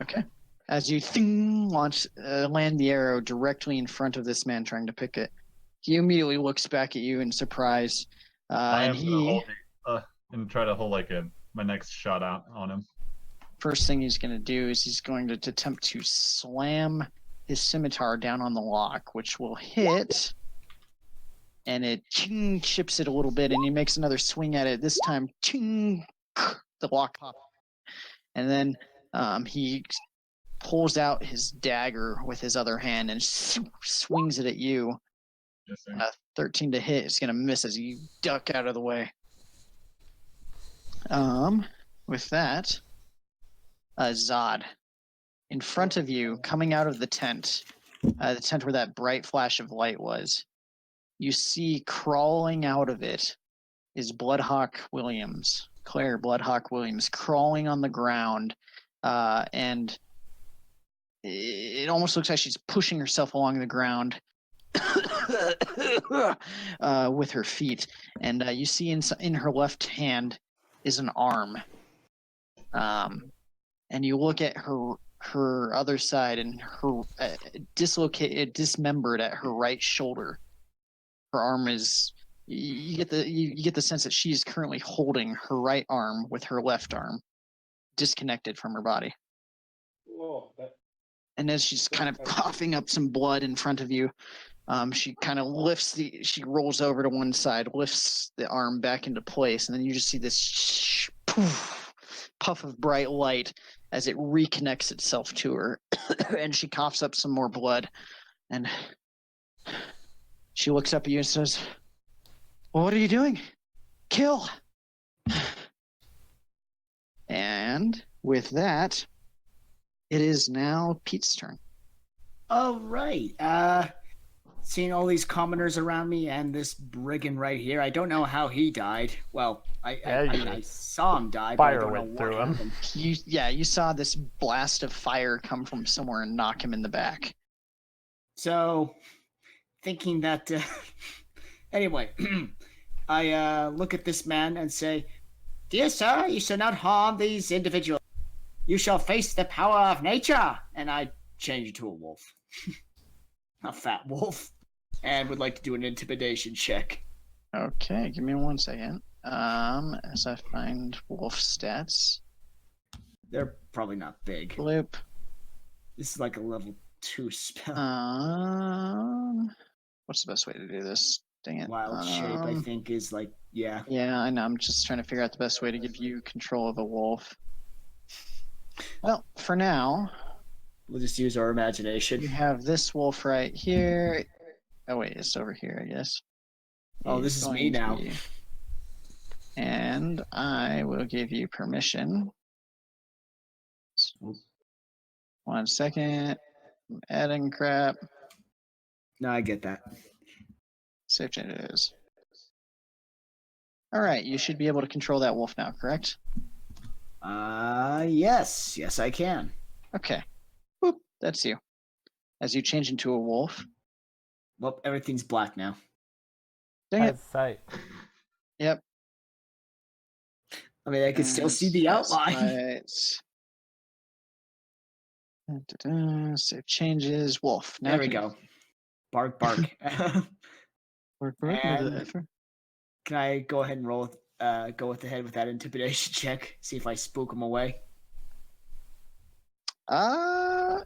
Okay. As you land the arrow directly in front of this man trying to pick it, he immediately looks back at you in surprise, I and am gonna hold and try to hold my next shot out on him. first thing he's going to do is he's going to attempt to slam his scimitar down on the lock, which will hit, and it chips it a little bit, and he makes another swing at it. This time, the lock pops, and then he pulls out his dagger with his other hand and swings it at you. 13 to hit is going to miss as you duck out of the way. With that, Zod, in front of you, coming out of the tent where that bright flash of light was, you see crawling out of it is Bloodhawk Williams, Claire Bloodhawk Williams, crawling on the ground, and it almost looks like she's pushing herself along the ground with her feet. And you see in her left hand is an arm. And you look at her other side, and her dismembered at her right shoulder. Her arm is. You get the sense that she is currently holding her right arm with her left arm disconnected from her body. Whoa, And as she's kind of coughing up some blood in front of you, she kind of she rolls over to one side, lifts the arm back into place, and then you just see this puff of bright light as it reconnects itself to her. And she coughs up some more blood, and she looks up at you and says, "Well, what are you doing? Kill!" And with that, it is now Pete's turn. All right. Seeing all these commoners around me and this brigand right here, I don't know how he died. Well, I saw him die, but I Fire don't know went what through him. happened. You saw this blast of fire come from somewhere and knock him in the back. So, thinking that... anyway, I look at this man and say, "Dear sir, you shall not harm these individuals. You shall face the power of nature." And I change it to a wolf. A fat wolf. And would like to do an intimidation check. Okay, give me 1 second. As I find wolf stats. They're probably not big. Bloop. This is like a level 2 spell. What's the best way to do this? Dang it. Wild shape, I think, is like, yeah. Yeah, I know. I'm just trying to figure out the best way to give you control of a wolf. Well, for now, We'll just use our you imagination. have this wolf right here. Oh, wait, it's over here, I guess. Oh, this He's is me going to now. be- And I will give you permission. 1 second. I'm adding crap. No, I get that. Save changes. All right, you should be able to control that wolf now, correct? Yes. Yes, I can. Okay. Boop, that's you. As you change into a wolf. Well, everything's black now. Dang it. Has sight. Yep. I mean, I can still see the outline. Right. Save changes. Wolf. Now There we can- go. Bark, bark. Work, work, And- effort. Can I go ahead and go with the head with that intimidation check? See if I spook him away. I'll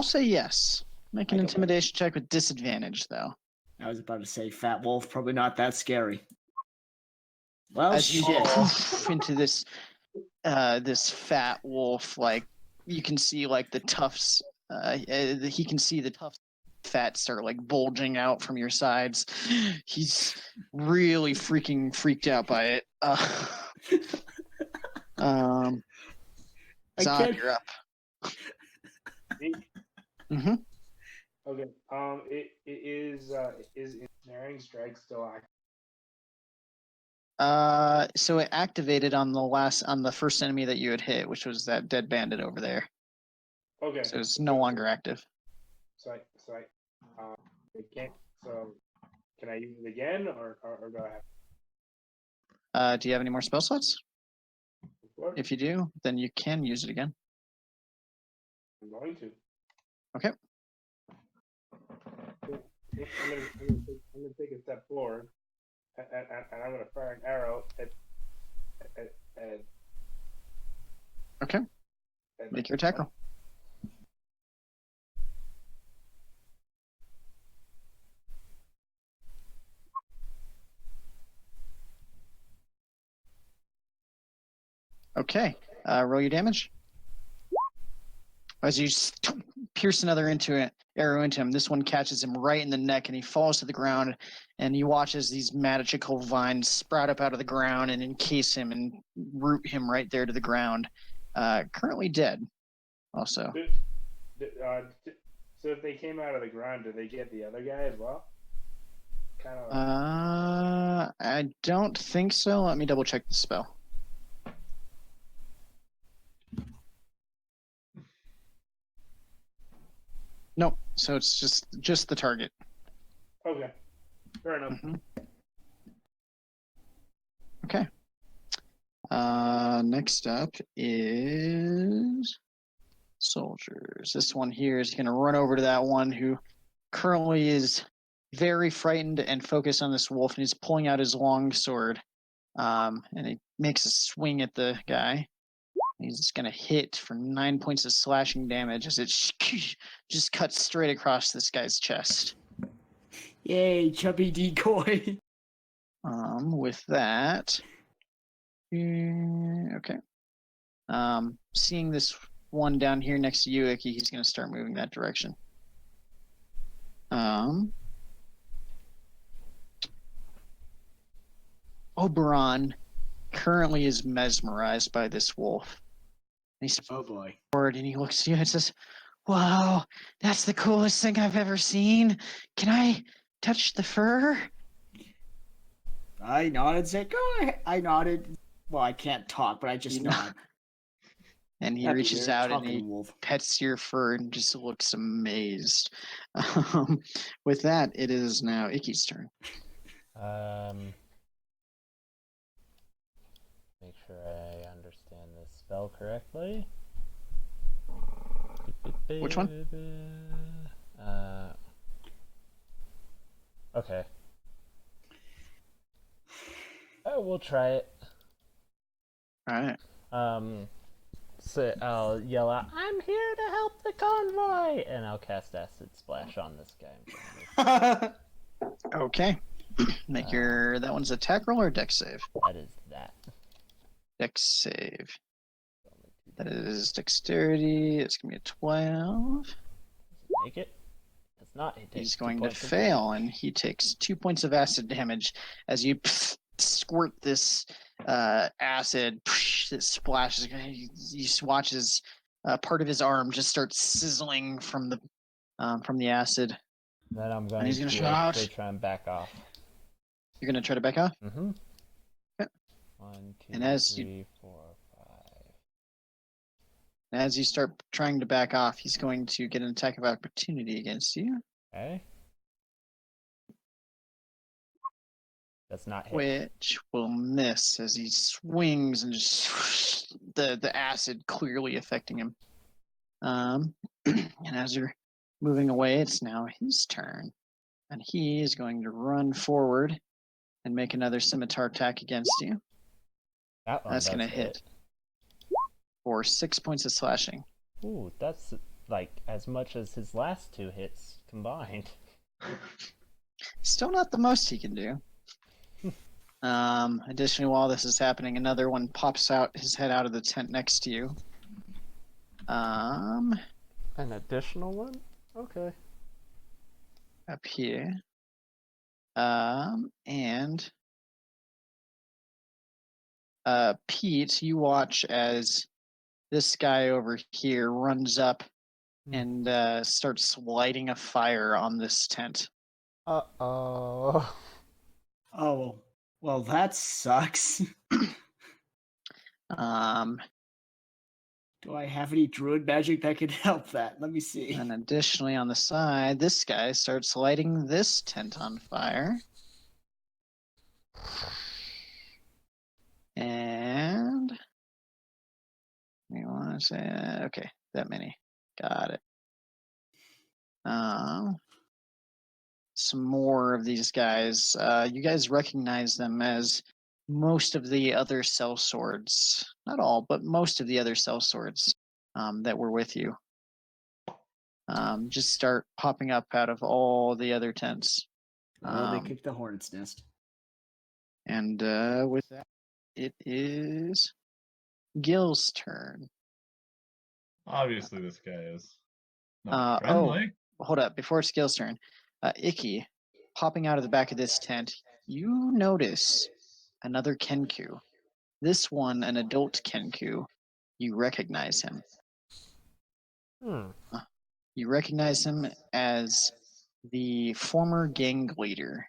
say yes. Make an I don't- intimidation check with disadvantage, though. I was about to say fat wolf, probably not that scary. Well, As you shit. get into this fat wolf, like you can see like the tufts. He can see the tufts of fat start like bulging out from your sides. He's really freaked out by it. I Zod, can't- you're up. Me? Mm-hmm. Okay. It is ensnaring strike still active? So it activated on the first enemy that you had hit, which was that dead bandit over there. Okay. So it's no longer active. It can't. So, can I use it again, or go ahead? Do you have any more spell slots? What? If you do, then you can use it again. I'm going to. Okay. I'm gonna take a step forward, and I'm gonna fire an arrow at Okay. Make your attack roll. Okay. Roll your damage. As you pierce another arrow into him, this one catches him right in the neck, and he falls to the ground. And you watch as these magical vines sprout up out of the ground and encase him and root him right there to the ground. Currently dead. Also. So if they came out of the ground, do they get the other guy as well? Kind of. I don't think so. Let me double check the spell. Nope. So it's just the target. Okay. Fair enough. Mm-hmm. Okay. Next up is soldiers. This one here is going to run over to that one who currently is very frightened and focused on this wolf, and he's pulling out his long sword. And he makes a swing at the guy. He's going to hit for 9 points of slashing damage as it just cuts straight across this guy's chest. Yay, chubby decoy. With that, okay. Seeing this one down here next to you, Icky, he's going to start moving that direction. Oberon currently is mesmerized by this wolf. He's boy. forward and he looks at you and says, "Wow, that's the coolest thing I've ever seen. Can I touch the fur?" I nodded, said, "Go ahead." I nodded. Well, I can't talk, but I just nod. And he That'd be reaches weird, out and talking he wolf. pets your fur and just looks amazed. With that, it is now Icky's turn. Make sure I understand this spell correctly. Which one? Okay. Oh, we'll try it. All right. So I'll yell out, "I'm here to help the convoy!" And I'll cast Acid Splash on this guy. Okay. Make that one's attack roll or dex save? That is that. Dex save. That is dexterity. It's going to be a 12. Does it make it? Does not. It takes He's 2 going to points of fail, damage. and he takes 2 points of acid damage as you squirt this acid that splashes. You just watch as part of his arm just starts sizzling from the acid. Then I'm going he's gonna to shout out. actually try and back off. You're going to try to back off? Mm-hmm. Okay. 1, 2, And as 3, 4, 5. And as you start trying to back off, he's going to get an attack of opportunity against you. Okay. That's not hit. Which will miss as he swings and just the acid clearly affecting him. And as you're moving away, it's now his turn. And he is going to run forward and make another scimitar attack against you. That's going to hit for 6 points of slashing. Ooh, that's like as much as his last 2 hits combined. Still not the most he can do. Additionally, while this is happening, another one pops out his head out of the tent next to you. An additional one? Okay. Up here. And Pete, you watch as this guy over here runs up and starts lighting a fire on this tent. Uh-oh. Oh, well, that sucks. Do I have any druid magic that could help that? Let me see. And additionally, on the side, this guy starts lighting this tent on fire. And we want to say, okay, that many. Got it. Some more of these guys. You guys recognize them as most of the other sellswords. Not all, but most of the other sellswords that were with you. Just start popping up out of all the other tents. Oh, they kicked the hornet's nest. And with that, it is Gil's turn. Obviously, this guy is not friendly. Hold up. Before it's Gil's turn, Icky, popping out of the back of this tent, you notice another Kenku. This one, an adult Kenku. You recognize him. You recognize him as the former gang leader.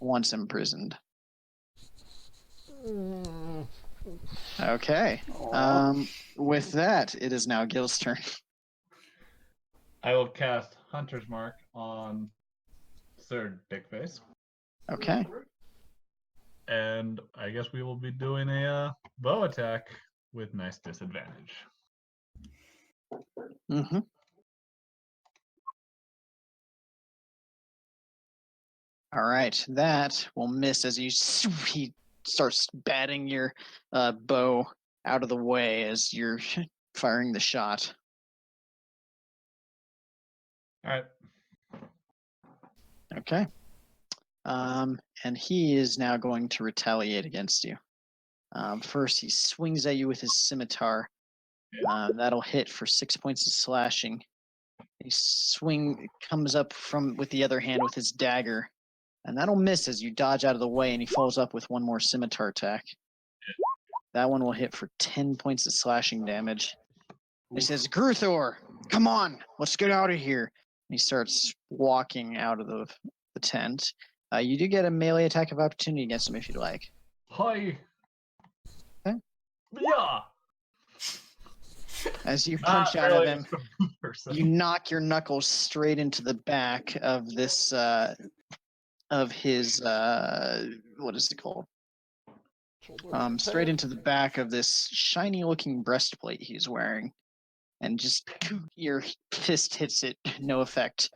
Once imprisoned. Okay. With that, it is now Gil's turn. I will cast Hunter's Mark on third big face. Okay. And I guess we will be doing a bow attack with nice disadvantage. Mm-hmm. All right, that will miss as he starts batting your bow out of the way as you're firing the shot. All right. Okay. And he is now going to retaliate against you. First, he swings at you with his scimitar. That'll hit for 6 points of slashing. He comes up with the other hand with his dagger, and that'll miss as you dodge out of the way, and he follows up with one more scimitar attack. That one will hit for 10 points of slashing damage. He says, Gruthor, come on, let's get out of here. And he starts walking out of the tent. You do get a melee attack of opportunity against him if you'd like. Hi. Okay. Yeah. As you punch out of him, you knock your knuckles straight into the back of this, of his, what is it called? Straight into the back of this shiny-looking breastplate he's wearing. And just your fist hits it, no effect.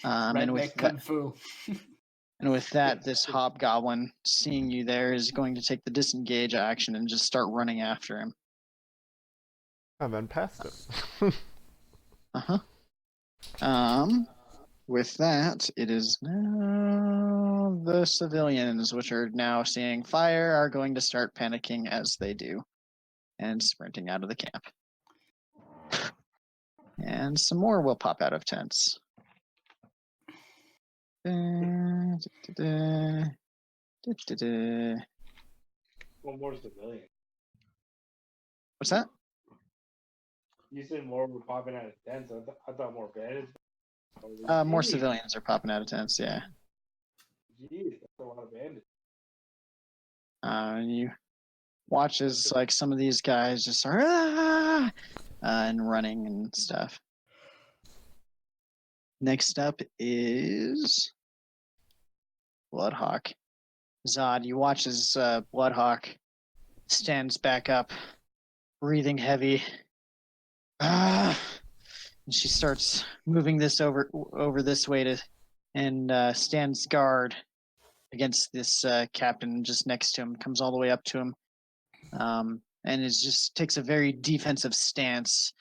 And with that, this hobgoblin, seeing you there, is going to take the disengage action and just start running after him. And then past it. With that, it is now the civilians, which are now seeing fire, are going to start panicking as they do, and sprinting out of the camp. And some more will pop out of tents. One more civilian. What's that? You said more were popping out of tents. I thought more bandits. More civilians are popping out of tents, yeah. Jeez, that's a lot of bandits. You watch as like some of these guys just are and running and stuff. Next up is Bloodhawk. Zod, you watch as Bloodhawk stands back up, breathing heavy. And she starts moving this over this way and stands guard against this captain just next to him. Comes all the way up to him, and takes a very defensive stance,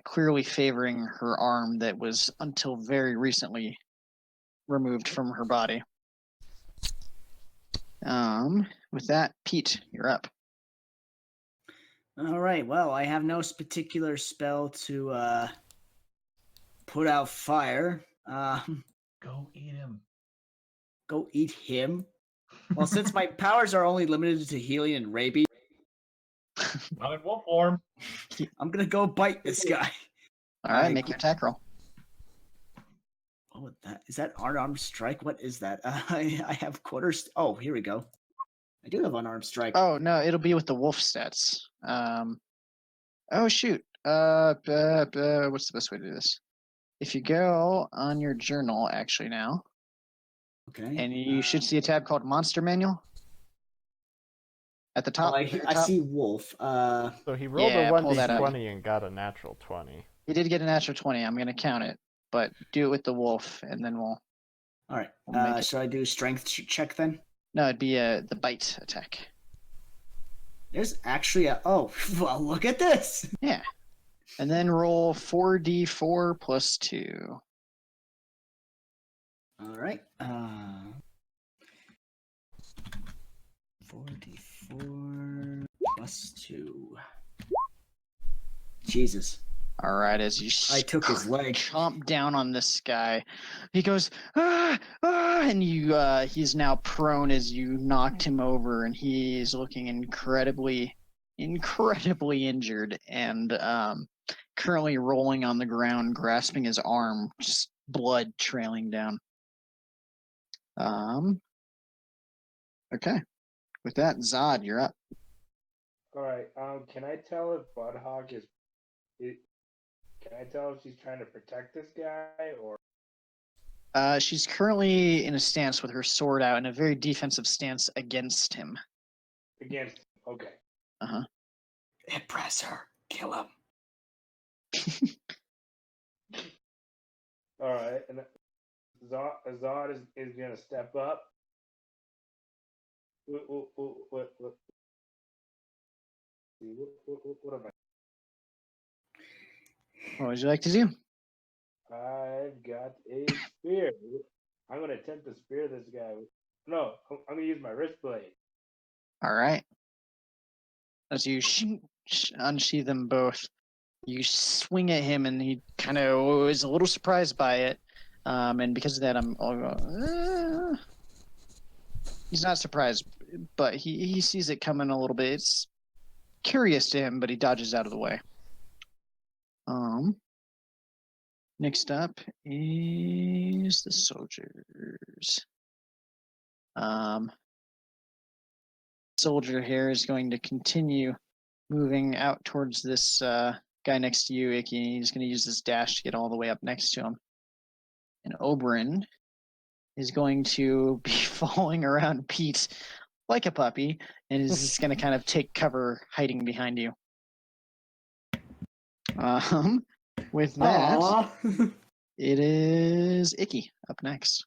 clearly favoring her arm that was until very recently removed from her body. With that, Pete, you're up. All right. Well, I have no particular spell to put out fire. Go eat him. Go eat him? Well, since my powers are only limited to healing and rabies, Not in wolf form. I'm gonna go bite this guy. All right, make your attack roll. Oh, is that unarmed strike? What is that? I have quarters. Oh, here we go. I do have unarmed strike. Oh no, it'll be with the wolf stats. Oh shoot. What's the best way to do this? If you go on your journal, actually now, Okay. and you should see a tab called Monster Manual at the top. I very I top. see wolf. So he rolled Yeah, a pull that up. 1d20 and got a natural 20. He did get a natural 20. I'm gonna count it, but do it with the wolf, and then we'll. All right. We'll make it. Should I do strength check then? No, it'd be the bite attack. There's actually a. Oh, well, look at this. Yeah, and then roll 4d4 plus 2. All right. 44 plus 2. Jesus. All right, as you I took his leg. chomp down on this guy, he goes and he's now prone as you knocked him over, and he's looking incredibly injured, and currently rolling on the ground, grasping his arm, just blood trailing down. Okay, with that, Zod, you're up. All right. Can I tell if Budhog is? Can I tell if she's trying to protect this guy or? She's currently in a stance with her sword out, in a very defensive stance against him. Against. Okay. Impress her. Kill him. All right. And Zod is gonna step up. What am I? What would you like to do? I've got a spear. I'm gonna attempt to spear this guy. No, I'm gonna use my wrist blade. All right. As you unsheath them both, you swing at him, and he kind of was a little surprised by it. And because of that, he's not surprised, but he sees it coming a little bit. It's curious to him, but he dodges out of the way. Next up is the soldiers. Soldier here is going to continue moving out towards this guy next to you, Icky. He's going to use his dash to get all the way up next to him. And Oberyn is going to be following around Pete like a puppy, and is just going to kind of take cover hiding behind you. With that, it is Icky up next.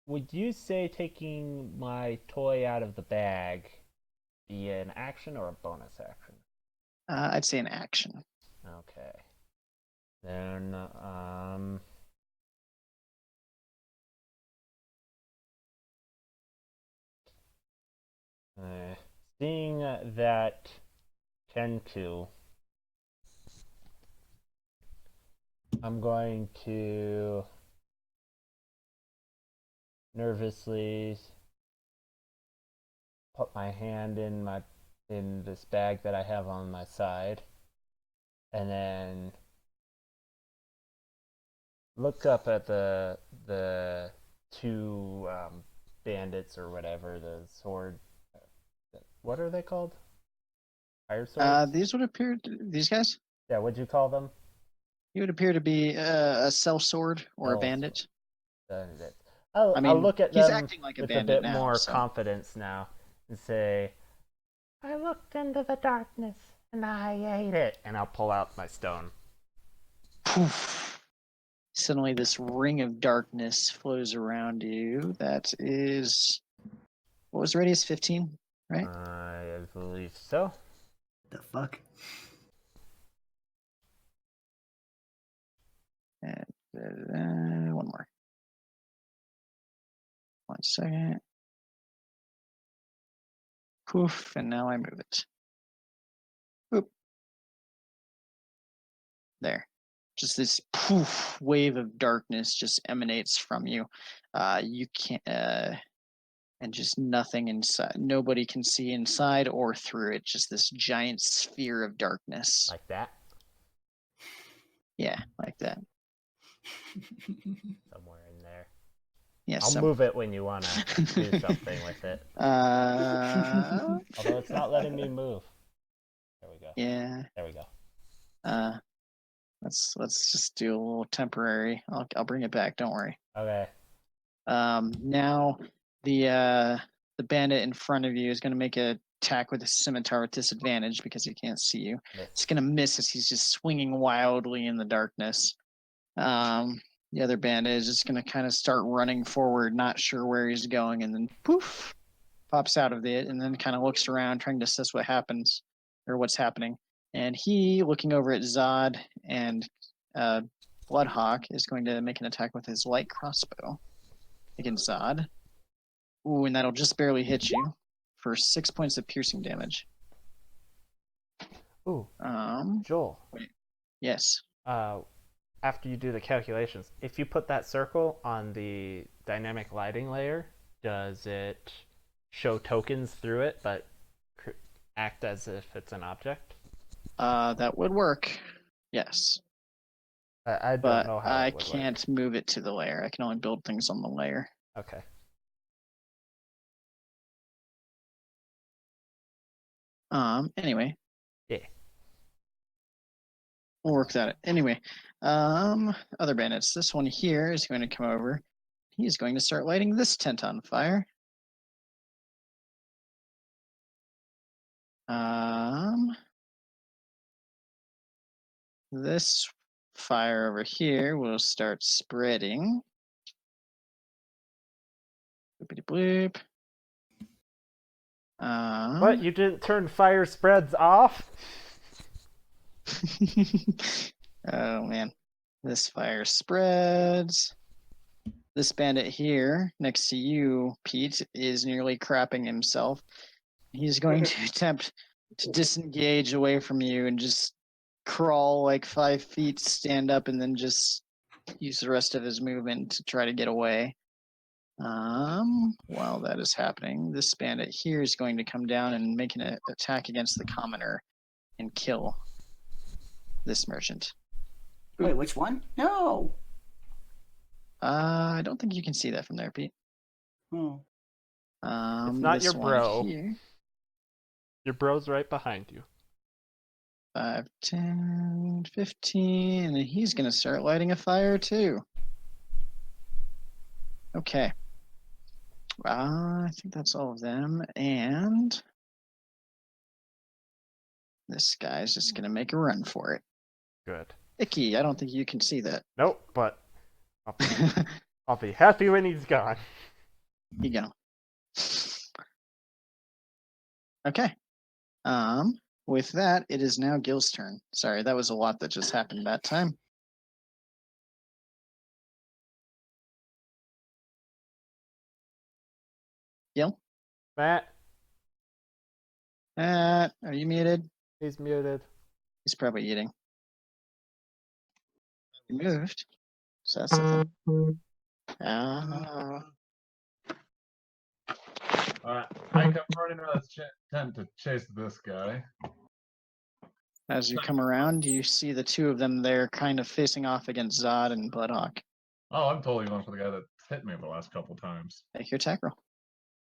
Would you say taking my toy out of the bag be an action or a bonus action? I'd say an action. Okay. Then, seeing that Kenku, I'm going to nervously put my hand in this bag that I have on my side, and then look up at the two bandits or whatever, the sword. What are they called? Fire swords? These would appear. These guys. Yeah, what'd you call them? He would appear to be a sellsword or a Sellsword. bandit. Bandit. I mean, I'll look at he's them acting like a with a bandit bit now, more so. confidence now and say, I looked into the darkness and I ate it. And I'll pull out my stone. Poof. Suddenly, this ring of darkness flows around you. That is. What was the radius? 15, right? I believe so. The fuck? And one more. 1 second. Poof, and now I move it. Boop. There. Just this poof wave of darkness just emanates from you. You can't, and just nothing inside. Nobody can see inside or through it. Just this giant sphere of darkness. Like that? Yeah, like that. Somewhere in there. Yes. I'll move it when you want to do something with it. Although it's not letting me move. Yeah. There we go. Let's just do a little temporary. I'll bring it back. Don't worry. Okay. Now the bandit in front of you is going to make an attack with a scimitar with disadvantage because he can't see you. Miss. It's going to miss as he's just swinging wildly in the darkness. The other bandit is just going to kind of start running forward, not sure where he's going, and then poof, pops out of it, and then kind of looks around, trying to assess what happens or what's happening. And he, looking over at Zod and Bloodhawk, is going to make an attack with his light crossbow against Zod. Ooh, and that'll just barely hit you for 6 points of piercing damage. Ooh, Um, Joel. yes. After you do the calculations, if you put that circle on the dynamic lighting layer, does it show tokens through it, but act as if it's an object? That would work. Yes. I don't But know how I it would can't move it to the layer. I can only build things on the layer. work. Okay. Anyway. Yeah. We'll work that out. Anyway, other bandits. This one here is going to come over. He's going to start lighting this tent on fire. This fire over here will start spreading. Bloopity bloop. What? You didn't turn fire spreads off? Oh man, this fire spreads. This bandit here next to you, Pete, is nearly crapping himself. He's going to attempt to disengage away from you and just crawl like 5 feet, stand up, and then just use the rest of his movement to try to get away. While that is happening, this bandit here is going to come down and make an attack against the commoner and kill this merchant. Wait, which one? No. I don't think you can see that from there, Pete. Oh. It's not this your one bro. Here, Your bro's right behind you. 5, 10, 15, and he's going to start lighting a fire too. Okay. I think that's all of them, and this guy's just going to make a run for it. Good. Icky, I don't think you can see that. Nope, but I'll be happy when he's gone. You go. Okay. With that, it is now Gil's turn. Sorry, that was a lot that just happened that time. Gil? Matt, Are you muted? he's muted. He's probably eating. He moved. So that's the thing. Alright, I come running out of the tent to chase this guy. As you come around, you see the two of them there kind of facing off against Zod and Bloodhawk. Oh, I'm totally going for the guy that hit me the last couple times. Make your attack roll.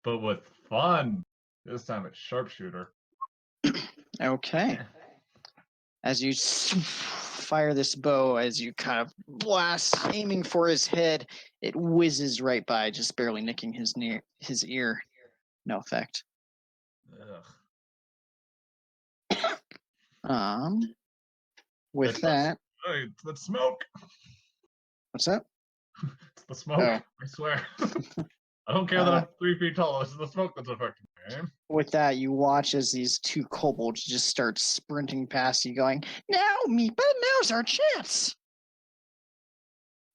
But with fun. This time it's sharpshooter. Okay. As you fire this bow, as you kind of blast, aiming for his head, it whizzes right by, just barely nicking his ear. No effect. Ugh. With that, Hey, it's the smoke. what's that? It's the smoke. Oh. I swear. I don't care that I'm 3 feet tall. This is the smoke that's affecting me. With that, you watch as these two kobolds just start sprinting past you, going, "Now, Meepa, now's our chance!"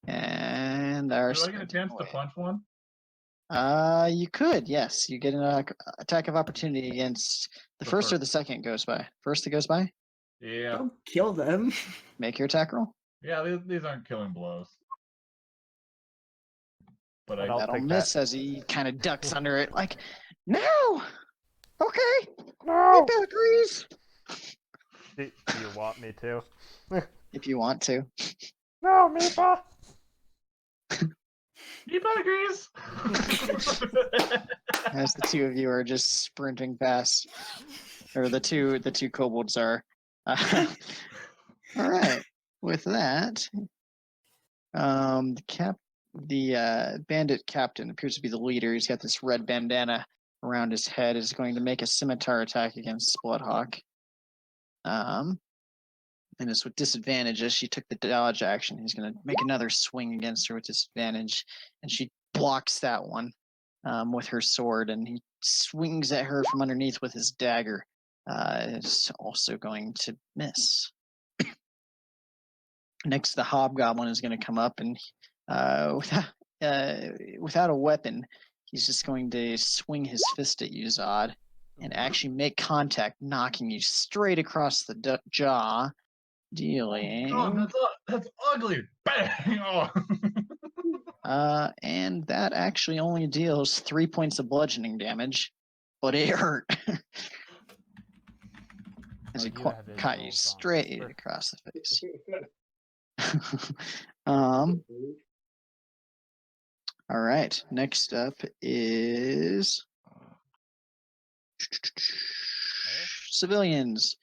And our Do I get a chance to punch one? You could, yes. You get an attack of opportunity against the first or the second goes by. First that goes by, Yeah. Don't kill them. make your attack roll. Yeah, these aren't killing blows. But I don't That'll think miss that- as he kind of ducks under it, like, "No! Okay, No! Meepa agrees!" Do you want me to? If you want to. No, Meepa! Meepa agrees. As the two of you are just sprinting past. or the two kobolds are. All right. With that, the bandit captain appears to be the leader. He's got this red bandana around his head. Is going to make a scimitar attack against Bloodhawk. And it's with disadvantage as she took the dodge action. He's going to make another swing against her with disadvantage, and she blocks that one with her sword, and he swings at her from underneath with his dagger. It's also going to miss. Next, the hobgoblin is going to come up, and without a weapon, he's just going to swing his fist at you, Zod, and actually make contact, knocking you straight across the jaw. Dealing. Oh, that's ugly. Bang! Oh. And that actually only deals 3 points of bludgeoning damage, but it hurt. As he caught you straight across the face. All right. Next up is civilians.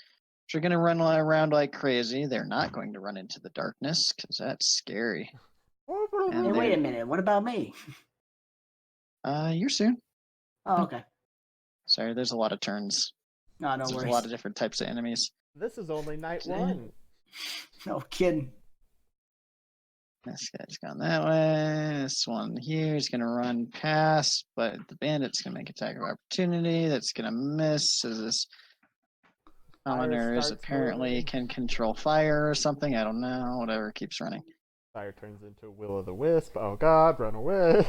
They're going to run around like crazy. They're not going to run into the darkness because that's scary. Hey, wait a minute. What about me? You're soon. Oh, okay. Sorry, there's a lot of turns. No There's worries. a lot of different types of enemies. This is only night 1. No kidding. This guy's gone that way. This one here is going to run past, but the bandit's going to make attack of opportunity. That's going to miss. As this commoner is apparently can control fire or something. I don't know. Whatever, keeps running. Fire turns into Will o' the Wisp. Oh God, run away!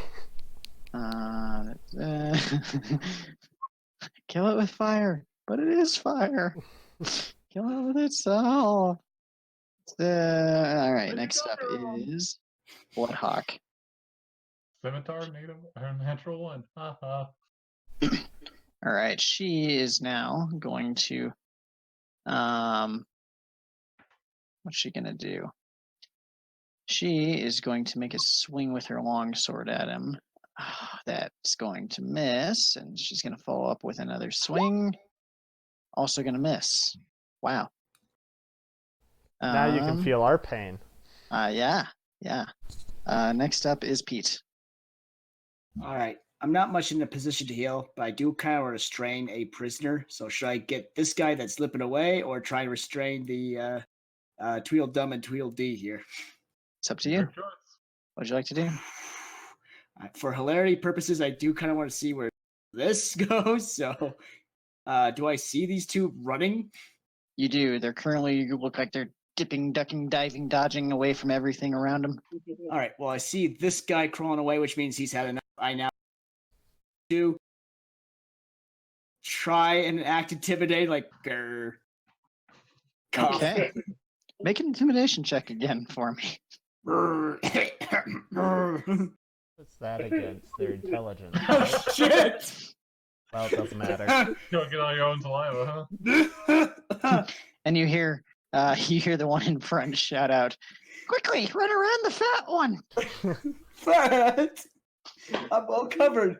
Kill it with fire, but it is fire. Kill it with itself. All right, next up is Bloodhawk. Scimitar, native, or natural one. Haha. All right, she is now going to. What's she gonna do? She is going to make a swing with her longsword at him. That's going to miss, and she's going to follow up with another swing. Also going to miss. Wow. Now you can feel our pain. Yeah. Next up is Pete. All right. I'm not much in a position to heal, but I do kind of want to restrain a prisoner. So should I get this guy that's slipping away, or try and restrain the Tweedledum and Tweedledee here? It's up to you. What would you like to do? For hilarity purposes, I do kind of want to see where this goes. So, do I see these two running? You do. They're currently, you look like they're dipping, ducking, diving, dodging away from everything around them. All right. Well, I see this guy crawling away, which means he's had enough. I now do try and act intimidating, like, grr. Okay. Make an intimidation check again for me. What's that against their intelligence? Oh, Right? shit! Well, it doesn't matter. Don't get all your own saliva, huh? And you hear the one in front shout out, "Quickly, run around the fat one!" Fat! I'm well covered.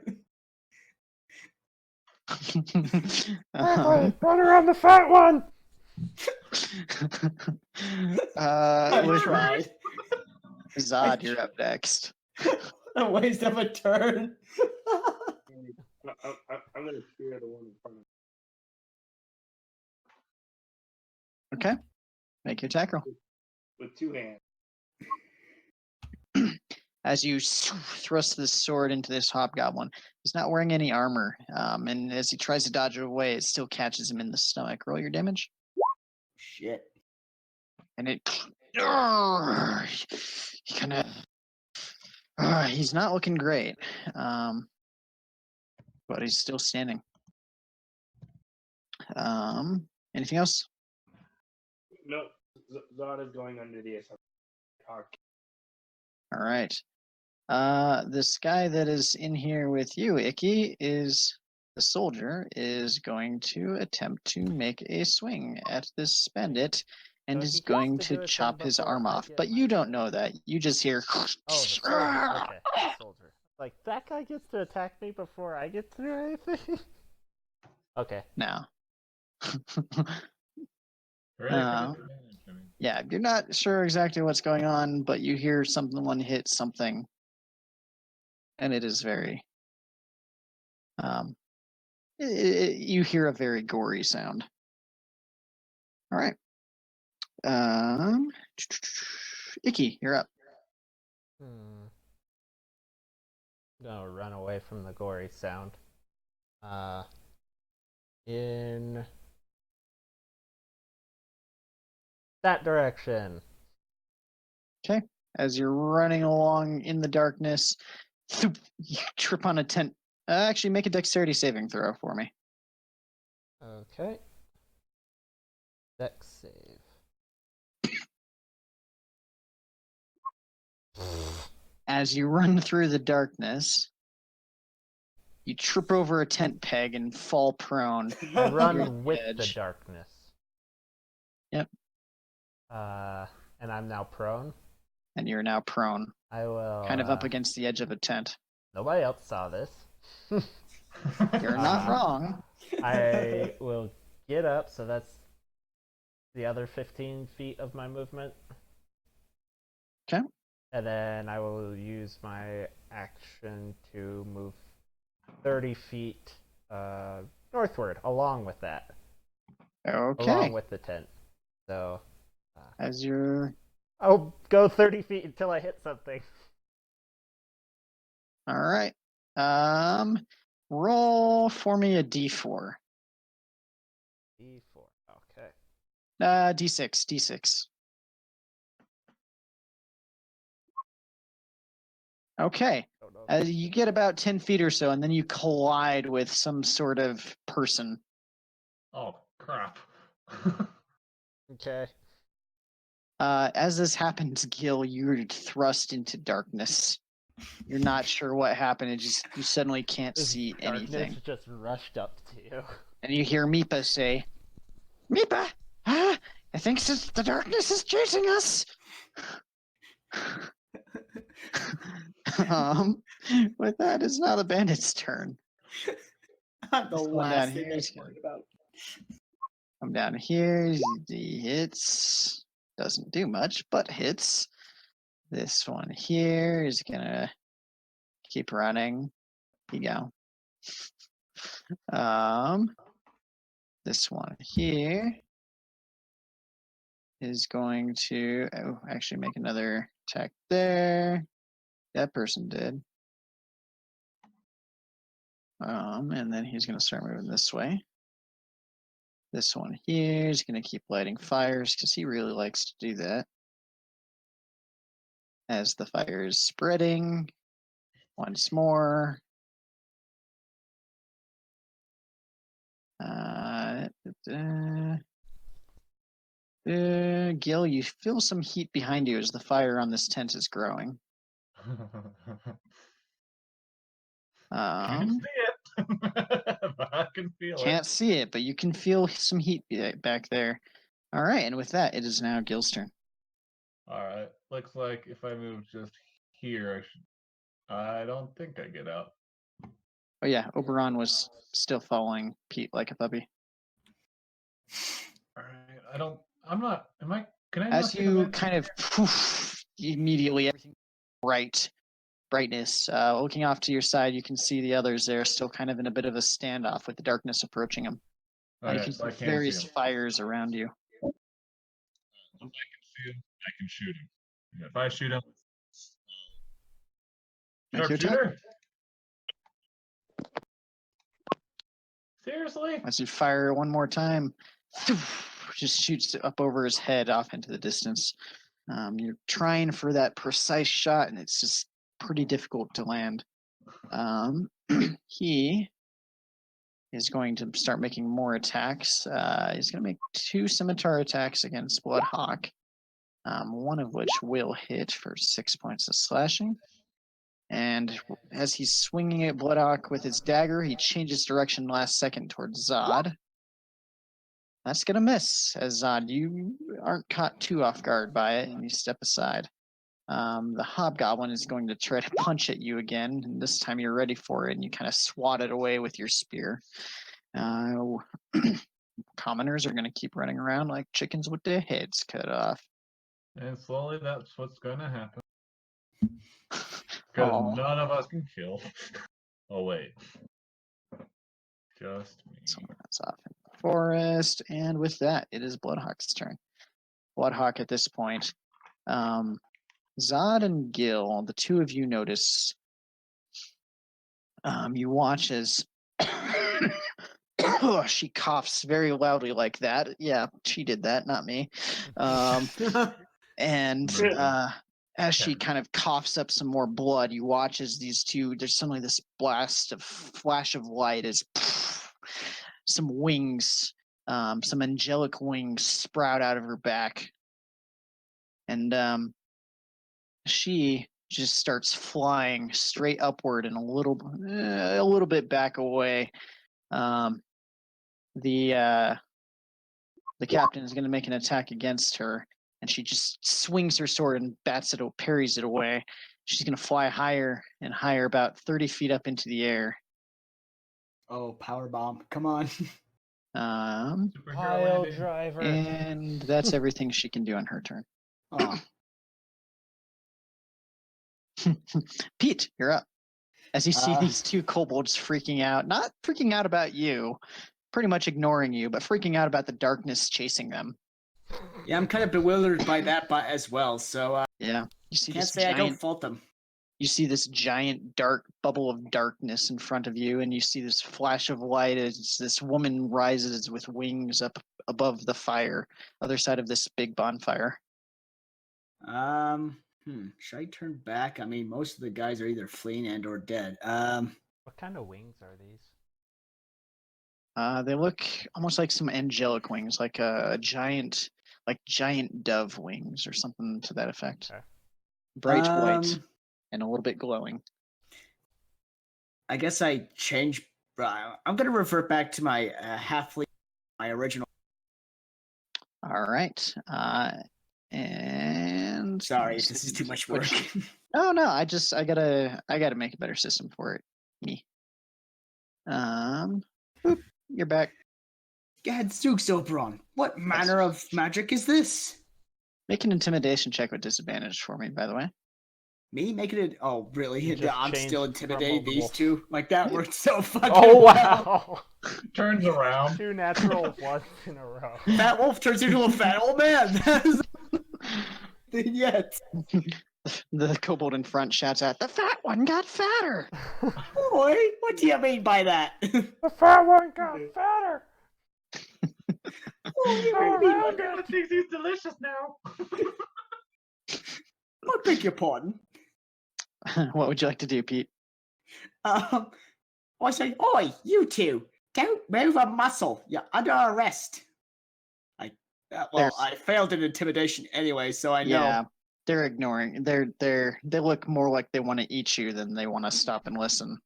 Run around the fat one! I tried. Zod, you're up next. A waste of a turn. I'm gonna spear the one in front of me. Okay. Make your attack roll. With two hands. As you thrust this sword into this hobgoblin, he's not wearing any armor, and as he tries to dodge it away, it still catches him in the stomach. Roll your damage. Shit. And it... he kind of... he's not looking great, but he's still standing. Anything else? No, Zod is going under the assumption. All right. This guy that is in here with you, Icky, is the soldier, is going to attempt to make a swing at this bandit and So is he going has to do to it chop then his before arm I off. get But my- you don't know that. You just hear... Oh, the soldier. Okay, the soldier. Like, that guy gets to attack me before I get to do anything? Okay. Now, Critical Uh, advantage, I mean. Yeah, you're not sure exactly what's going on, but you hear someone hit something, and it is very. You hear a very gory sound. All right. Icky, you're up. Gonna run away from the gory sound. In that direction. Okay. As you're running along in the darkness, you trip on a tent. Actually, make a dexterity saving throw for me. Okay. Dex save. As you run through the darkness, you trip over a tent peg and fall prone. I You're run at with the the edge. darkness. Yep. And I'm now prone. And you're now prone, I will. kind of up against the edge of a tent. Nobody else saw this. You're not wrong. I will get up, so that's the other 15 feet of my movement. Okay. And then I will use my action to move 30 feet northward, along with that. Okay. Along with the tent. So. As you're. I'll go 30 feet until I hit something. All right. Roll for me a d4. D4. Okay. D6. Okay. Oh, no. You get about 10 feet or so, and then you collide with some sort of person. Oh, crap. Okay. As this happens, Gil, you're thrust into darkness. You're not sure what happened. You suddenly can't see anything. Darkness just rushed up to you. And you hear Meepa say, "Meepa, I think the darkness is chasing us." With that, it's now the bandit's turn. The Just last down thing here, I he's worried about. Come down here. He hits. Doesn't do much, but hits. This one here is gonna keep running. Here you go. This one here is going to actually make another attack there. That person did. And then he's gonna start moving this way. This one here is gonna keep lighting fires because he really likes to do that. As the fire is spreading once more. Gil, you feel some heat behind you as the fire on this tent is growing. Can't see it. But I can feel Can't see it, but you can feel some heat back there. All right, and with that, it is now Gil's turn. All right. Looks like if I move just here, I don't think I get out. Oh yeah, Oberon was still following Pete like a puppy. All right. Am I? Can I? As not see the you map? kind of immediately everything brightness. Looking off to your side, you can see the others there, still kind of in a bit of a standoff with the darkness approaching them. You Okay, can so I see can't various see him. fires around you. If I can see him, I can shoot him. And if I shoot him, Make your attack. sharpshooter. Seriously? As you fire one more time, just shoots up over his head off into the distance. You're trying for that precise shot, and it's just pretty difficult to land. He is going to start making more attacks. He's going to make 2 scimitar attacks against Bloodhawk, one of which will hit for 6 points of slashing. And as he's swinging at Bloodhawk with his dagger, he changes direction last second towards Zod. That's going to miss, as Zod, you aren't caught too off guard by it, and you step aside. The Hobgoblin is going to try to punch at you again, and this time you're ready for it, and you kind of swat it away with your spear. commoners are going to keep running around like chickens with their heads cut off. And slowly, that's what's going to happen. Aw. Because none of us can kill. Oh, wait. Just me. Someone that's off in the forest. And with that, it is Bloodhawk's turn. Bloodhawk at this point. Zod and Gil, the two of you notice. You watch as oh, she coughs very loudly like that. Yeah, she did that, not me. And as she kind of coughs up some more blood, you watch as these two, there's suddenly this flash of light as some wings, some angelic wings sprout out of her back. And she just starts flying straight upward and a little bit back away. The captain is going to make an attack against her, and she just swings her sword and parries it away. She's going to fly higher and higher, about 30 feet up into the air. Oh, power bomb! Come on. Superhero Pile landing. driver. And that's everything she can do on her turn. Oh. Pete, you're up. As you see Uh. these two kobolds freaking out, not freaking out about you, pretty much ignoring you, but freaking out about the darkness chasing them. Yeah, I'm kind of bewildered by that as well. So Yeah, you see can't this say I don't giant. fault them. You see this giant dark bubble of darkness in front of you, and you see this flash of light as this woman rises with wings up above the fire, other side of this big bonfire. Should I turn back? I mean, most of the guys are either fleeing and or dead. What kind of wings are these? They look almost like some angelic wings, like a giant dove wings or something to that effect. Okay. Bright white and a little bit glowing. I guess I changed. I'm gonna revert back to my halfling, my original. All right. And Sorry, if this is too much work. Oh no, I gotta make a better system for it. Me. Boop, you're back. Gadzooks, Oberon. What manner of magic is this? Make an intimidation check with disadvantage for me, by the way. Me making it? Oh, really? You just I'm still changed from a intimidating these wolf. two. Like that worked so fucking Oh well. wow! Turns around. 2 natural ones in a row. Fat wolf turns into a fat old man. That is yet. The kobold in front shouts out, "The fat one got fatter!" Boy, what do you mean by that? The fat one got fatter. Oh, you Oh, mean no. Everyone thinks he's delicious now. I beg your pardon. What would you like to do, Pete? I say, oi, you two, don't move a muscle. You're under arrest. I failed in intimidation anyway, so I know. Yeah, they're ignoring. They look more like they want to eat you than they want to stop and listen.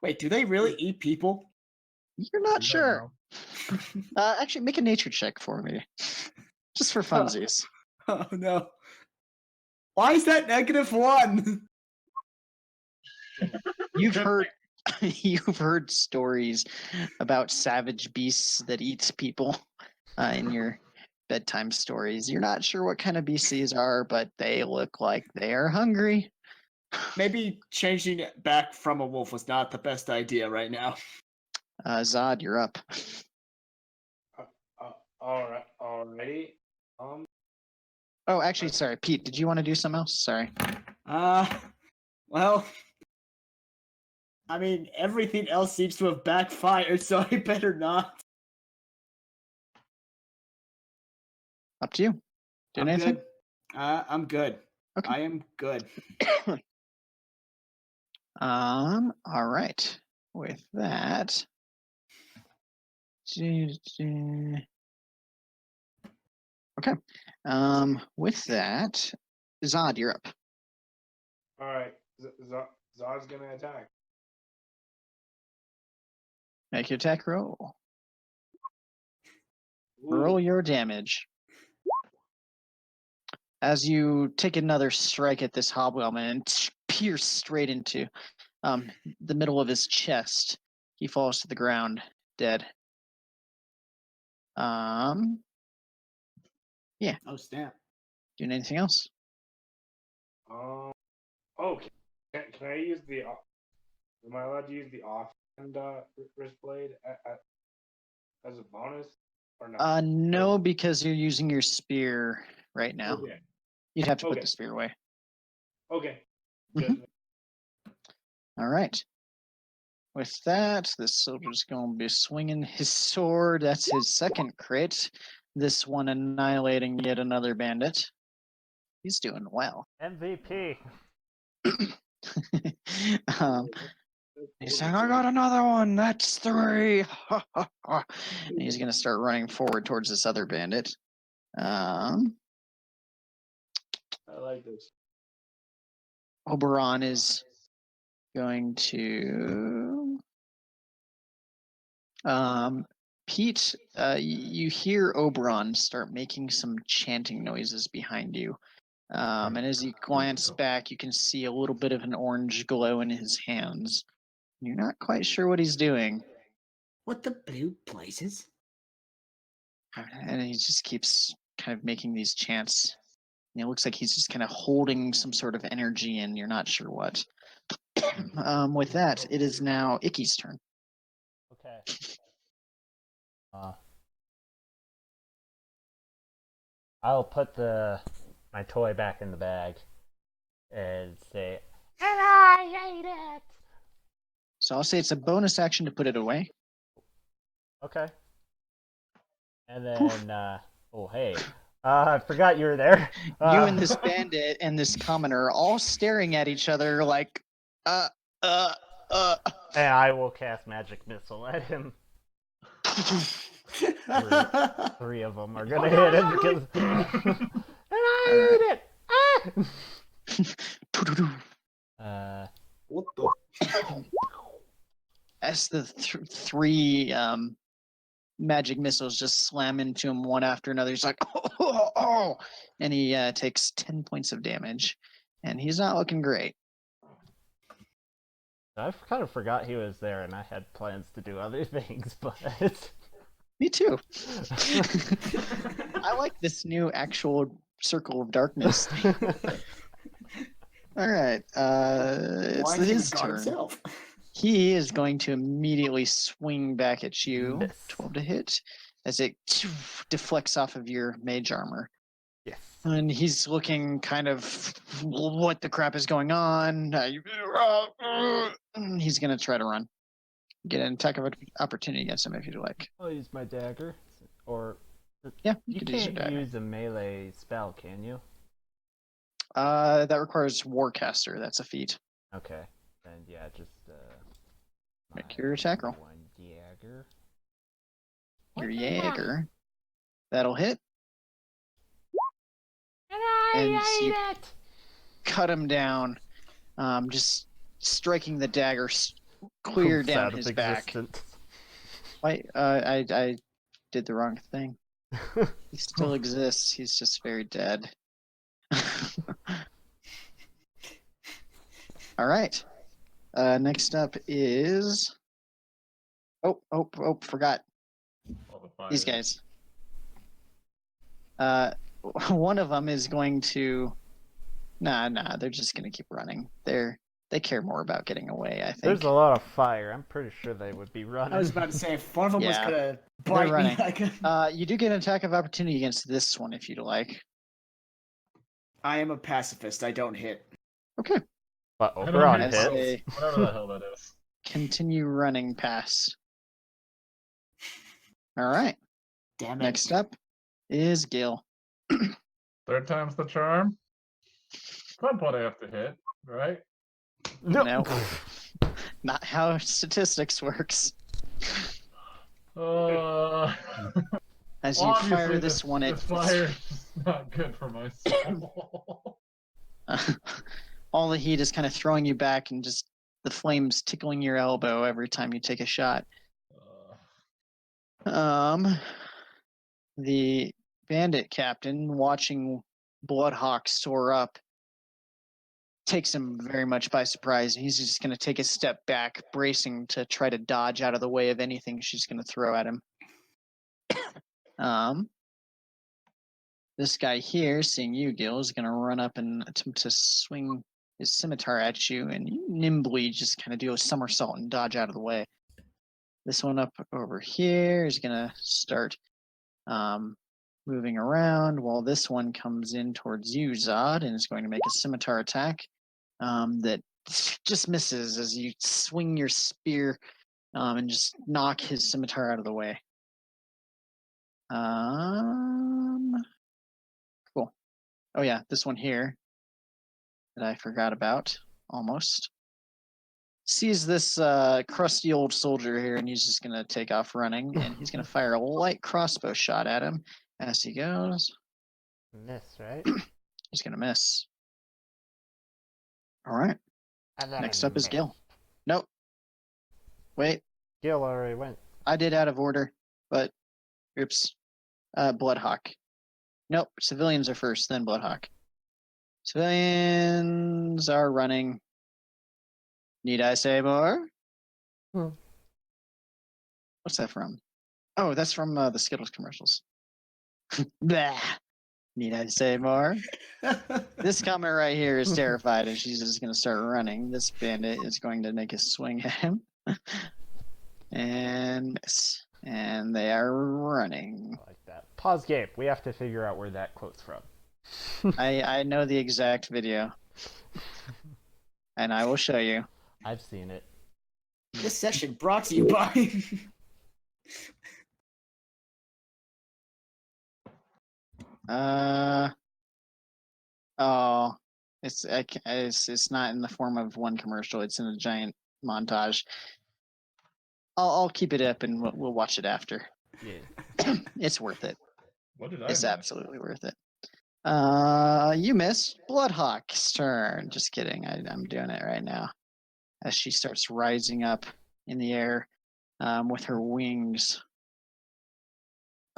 Wait, do they really eat people? You're not You sure. don't Actually, make a nature check for me, just for funsies. Oh no. Why is that -1? You've Good heard you've heard stories about savage beasts that eat people in your bedtime stories. You're not sure what kind of beasts these are, but they look like they are hungry. Maybe changing it back from a wolf was not the best idea right now. Zod, you're up. Alrighty. Oh, actually, sorry, Pete. Did you want to do something else? Sorry. Well, I mean, everything else seems to have backfired, so I better not. Up to you. Doing I'm anything? good. I'm good. Okay. I am good. All right. With that. Okay. With that, Zod, you're up. Alright. Zod's gonna attack. Make your attack roll. Ooh. Roll your damage. As you take another strike at this hobgoblin and pierce straight into the middle of his chest, he falls to the ground, dead. Oh snap! Doing anything else? Oh, can I use the? Am I allowed to use the offhand wrist blade as a bonus or not? No, because you're using your spear right now. Okay. You'd have to put Okay. the spear away. Okay. Mhm. Good. All right. With that, this soldier's going to be swinging his sword. That's his second crit. This one annihilating yet another bandit. He's doing well. MVP. He's saying, I got another one. That's 3. And he's going to start running forward towards this other bandit. I like this. Oberon is going to. Pete, you hear Oberon start making some chanting noises behind you. And as you glance back, you can see a little bit of an orange glow in his hands. You're not quite sure what he's doing. What the blue blazes? And he just keeps kind of making these chants. And it looks like he's just kind of holding some sort of energy in. You're not sure what. With that, it is now Icky's turn. Okay. I'll put my toy back in the bag and say, and I hate it. So I'll say it's a bonus action to put it away. Okay. And then, oh hey, I forgot you were there. You and this bandit and this commoner are all staring at each other like, And I will cast magic missile at him. Three of them are gonna hit him because. And I hate it. What the? As the three magic missiles just slam into him one after another, he's like, oh, and he takes 10 points of damage, and he's not looking great. I kind of forgot he was there, and I had plans to do other things, but. Me too. I like this new actual circle of darkness. All right, it's his turn. Himself? He is going to immediately swing back at you. Miss. 12 to hit as it deflects off of your mage armor. Yes. And he's looking kind of, what the crap is going on? He's going to try to run. Get an attack of opportunity against him if you'd like. I'll use my dagger. Or. Yeah, You could use your can't dagger. use a melee spell, can you? That requires Warcaster. That's a feat. Okay. And yeah, just. Make your attack roll. One dagger. Your Jaeger. That'll hit. And And I you hate it! cut him down. Just striking the dagger clear Hoops down out of his back. existence. Wait, I did the wrong thing. He still exists. He's just very dead. All right. Next up is. Oh, forgot. These guys. One of them is going to. Nah. They're just gonna keep running. They care more about getting away. I think. There's a lot of fire. I'm pretty sure they would be running. I was about to say, if one of them was Yeah, gonna bite me, running. I could. You do get an attack of opportunity against this one if you'd like. I am a pacifist. I don't hit. Okay. But I don't Oberon hit. As hits. they Whatever the hell that is. continue running past. All right. Damn it. Next up is Gil. Third time's the charm. Some point I have to hit, right? No. Not how statistics works. As you Obviously fire this one, this fire is not good for my soul. all the heat is kind of throwing you back, and just the flames tickling your elbow every time you take a shot. The bandit captain, watching Bloodhawk soar up, takes him very much by surprise. He's just going to take a step back, bracing to try to dodge out of the way of anything she's going to throw at him. This guy here, seeing you, Gil, is going to run up and attempt to swing his scimitar at you, and you nimbly just kind of do a somersault and dodge out of the way. This one up over here is going to start moving around, while this one comes in towards you, Zod, and is going to make a scimitar attack that just misses as you swing your spear and just knock his scimitar out of the way. Cool. Oh yeah, this one here that I forgot about almost sees this crusty old soldier here, and he's just gonna take off running, and he's gonna fire a light crossbow shot at him as he goes. Miss, right? He's gonna miss. All right. Next up is Gil. Nope. Wait. Gil already went. I did out of order, but oops. Bloodhawk. Nope. Civilians are first, then Bloodhawk. Civilians are running. Need I say more? What's that from? Oh, that's from the Skittles commercials. Blah. Need I say more? This comment right here is terrified, and she's just going to start running. This bandit is going to make a swing at him. And miss. And they are running. I like that. Pause game. We have to figure out where that quote's from. I know the exact video. And I will show you. I've seen it. This session brought to you by. Oh, it's not in the form of one commercial. It's in a giant montage. I'll keep it up and we'll watch it after. Yeah. It's worth it. What did I It's miss? absolutely worth it. You missed. Bloodhawk's turn. Just kidding. I'm doing it right now. As she starts rising up in the air with her wings.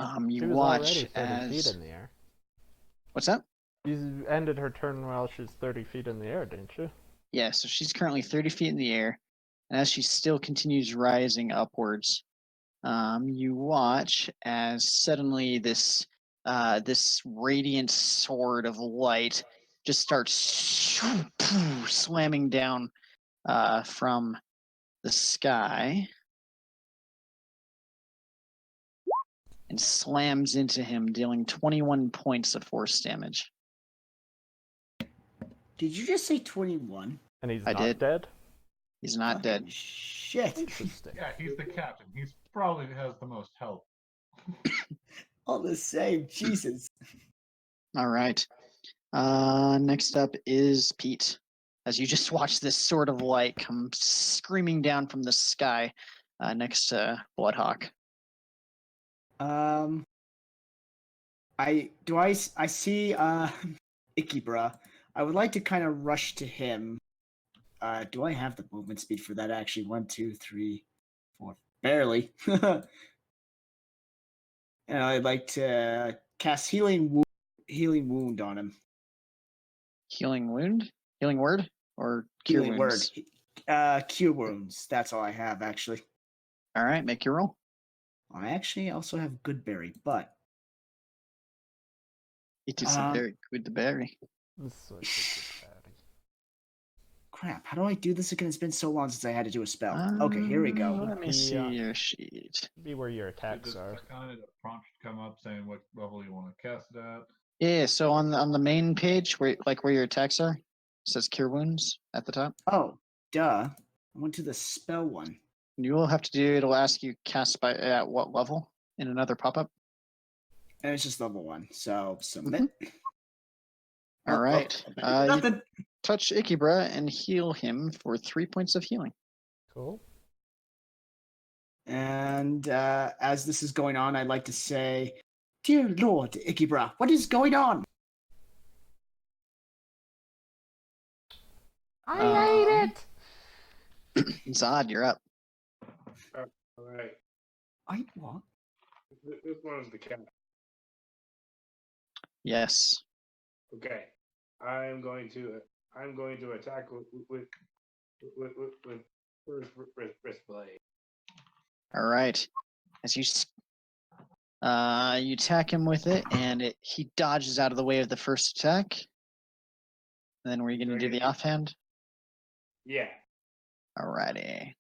She You was watch already 30 as feet in the air. What's that? You ended her turn while she's 30 feet in the air, didn't you? Yeah, so she's currently 30 feet in the air, and as she still continues rising upwards, you watch as suddenly this radiant sword of light just starts slamming down from the sky and slams into him, dealing 21 points of force damage. Did you just say 21? And he's I not did. dead? He's not Fucking dead. Shit. Interesting. Yeah, he's the captain. He's probably has the most health. All the same. Jesus. All right. Next up is Pete. As you just watch this sword of light come screaming down from the sky next to Bloodhawk. I see Ikibra. I would like to kind of rush to him. Do I have the movement speed for that actually? 1, 2, 3, 4. Barely. And I'd like to cast healing wound on him. Healing wound? Healing word? Or cure Healing wounds? word. Cure wounds. That's all I have actually. All right, make your roll. I actually also have Goodberry, but It is a very good berry. crap. How do I do this again? It's been so long since I had to do a spell. Okay, here we go. Let me see your sheet. Be where your You attacks just are. click on it, a prompt should come up saying what level you want to cast it at. Yeah, so on the main page, where your attacks are, it says cure wounds at the top. Oh, duh. I went to the spell one. You will have to do. It'll ask you cast by at what level in another pop-up. And it's just level 1. So submit. All right. You Nothing. touch Ikibra and heal him for 3 points of healing. Cool. And as this is going on, I'd like to say, "Dear Lord Ikibra, what is going on?" I hate it! Zod, you're up. All right. I what? This one is the cat. Yes. Okay. I'm going to attack with first wrist blade. All right. As you You attack him with it, and he dodges out of the way of the first attack. And then were you going to do the offhand? Yeah. Alrighty.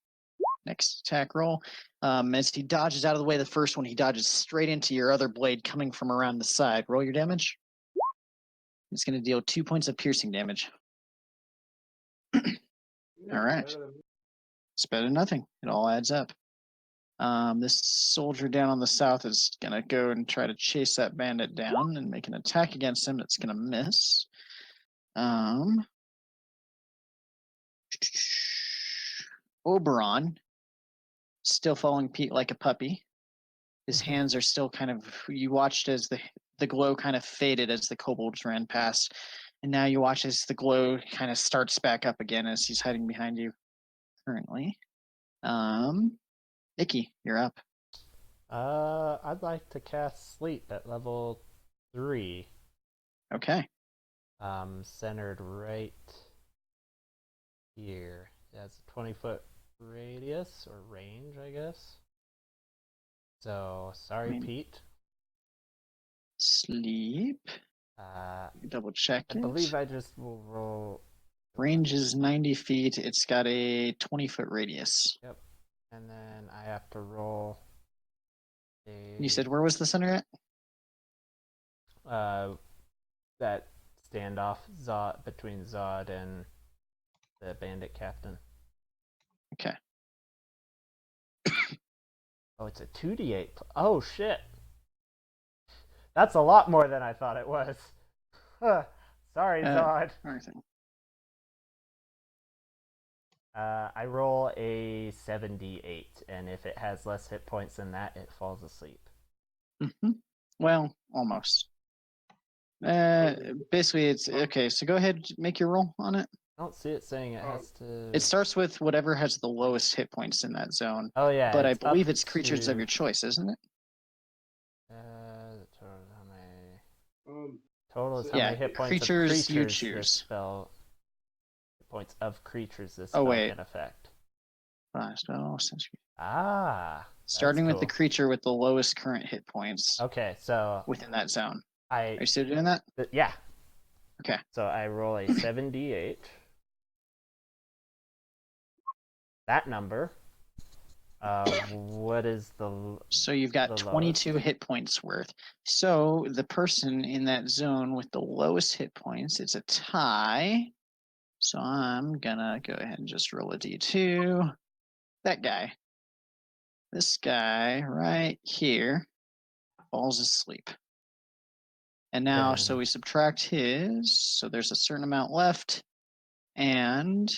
Next attack roll. As he dodges out of the way of the first one, he dodges straight into your other blade coming from around the side. Roll your damage. It's going to deal 2 points of piercing damage. All right. It's better than nothing. It all adds up. This soldier down on the south is going to go and try to chase that bandit down and make an attack against him. It's going to miss. Oberon, still following Pete like a puppy. His hands are still kind of, you watched as the glow kind of faded as the kobolds ran past. And now you watch as the glow kind of starts back up again as he's hiding behind you currently. Icky, you're up. I'd like to cast Sleep at level 3. Okay. Centered right here. It has a 20-foot radius or range, I guess. So, sorry, Pete. Sleep. Double check it. I believe I just will roll. Range is 90 feet. It's got a 20-foot radius. Yep. And then I have to roll You said where was the center at? That standoff between Zod and the bandit captain. Okay. Oh, it's a 2d8. Oh, shit. That's a lot more than I thought it was. Sorry, Zod. I roll a 7d8, and if it has less hit points than that, it falls asleep. Well, almost. Basically, it's okay. So go ahead, make your roll on it. I don't see it saying it has to. It starts with whatever has the lowest hit points in that zone. Oh yeah, but I believe it's creatures of your choice, isn't it? Total is how many hit points creatures of creatures you choose. This spell. Hit points of creatures this spell can affect. Starting with the creature with the lowest current hit points. Okay, so within that zone. Are you still doing that? Yeah. Okay. So I roll a 7d8. That number. What is the? So you've got 22 hit points worth. So the person in that zone with the lowest hit points, it's a tie. So I'm gonna go ahead and just roll a d2. That guy. This guy right here falls asleep. And now, so we subtract his, so there's a certain amount left, and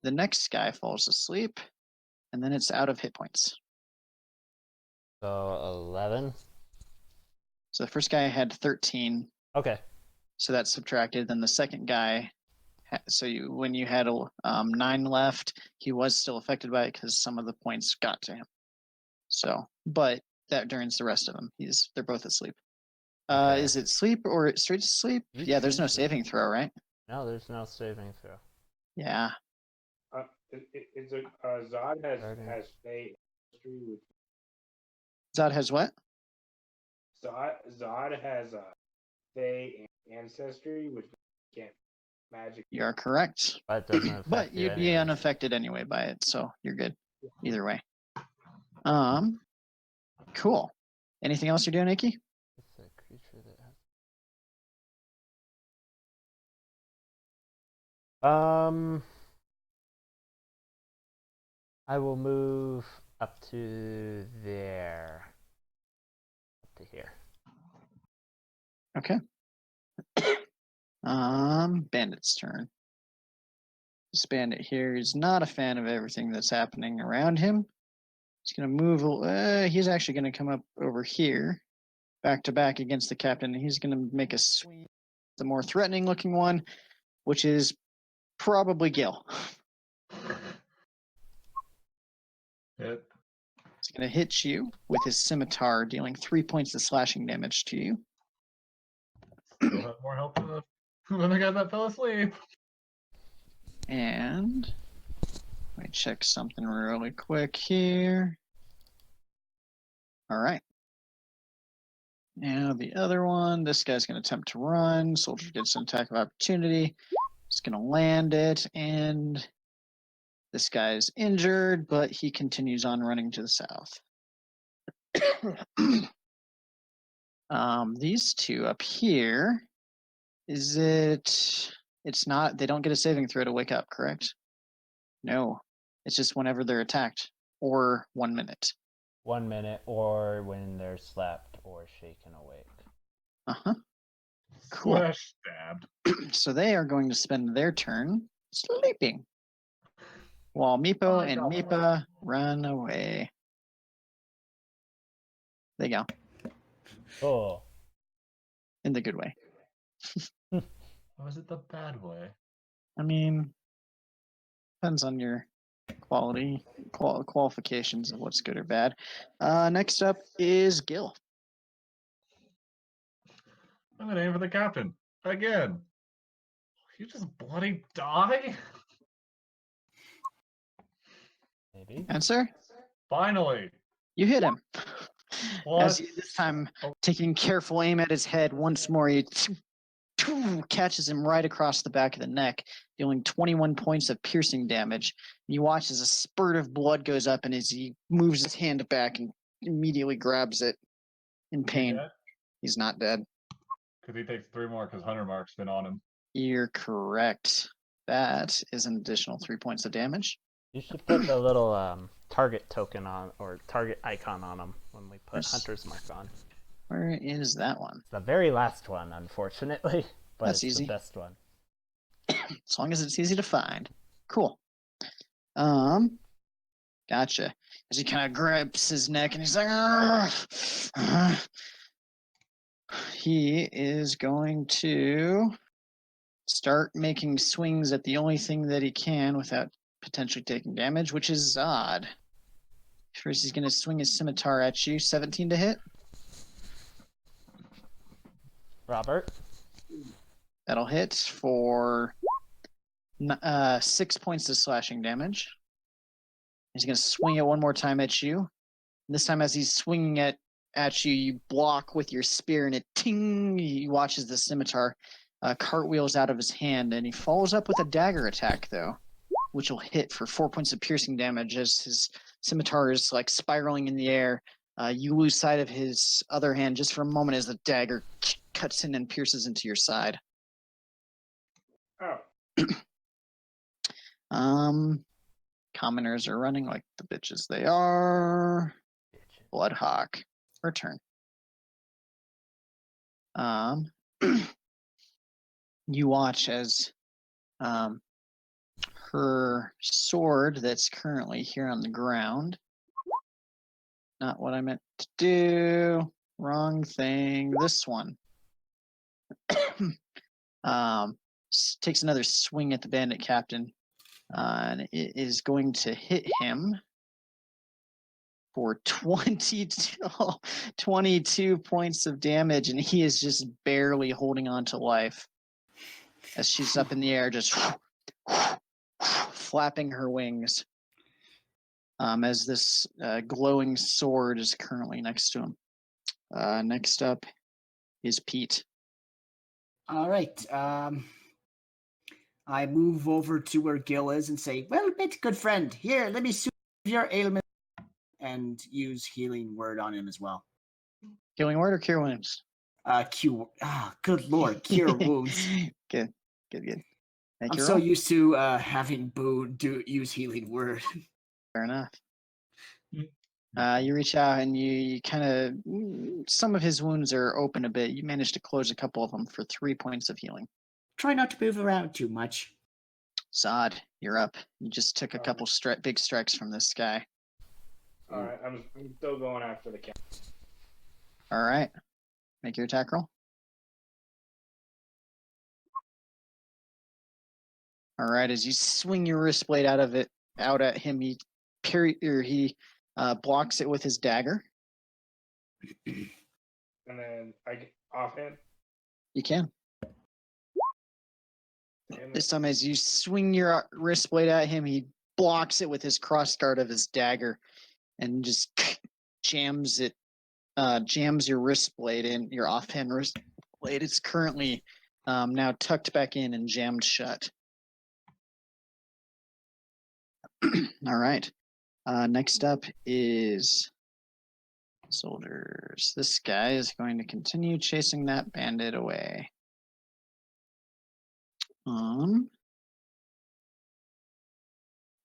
the next guy falls asleep, and then it's out of hit points. So 11. So the first guy had 13. Okay. So that's subtracted. Then the second guy, when you had 9 left, he was still affected by it because some of the points got to him. So, but that turns the rest of them. They're both asleep. Okay. Is it sleep or straight to sleep? Yeah, there's no saving throw, right? No, there's no saving throw. Yeah. Zod has Fey ancestry. Zod has what? Zod has Fey ancestry, which can't magic. You are correct. But it doesn't affect but you'd be unaffected anyway by it, so you're good. Either way. Cool. Anything else you're doing, Icky? It's a creature that has. I will move up to there. Up to here. Okay. Bandit's turn. This bandit here is not a fan of everything that's happening around him. He's gonna move. He's actually gonna come up over here, back to back against the captain. And he's gonna make a swing, the more threatening-looking one, which is probably Gil. Hit. He's gonna hit you with his scimitar, dealing 3 points of slashing damage to you. Still have more health than the guy that fell asleep. And let me check something really quick here. All right. Now the other one, this guy's going to attempt to run. Soldier gets an attack of opportunity. He's going to land it, and this guy's injured, but he continues on running to the south. These two up here, it's not, they don't get a saving throw to wake up, correct? No, it's just whenever they're attacked, or 1 minute. 1 minute, or when they're slapped or shaken awake. Uh-huh. Cool. Slash stabbed. So they are going to spend their turn sleeping, while Meepo and Meepa run away. There you go. Oh. In the good way. Or was it the bad way? I mean, depends on your qualifications of what's good or bad. Next up is Gil. I'm gonna aim for the captain again. You just bloody die? Maybe. Answer? Finally. You hit him. What? As you, this time, taking careful aim at his head once more, he catches him right across the back of the neck, dealing 21 points of piercing damage. You watch as a spurt of blood goes up, and as he moves his hand back and immediately grabs it in pain. Dead? He's not dead. Because he takes 3 more because Hunter Mark's been on him. You're correct. That is an additional 3 points of damage. You should put the little target token on, or target icon on him when we put Yes. Hunter's Mark on. Where is that one? It's the very last one, unfortunately, but That's it's easy. the best one. As long as it's easy to find. Cool. Gotcha. As he kind of grips his neck and he's like, he is going to start making swings at the only thing that he can without potentially taking damage, which is Zod. First, he's going to swing his scimitar at you. 17 to hit. Robert? That'll hit for 6 points of slashing damage. He's going to swing it one more time at you. This time, as he's swinging it at you, you block with your spear, and it ting. He watches the scimitar cartwheels out of his hand, and he follows up with a dagger attack, though, which will hit for 4 points of piercing damage as his scimitar is like spiraling in the air. You lose sight of his other hand just for a moment as the dagger cuts in and pierces into your side. Oh. Commoners are running like the bitches they are. Bloodhawk, return. You watch as her sword that's currently here on the ground. Not what I meant to do. Wrong thing. This one. Takes another swing at the bandit captain. And it is going to hit him for 22 points of damage, and he is just barely holding on to life as she's up in the air, just flapping her wings as this glowing sword is currently next to him. Next up is Pete. All right. I move over to where Gil is and say, "Well met, good friend. Here, let me soothe your ailment," and use healing word on him as well. Healing word or cure wounds? Good lord, cure wounds. Good. I'm so used to having Boo use healing word. Fair enough. You reach out and you kind of, some of his wounds are open a bit. You manage to close a couple of them for 3 points of healing. Try not to move around too much. Zod, you're up. You just took a couple big strikes from this guy. All right, I'm still going after the cat. All right. Make your attack roll. All right, as you swing your wrist blade out at him, he blocks it with his dagger. And then I get offhand. You can. This time, as you swing your wrist blade at him, he blocks it with his crossguard of his dagger and just jams it jams your wrist blade in, your offhand wrist blade. It's currently now tucked back in and jammed shut. All right. Next up is soldiers. This guy is going to continue chasing that bandit away.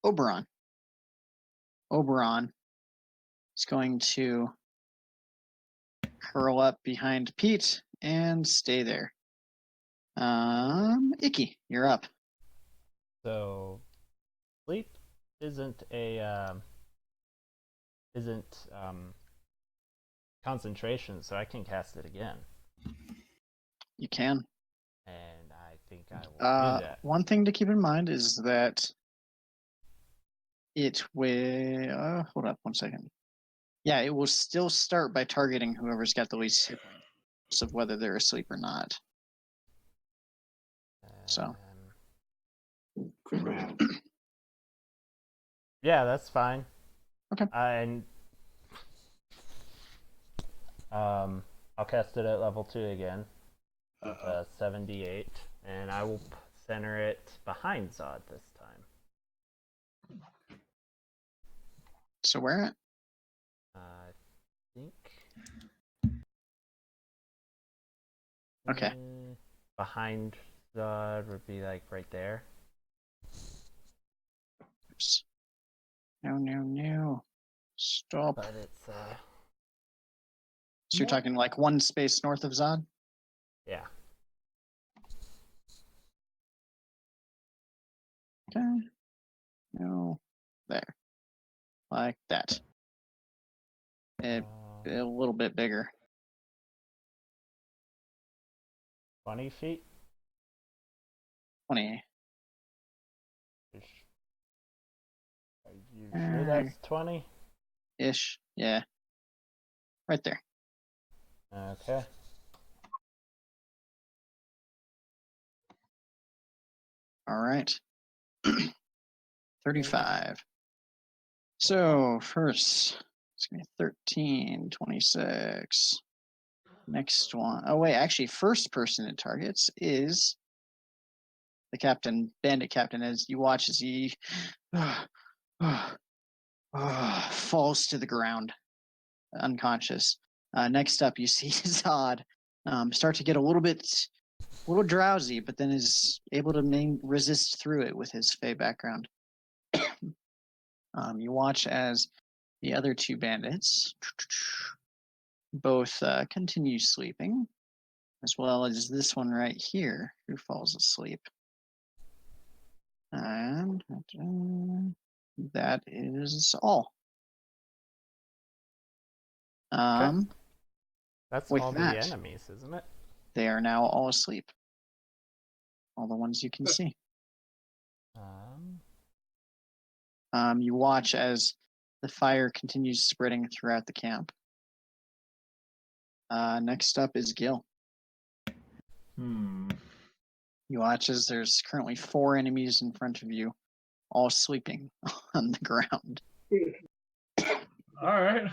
Oberon. Oberon is going to curl up behind Pete and stay there. Icky, you're up. So, sleep isn't concentration, so I can cast it again, You can. and I think I will do that. One thing to keep in mind is that it will. Hold up 1 second. Yeah, it will still start by targeting whoever's got the least hit points of whether they're asleep or not. So. Yeah, that's fine. Okay. I'll cast it at level 2 again. 78, and I will center it behind Zod this time. So where at? I think. Okay. Behind Zod would be like right there. Oops. No. Stop. But it's So you're talking like one space north of Zod? yeah. Okay. No. There. Like that. A little bit bigger. 20 feet? 20. Are you sure that's 20? Ish. Yeah. Right there. Okay. All right. 35. So first, it's going to be 13, 26. Next one. Oh, wait. Actually, first person it targets is the captain, bandit captain, as you watch as he falls to the ground, unconscious. Next up, you see Zod start to get a little drowsy, but then is able to resist through it with his Fey background. You watch as the other two bandits both continue sleeping, as well as this one right here who falls asleep. And that is all. That's with all that, the enemies, isn't it? They are now all asleep. All the ones you can see. You watch as the fire continues spreading throughout the camp. Next up is Gil. You watch as there's currently 4 enemies in front of you, all sleeping on the ground. All right.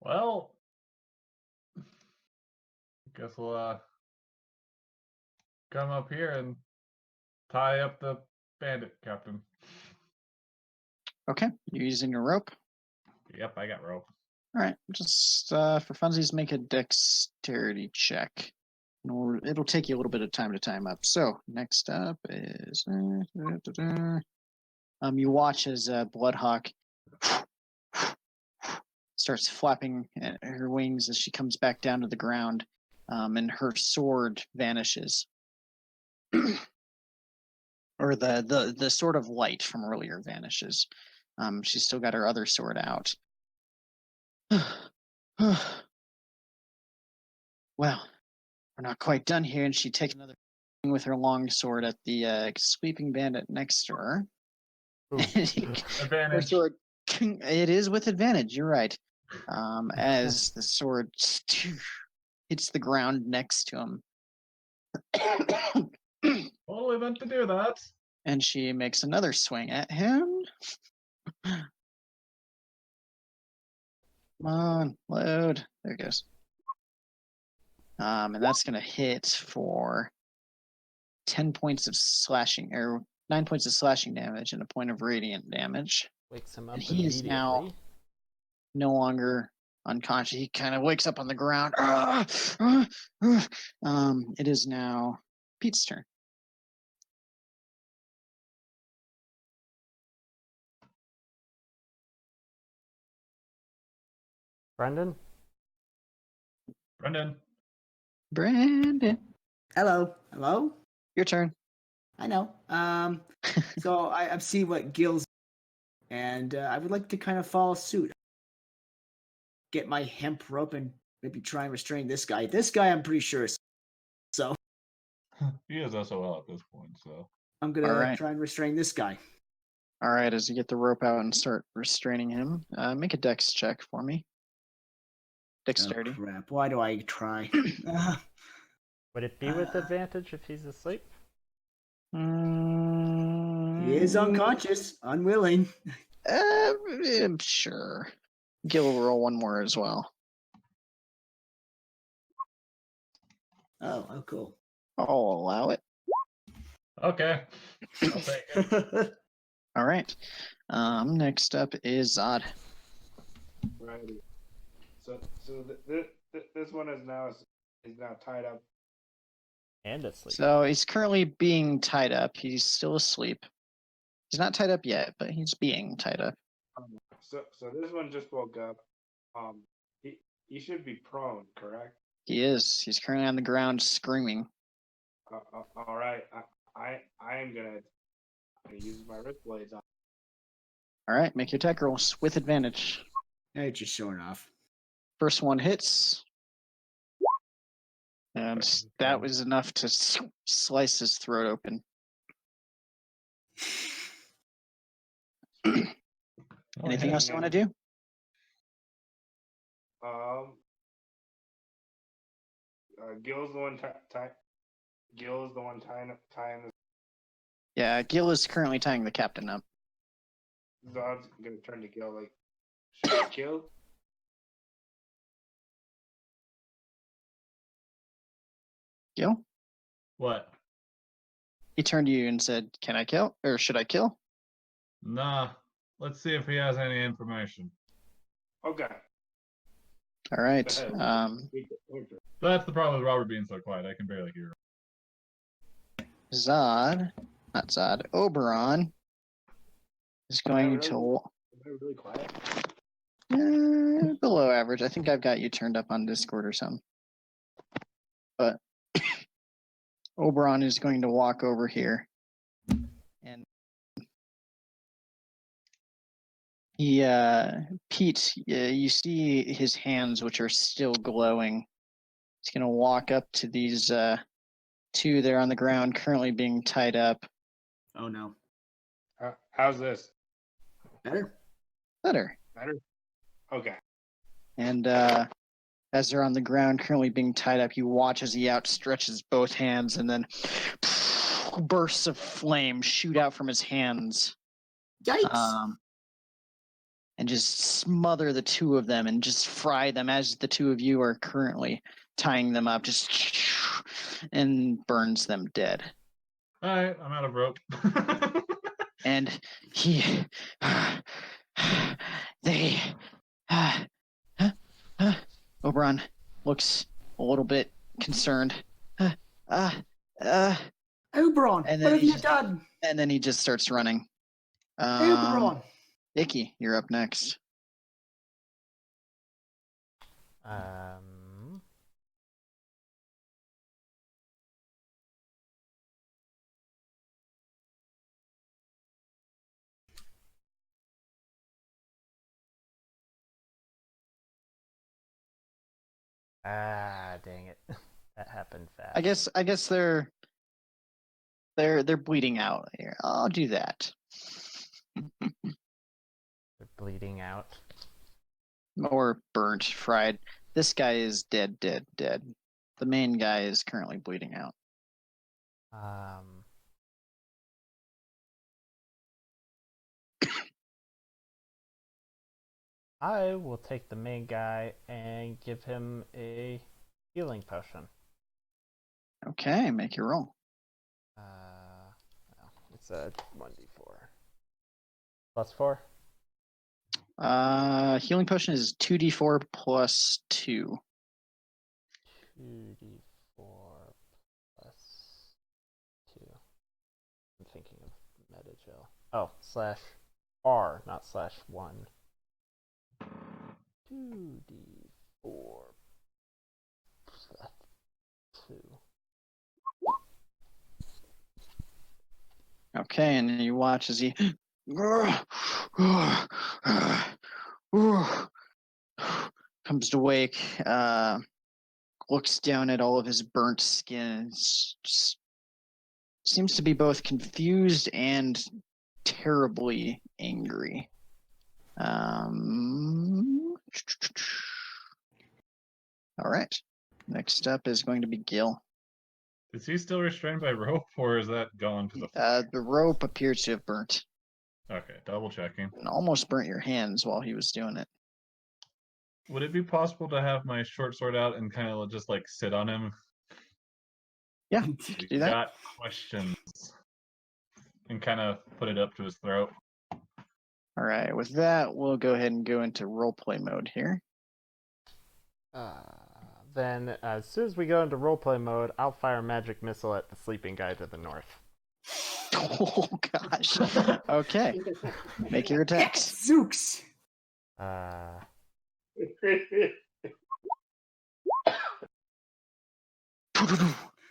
Well, I guess we'll come up here and tie up the bandit captain. Okay, you're using your rope. Yep, I got rope. All right, just for funsies, make a dexterity check. It'll take you a little bit of time to time up. So next up is you watch as Bloodhawk starts flapping her wings as she comes back down to the ground, and her sword vanishes, or the sword of light from earlier vanishes. She's still got her other sword out. Well, we're not quite done here, and she takes another with her long sword at the sleeping bandit next to her. Advantage. Sword, it is with advantage. You're right. As the sword hits the ground next to him. Totally meant to do that. And she makes another swing at him. Come on, load. There it goes. And that's gonna hit for 10 points of slashing, or 9 points of slashing damage and a point of radiant damage. Wakes him up And he is now immediately. no longer unconscious. He kind of wakes up on the ground. It is now Pete's turn. Brendan? Brendan. Brandon, Hello. Hello? your turn. I know. So I've seen what Gil's, and I would like to kind of follow suit. Get my hemp rope and maybe try and restrain this guy. This guy, I'm pretty sure. So He is SOL at this point, so. I'm gonna All right. try and restrain this guy. All right, as you get the rope out and start restraining him, make a dex check for me. Dexterity. Oh, crap. Why do I try? Would it be with advantage if he's asleep? He is unconscious, unwilling. Sure. Gil will roll one more as well. Oh, cool. I'll allow it. Okay. I'll take it. All right. Next up is Zod. Righty. So this one is now tied up. And asleep. So he's currently being tied up. He's still asleep. He's not tied up yet, but he's being tied up. So this one just woke up. He should be prone, correct? He is. He's currently on the ground screaming. All right. I am gonna use my wrist blades on. All right, make your attack rolls with advantage. Hey, just showing off. First one hits. And that was enough to slice his throat open. Anything else you want to do? Gil's the one Gil's the one tying this. Yeah, Gil is currently tying the captain up. Zod's gonna turn to Gil like, should I kill? Gil? What? He turned to you and said, "Can I kill? Or should I kill?" Nah. Let's see if he has any information. Okay. All right. That's the problem with Robert being so quiet. I can barely hear him. Not Zod, Oberon is going to really quiet. below average. I think I've got you turned up on Discord or something. But Oberon is going to walk over here, and Pete, you see his hands, which are still glowing. He's going to walk up to these two there on the ground, currently being tied up. Oh no. How's this? Better? Better. Okay. And as they're on the ground, currently being tied up, you watch as he outstretches both hands, and then bursts of flame shoot out from his hands. Yikes! And just smother the two of them and just fry them as the two of you are currently tying them up, just and burns them dead. All right, I'm out of rope. And Oberon looks a little bit concerned. Oberon, and what then have you done? And then he just starts running. Oberon. Icky, you're up next. Dang it. That happened fast. I guess they're bleeding out here. I'll do that. They're bleeding out. Or burnt, fried. This guy is dead. The main guy is currently bleeding out. I will take the main guy and give him a healing potion. Okay, make your roll. It's a 1d4. +4? Healing potion is 2d4 plus 2. 2d4 plus 2. I'm thinking of Metagel. Oh, /R, not /1. 2d4 plus 2. Okay, and you watch as he comes to wake, looks down at all of his burnt skin, seems to be both confused and terribly angry. All right. Next up is going to be Gil. Is he still restrained by rope, or is that gone to the fire? The rope appears to have burnt. Okay, double checking. And almost burnt your hands while he was doing it. Would it be possible to have my short sword out and kind of just like sit on him? Yeah, you could do that. Got questions. And kind of put it up to his throat. All right, with that, we'll go ahead and go into roleplay mode here. Then, as soon as we go into roleplay mode, I'll fire a magic missile at the sleeping guy to the north. Oh, gosh. Okay. Make your attacks. Zooks!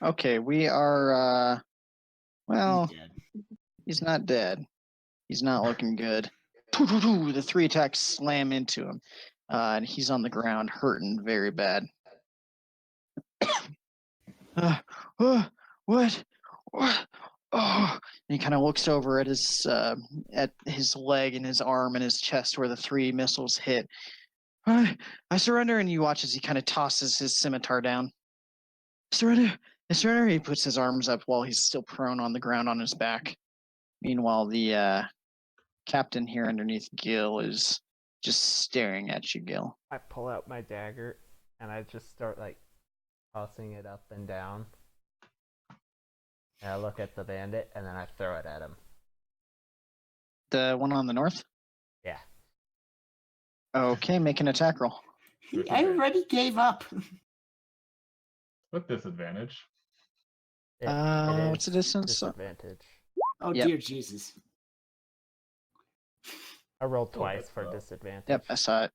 Okay, we are, well, He's dead. he's not dead. He's not looking good. The 3 attacks slam into him, and he's on the ground, hurting very bad. What? What? Oh! And he kind of looks over at his leg and his arm and his chest where the 3 missiles hit. I surrender, and you watch as he kind of tosses his scimitar down. Surrender! I surrender! He puts his arms up while he's still prone on the ground on his back. Meanwhile, the captain here underneath Gil is just staring at you, Gil. I pull out my dagger and I just start like tossing it up and down. And I look at the bandit and then I throw it at him. The one on the north? Yeah. Okay, make an attack roll. He already gave up. With disadvantage. It What's is the distance? Oh, disadvantage. Yep. dear Jesus. I rolled twice for disadvantage. Yep, I saw it.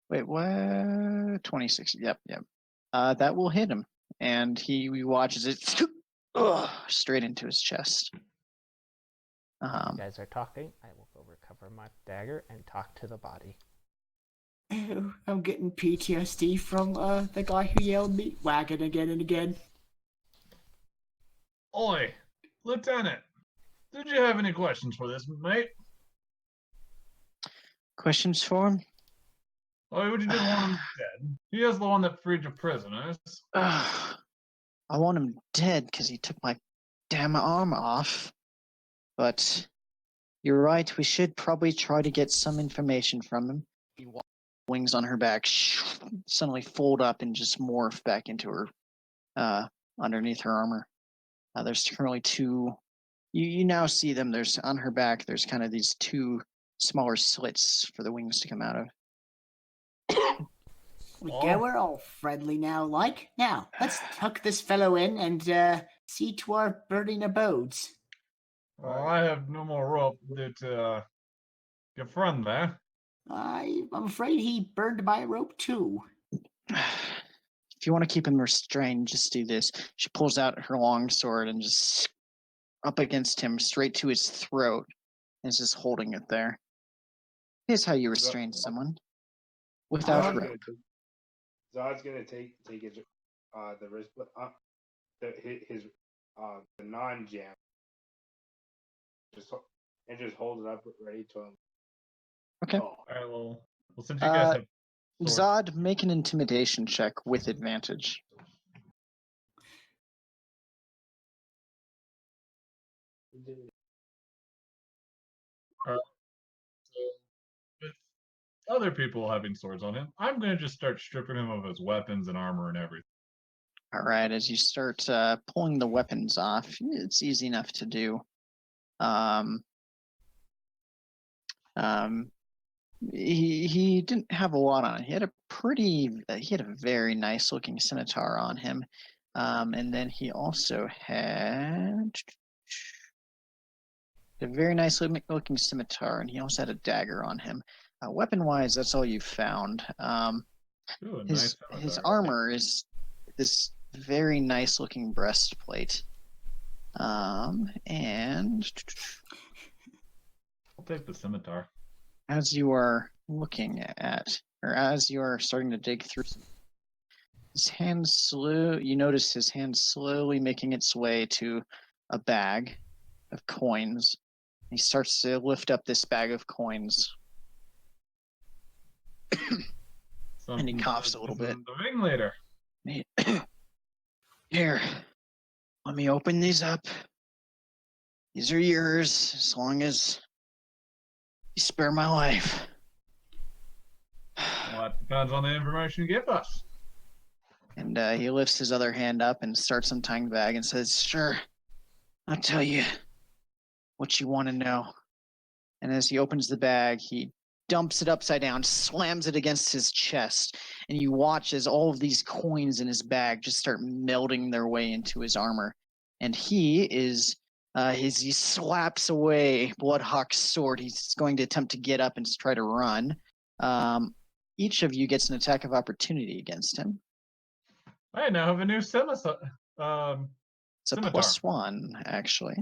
Wait, what? 26. Yep. That will hit him. And he watches it straight into his chest. You guys are talking. I will go recover my dagger and talk to the body. Oh, I'm getting PTSD from the guy who yelled meat wagon again and again. Oi, Lieutenant, did you have any questions for this mate? Questions for him? Why would you just want him dead? He is the one that freed your prisoners. I want him dead because he took my damn arm off. But you're right, we should probably try to get some information from him. Wings on her back suddenly fold up and just morph back into her, underneath her armor. There's currently 2. You now see them. There's on her back. There's kind of these 2 smaller slits for the wings to come out of. We go, we're all friendly now, like. Now, let's tuck this fellow in and see to our burning abodes. Well, I have no more rope due to your friend there. I'm afraid he burned my rope too. If you want to keep him restrained, just do this. She pulls out her long sword and just up against him, straight to his throat, and is just holding it there. Here's how you restrain someone. Without rope. Zod's gonna take his the wrist his the non-jam just hold it up ready to him. Okay. All right, well since you guys have swords, Zod, make an intimidation check with advantage. so with other people having swords on him, I'm going to just start stripping him of his weapons and armor and everything. All right, as you start pulling the weapons off, it's easy enough to do. Um, he didn't have a lot on it. He had a very nice looking scimitar on him, and then he also had a very nice looking scimitar, and he also had a dagger on him. Weapon wise, that's all you've found. Ooh, a His nice armor is this very nice looking breastplate. And I'll take the scimitar. as you are looking at, or as you are starting to dig through, you notice his hand slowly making its way to a bag of coins. He starts to lift up this bag of coins, and he coughs a little bit. The ringleader. Here, let me open these up. These are yours, as long as you spare my life. Well, that depends on the information you give us. And he lifts his other hand up and starts untying the bag and says, "Sure, I'll tell you what you want to know." And as he opens the bag, he dumps it upside down, slams it against his chest, and you watch as all of these coins in his bag just start melting their way into his armor. And he slaps away Bloodhawk's sword. He's going to attempt to get up and try to run. Each of you gets an attack of opportunity against him. I now have a new scimitar. It's a Scimitar. +1, actually.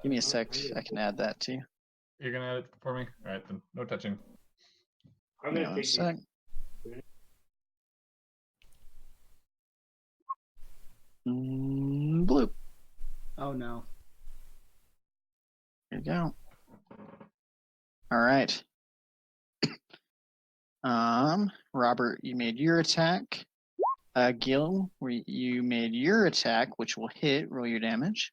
Give me a sec. I can add that to you. You're going to add it for me? All right, then. No touching. I'm Hang gonna on a take sec. Bloop. Oh no. There you go. All right. Robert, you made your attack. Gil, you made your attack, which will hit. Roll your damage.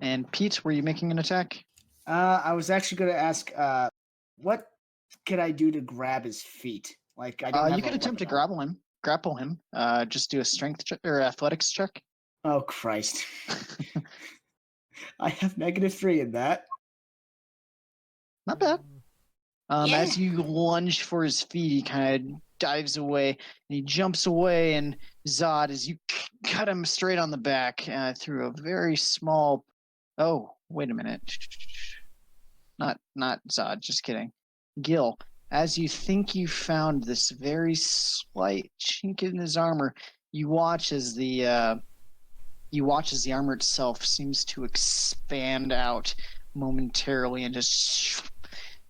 And Pete, were you making an attack? I was actually going to ask, what could I do to grab his feet? Like I don't. Have You could attempt to grapple him. Just do a strength check or athletics check. Oh Christ! I have -3 in that. Not bad. Yeah. As you lunge for his feet, he kind of dives away and he jumps away. And Zod, as you cut him straight on the back through a very small. Oh, wait a minute. Not Zod. Just kidding. Gil, as you think you found this very slight chink in his armor, you watch as the armor itself seems to expand out momentarily and just.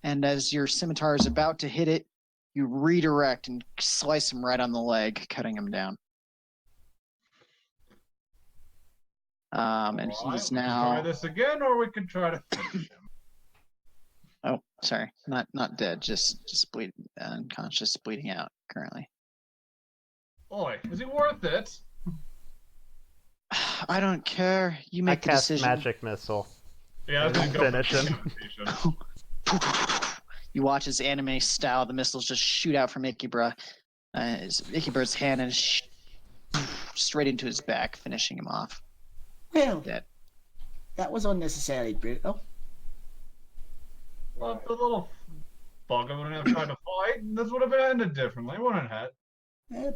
And as your scimitar is about to hit it, you redirect and slice him right on the leg, cutting him down. And All he's right, we can now. try this again, or we can try to finish him. Oh, sorry, not dead, just unconscious, bleeding out currently. Boy, is he worth it? I don't care. You I make the cast decision. magic missile. Yeah, I was gonna go Finish for him. decapitation. You watch his anime style, the missiles just shoot out from Ikibra's hand and straight into his back, finishing him off. Well, Dead. that was unnecessarily brutal. Well, if the little bugger wouldn't have tried to fight, this would have ended differently, wouldn't it?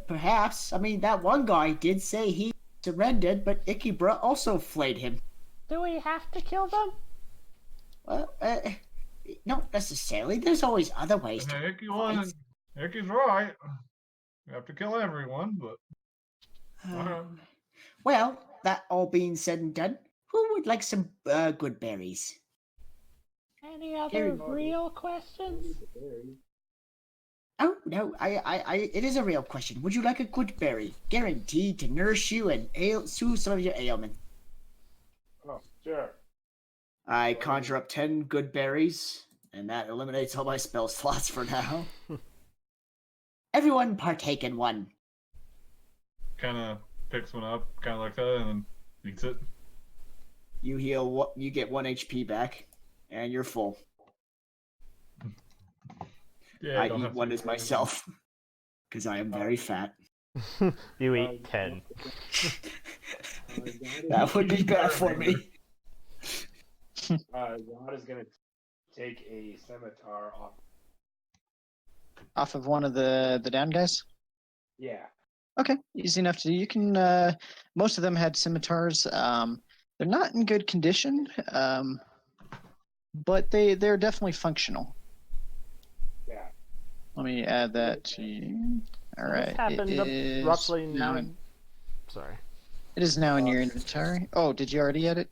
Perhaps. I mean, that one guy did say he surrendered, but Ikibra also flayed him. Do we have to kill them? Well, not necessarily. There's always other ways to fight. Icky's right. You have to kill everyone, but Well, that all being said and done, who would like some good berries? Any other real questions? Oh no, it is a real question. Would you like a good berry, guaranteed to nourish you and soothe some of your ailment? Oh, sure. I conjure up 10 good berries, and that eliminates all my spell slots for now. Everyone partake in one. kind of picks one up, kind of looks at it, and then eats it. You heal. What? You get 1 HP back, and you're full. Yeah, I don't eat have to one use as that. myself because I am very fat. You eat 10. That would be Eat bad the for remainder. me. God is gonna take a scimitar off. Off of one of the down guys. Yeah. Okay, easy enough to do. You can. Most of them had scimitars. They're not in good condition, but they're definitely functional. Yeah. Let me add that to you. All So right. this happened it is roughly now 9. Sorry. It is now in your inventory. Oh, did you already add it?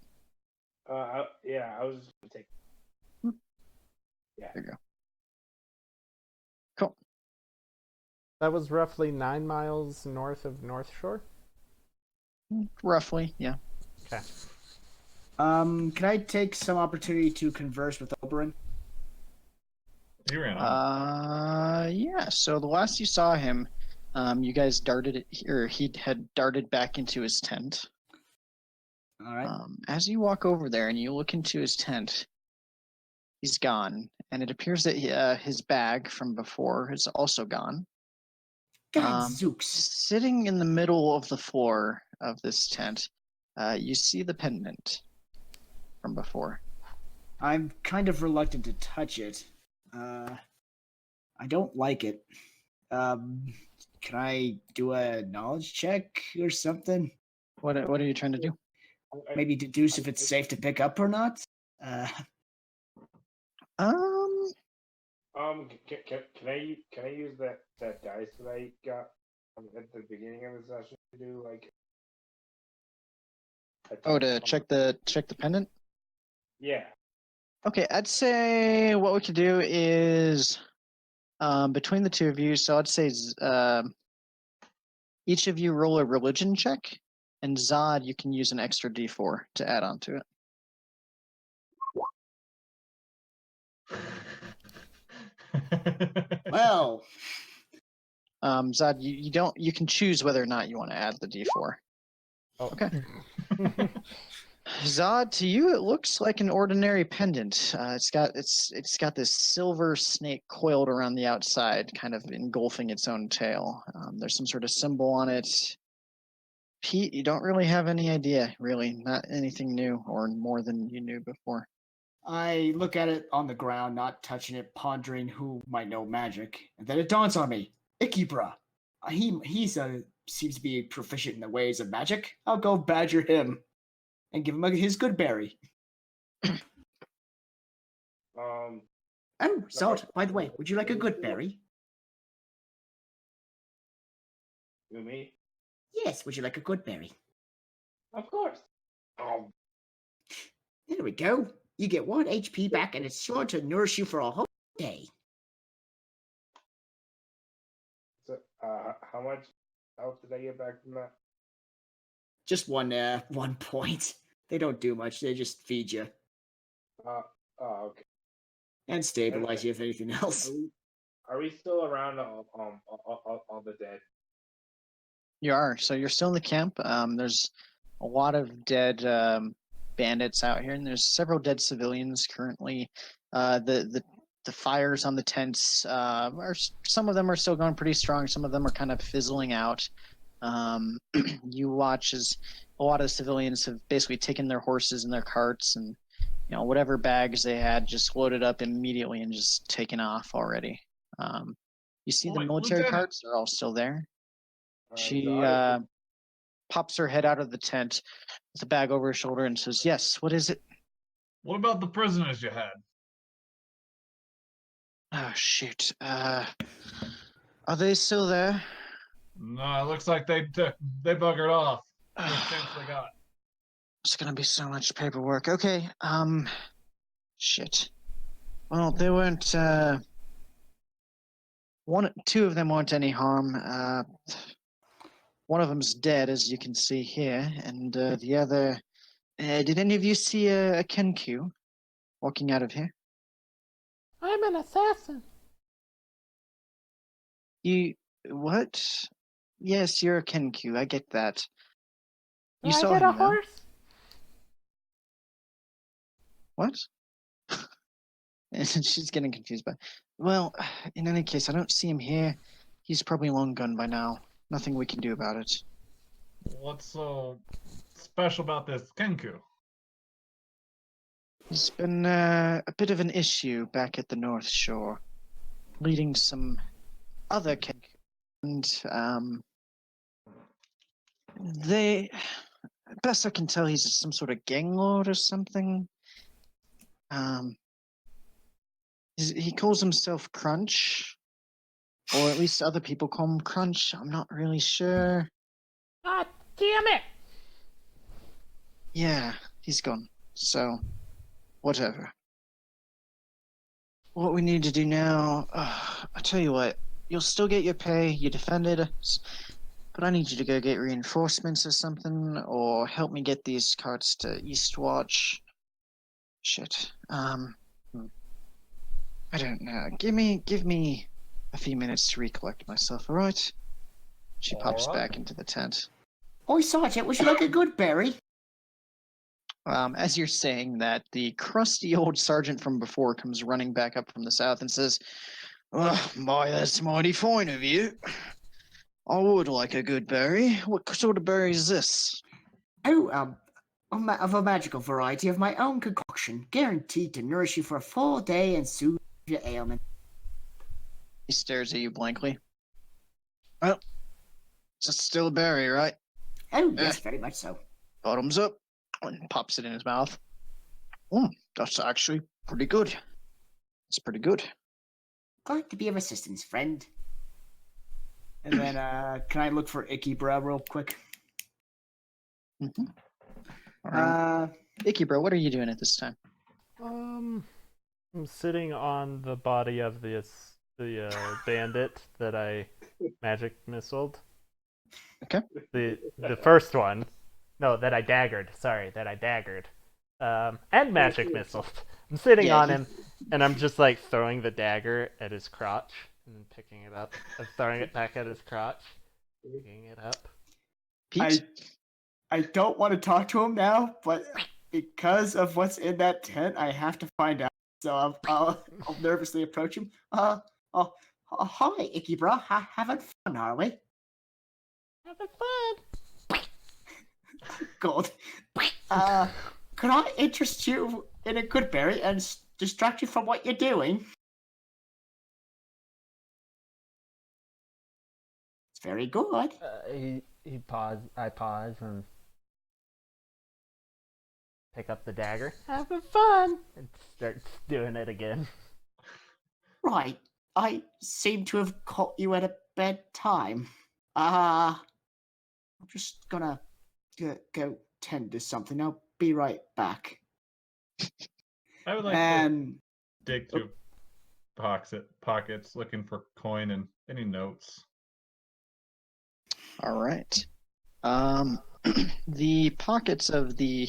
Yeah, I was just gonna take. Yeah. There you go. Cool. That was roughly 9 miles north of North Shore. Roughly, yeah. Okay. Can I take some opportunity to converse with Oberon? He ran off. Yeah. So the last you saw him, you guys darted it, or he had darted back into his tent. All right. As you walk over there and you look into his tent, he's gone, and it appears that his bag from before is also gone. Gadzooks. Sitting in the middle of the floor of this tent, you see the pendant from before. I'm kind of reluctant to touch it. I don't like it. Can I do a knowledge check or something? What are you trying to do? Maybe deduce if it's safe to pick up or not? Can I use that dice that I got at the beginning of the session to do like? To check the pendant? Yeah. Okay, I'd say what we could do is between the two of you. So I'd say each of you roll a religion check, and Zod, you can use an extra D4 to add on to it. Well, Zod, you can choose whether or not you want to add the D4. Oh. Okay. Zod, to you it looks like an ordinary pendant. It's got this silver snake coiled around the outside, kind of engulfing its own tail. There's some sort of symbol on it. Pete, you don't really have any idea, really, not anything new or more than you knew before. I look at it on the ground, not touching it, pondering who might know magic, and then it dawns on me: Ikebra. He seems to be proficient in the ways of magic. I'll go badger him and give him his good berry. Oh, Zod, by the way, would you like a good berry? You me? Yes, would you like a good berry? Of course. There we go. You get 1 HP back, and it's sure to nourish you for a whole day. So, how much health did I get back from that? Just 1 point. They don't do much. They just feed you Okay. and stabilize you if anything else. Are we still around all the dead? You are. So you're still in the camp. There's a lot of dead bandits out here, and there's several dead civilians currently. The fires on the tents are, some of them are still going pretty strong. Some of them are kind of fizzling out. You watch as a lot of the civilians have basically taken their horses and their carts and whatever bags they had just loaded up immediately and just taken off already. You see the military Lieutenant. carts are all still there. She Zod, pops her head out of the tent with a bag over her shoulder and says, "Yes, what is it?" What about the prisoners you had? Oh, shoot. Are they still there? No, it looks like they buggered off. First chance they got. It's gonna be so much paperwork. Okay, shit. Well, they weren't, two of them weren't any harm. One of them's dead, as you can see here, and the other... did any of you see a Kenku walking out of here? I'm an assassin. You... what? Yes, you're a Kenku, I get that. You I saw hit him, a though. horse? What? And she's getting confused by. Well, in any case, I don't see him here. He's probably long gone by now. Nothing we can do about it. What's so special about this Kenku? There's been a bit of an issue back at the North Shore, leading some other and they, best I can tell, he's some sort of gang lord or something. He calls himself Crunch, or at least other people call him Crunch. I'm not really sure. Ah, damn it! Yeah, he's gone. So, whatever. What we need to do now, I tell you what, you'll still get your pay, you defended us, but I need you to go get reinforcements or something, or help me get these carts to Eastwatch. Shit. I don't know. Give me a few minutes to recollect myself, alright? She pops Alright. back into the tent. Oi, Sergeant, would you like a good berry? As you're saying that, the crusty old sergeant from before comes running back up from the south and says, "Oh, boy, that's mighty fine of you. I would like a good berry. What sort of berry is this?" Oh, of a magical variety of my own concoction, guaranteed to nourish you for a full day and soothe your ailment. He stares at you blankly. Well, it's still a berry, right? Oh, yes, very much so. Bottoms up, and pops it in his mouth. That's actually pretty good. It's pretty good. Glad to be of assistance, friend. And then, can I look for Icky Bro real quick? Mm-hmm. All right. Icky bro, what are you doing at this time? I'm sitting on the body of the bandit that I magic missiled. Okay. The first one. No, that I daggered. Sorry, that I daggered. And magic missiled. I'm sitting on him, and I'm just like throwing the dagger at his crotch and then picking it up and throwing it back at his crotch, picking it up. Pete? I don't want to talk to him now, but because of what's in that tent, I have to find out. So I'll nervously approach him. Hi, Icky Bro. Having fun, are we? Having fun. Gold. Could I interest you in a good berry and distract you from what you're doing? It's very good. He paused. I pause and pick up the dagger. Having fun. And starts doing it again. Right. I seem to have caught you at a bad time. I'm just gonna go tend to something. I'll be right back. I would like to dig through pockets looking for coin and any notes. All right. The pockets of the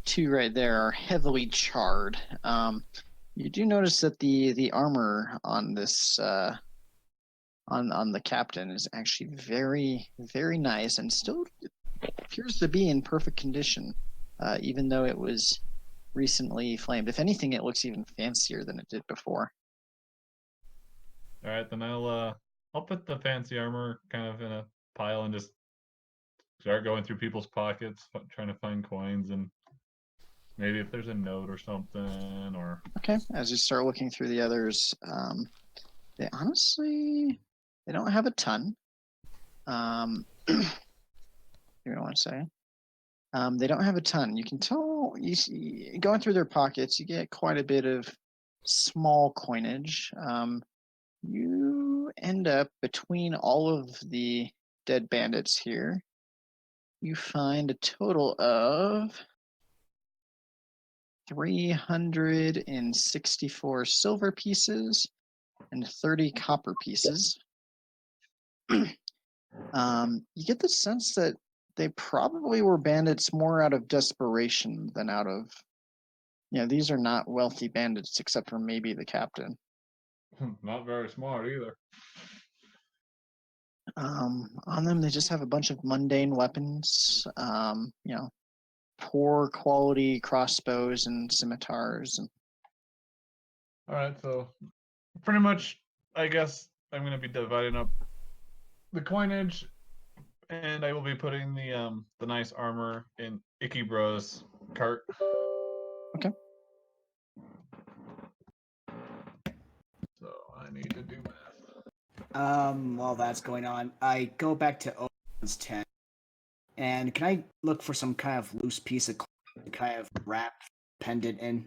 two right there are heavily charred. You do notice that the armor on this on the captain is actually very, very nice and still appears to be in perfect condition, even though it was recently flamed. If anything, it looks even fancier than it did before. All right, then I'll put the fancy armor kind of in a pile and just start going through people's pockets, trying to find coins and maybe if there's a note or something. Or okay, as you start looking through the others, they honestly don't have a ton. You know what I'm saying? They don't have a ton. You can tell, you see, going through their pockets, you get quite a bit of small coinage. You end up between all of the dead bandits here, you find a total of 364 silver pieces and 30 copper pieces. You get the sense that they probably were bandits more out of desperation than out of, these are not wealthy bandits except for maybe the captain. not very smart either. On them, they just have a bunch of mundane weapons, poor quality crossbows and scimitars. And All right, so pretty much, I guess I'm going to be dividing up the coinage, and I will be putting the nice armor in Icky Bro's cart. Okay. So I need to do math. While that's going on, I go back to Owen's tent, and can I look for some kind of loose piece of cloth to kind of wrap pendant in?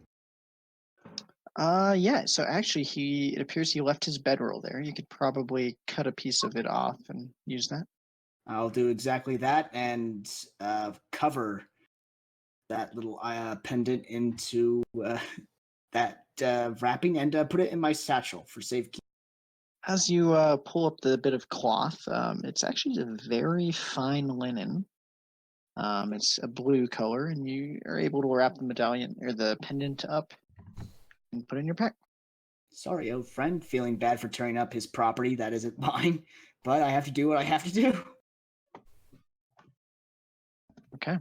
Yeah. So actually, it appears he left his bedroll there. You could probably cut a piece of it off and use that. I'll do exactly that and cover that little pendant into that wrapping and put it in my satchel for safekeeping. As you pull up the bit of cloth, it's actually a very fine linen. It's a blue color, and you are able to wrap the medallion or the pendant up and put it in your pack. Sorry, old friend, feeling bad for tearing up his property that isn't mine, but I have to do what I have to do. Okay.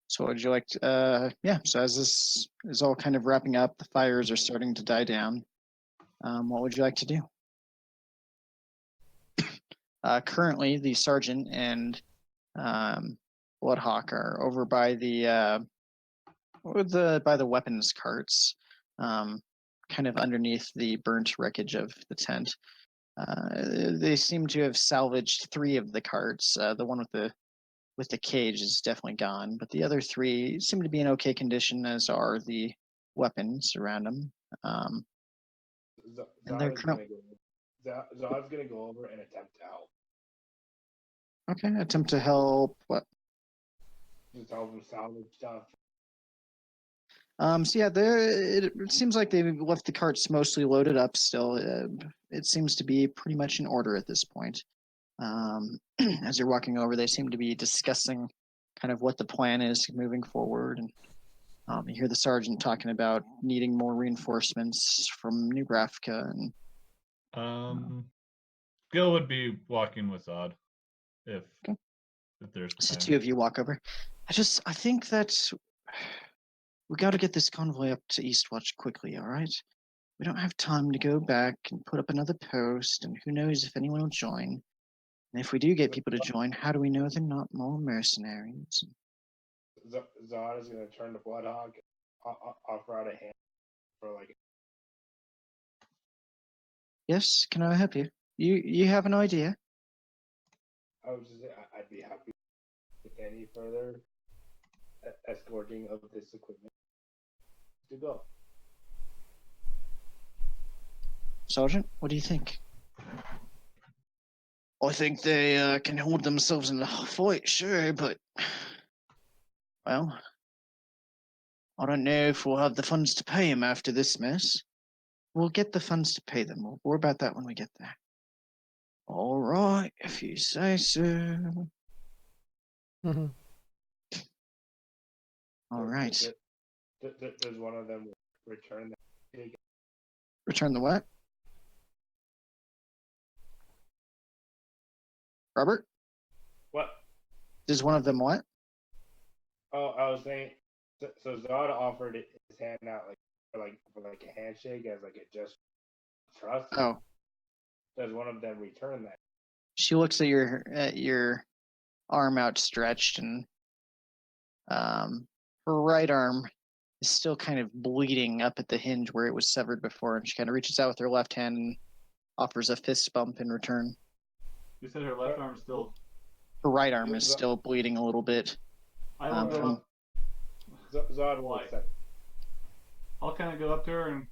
So would you like to, yeah, so as this is all kind of wrapping up, the fires are starting to die down. What would you like to do? Currently, the sergeant and Bloodhawk are over by the weapons carts, kind of underneath the burnt wreckage of the tent. They seem to have salvaged 3 of the carts. The one with the cage is definitely gone, but the other 3 seem to be in okay condition, as are the weapons around them. And they're Zod's gonna go over and attempt to help. Okay, attempt to help. What? Just help him salvage stuff. So yeah, it seems like they've left the carts mostly loaded up still. It seems to be pretty much in order at this point. As you're walking over, they seem to be discussing kind of what the plan is moving forward. And you hear the sergeant talking about needing more reinforcements from New Grafka. And Gil would be walking with Zod if there's so time. 2 of you walk over. I think that we got to get this convoy up to Eastwatch quickly, all right? We don't have time to go back and put up another post, and who knows if anyone will join. And if we do get people to join, how do we know they're not more mercenaries? Zod is gonna turn to Bloodhawk, offer out a hand for like. Yes, can I help you? You have an idea? I was just, I'd be happy with any further escorting of this equipment to go. Sergeant, what do you think? I think they can hold themselves in the fight, sure, but well, I don't know if we'll have the funds to pay him after this mess. We'll get the funds to pay them. We'll worry about that when we get there. All right, if you say so. All right. Does one of them return that? Return the what? Robert? What? Does one of them what? Oh, I was saying. So Zod offered his hand out for a handshake as like a just trust. Oh. Does one of them return that? She looks at your arm outstretched, and her right arm is still kind of bleeding up at the hinge where it was severed before, and she kind of reaches out with her left hand and offers a fist bump in return. You said her left arm still. Her right arm is still bleeding a little bit. I will go up. Zod will accept. I'll kind of go up to her and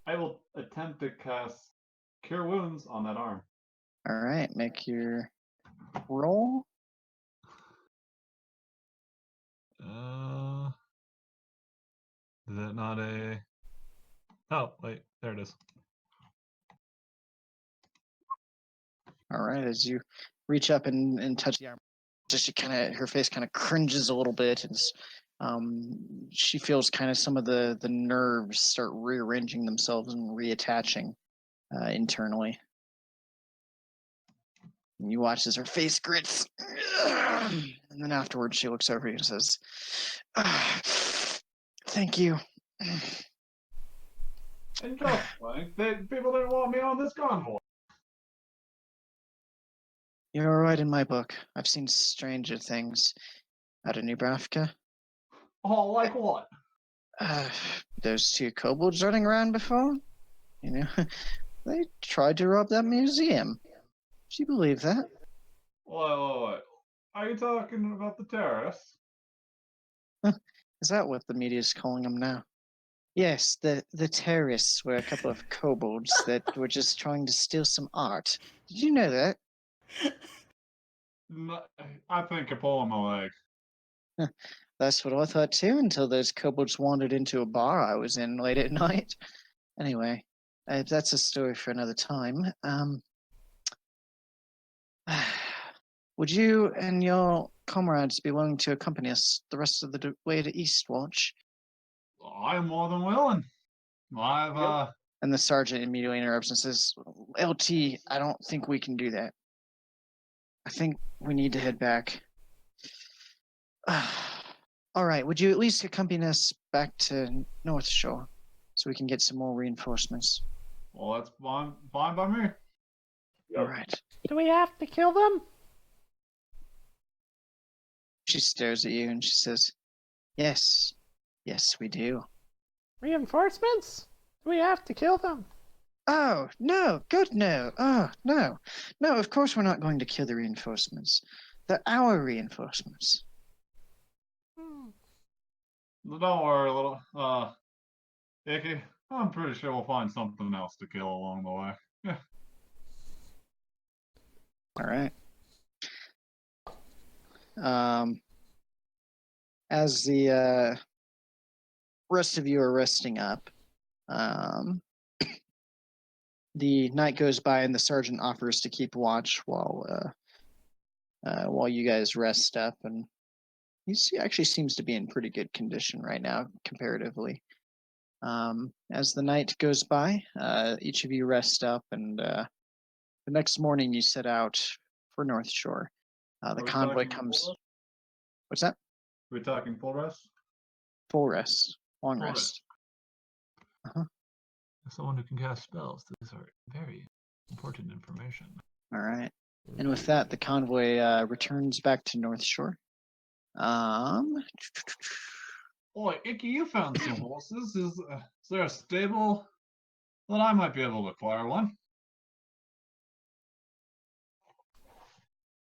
I will attempt to cast Cure Wounds on that arm. All right, make your roll. Is that not a? Oh, wait, there it is. All right, as you reach up and touch the arm, just her face kind of cringes a little bit, and she feels kind of some of the nerves start rearranging themselves and reattaching internally. And you watch as her face grits. And then afterwards, she looks over you and says, "Thank you." And just like people didn't want me on this convoy. You're all right in my book. I've seen stranger things out of Nebraska. Oh, like what? Those two kobolds running around before. You know, they tried to rob that museum. Do you believe that? Wait. Are you talking about the terrorists? Is that what the media's calling them now? Yes, the terrorists were a couple of kobolds that were just trying to steal some art. Did you know that? I think you're pulling my leg. That's what I thought too, until those kobolds wandered into a bar I was in late at night. Anyway, that's a story for another time. Would you and your comrades be willing to accompany us the rest of the way to Eastwatch? I'm more than willing. And the sergeant immediately interrupts and says, "LT, I don't think we can do that. I think we need to head back." All right, would you at least accompany us back to North Shore so we can get some more reinforcements? Well, that's fine by me. All right. Do we have to kill them? She stares at you and she says, "Yes, we do." Reinforcements? Do we have to kill them? Oh, no, good no. Oh, no. No, of course we're not going to kill the reinforcements. They're our reinforcements. Don't worry, little Icky. I'm pretty sure we'll find something else to kill along the way. Yeah. All right. As the rest of you are resting up, the night goes by and the sergeant offers to keep watch while you guys rest up, and he actually seems to be in pretty good condition right now comparatively. As the night goes by, each of you rest up, and the next morning you set out for North Shore. The convoy comes. What's that? We're talking full rest? Full rest. Long Full rest. Someone who can cast spells. These are very important information. All right. And with that, the convoy returns back to North Shore. Boy, Icky, you found some horses. Is there a stable that I might be able to acquire one?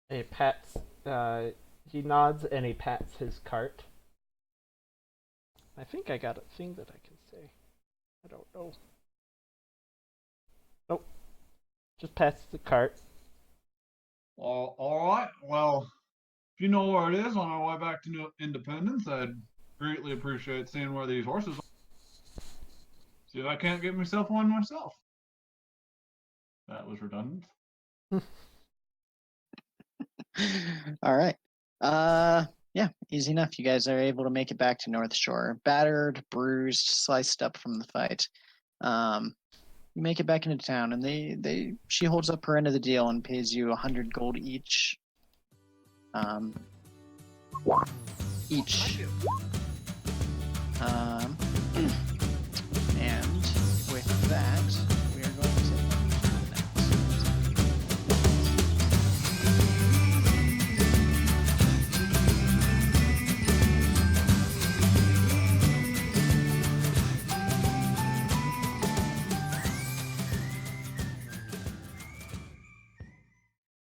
He pats, he nods and he pats his cart. I think I got a thing that I can say. I don't know. Nope. Just pats the cart. All right. Well, if you know where it is on our way back to Independence, I'd greatly appreciate seeing where these horses are. See if I can't get myself one myself. That was redundant. All right. Yeah, easy enough. You guys are able to make it back to North Shore. Battered, bruised, sliced up from the fight. You make it back into town, and she holds up her end of the deal and pays you 100 gold each. Each.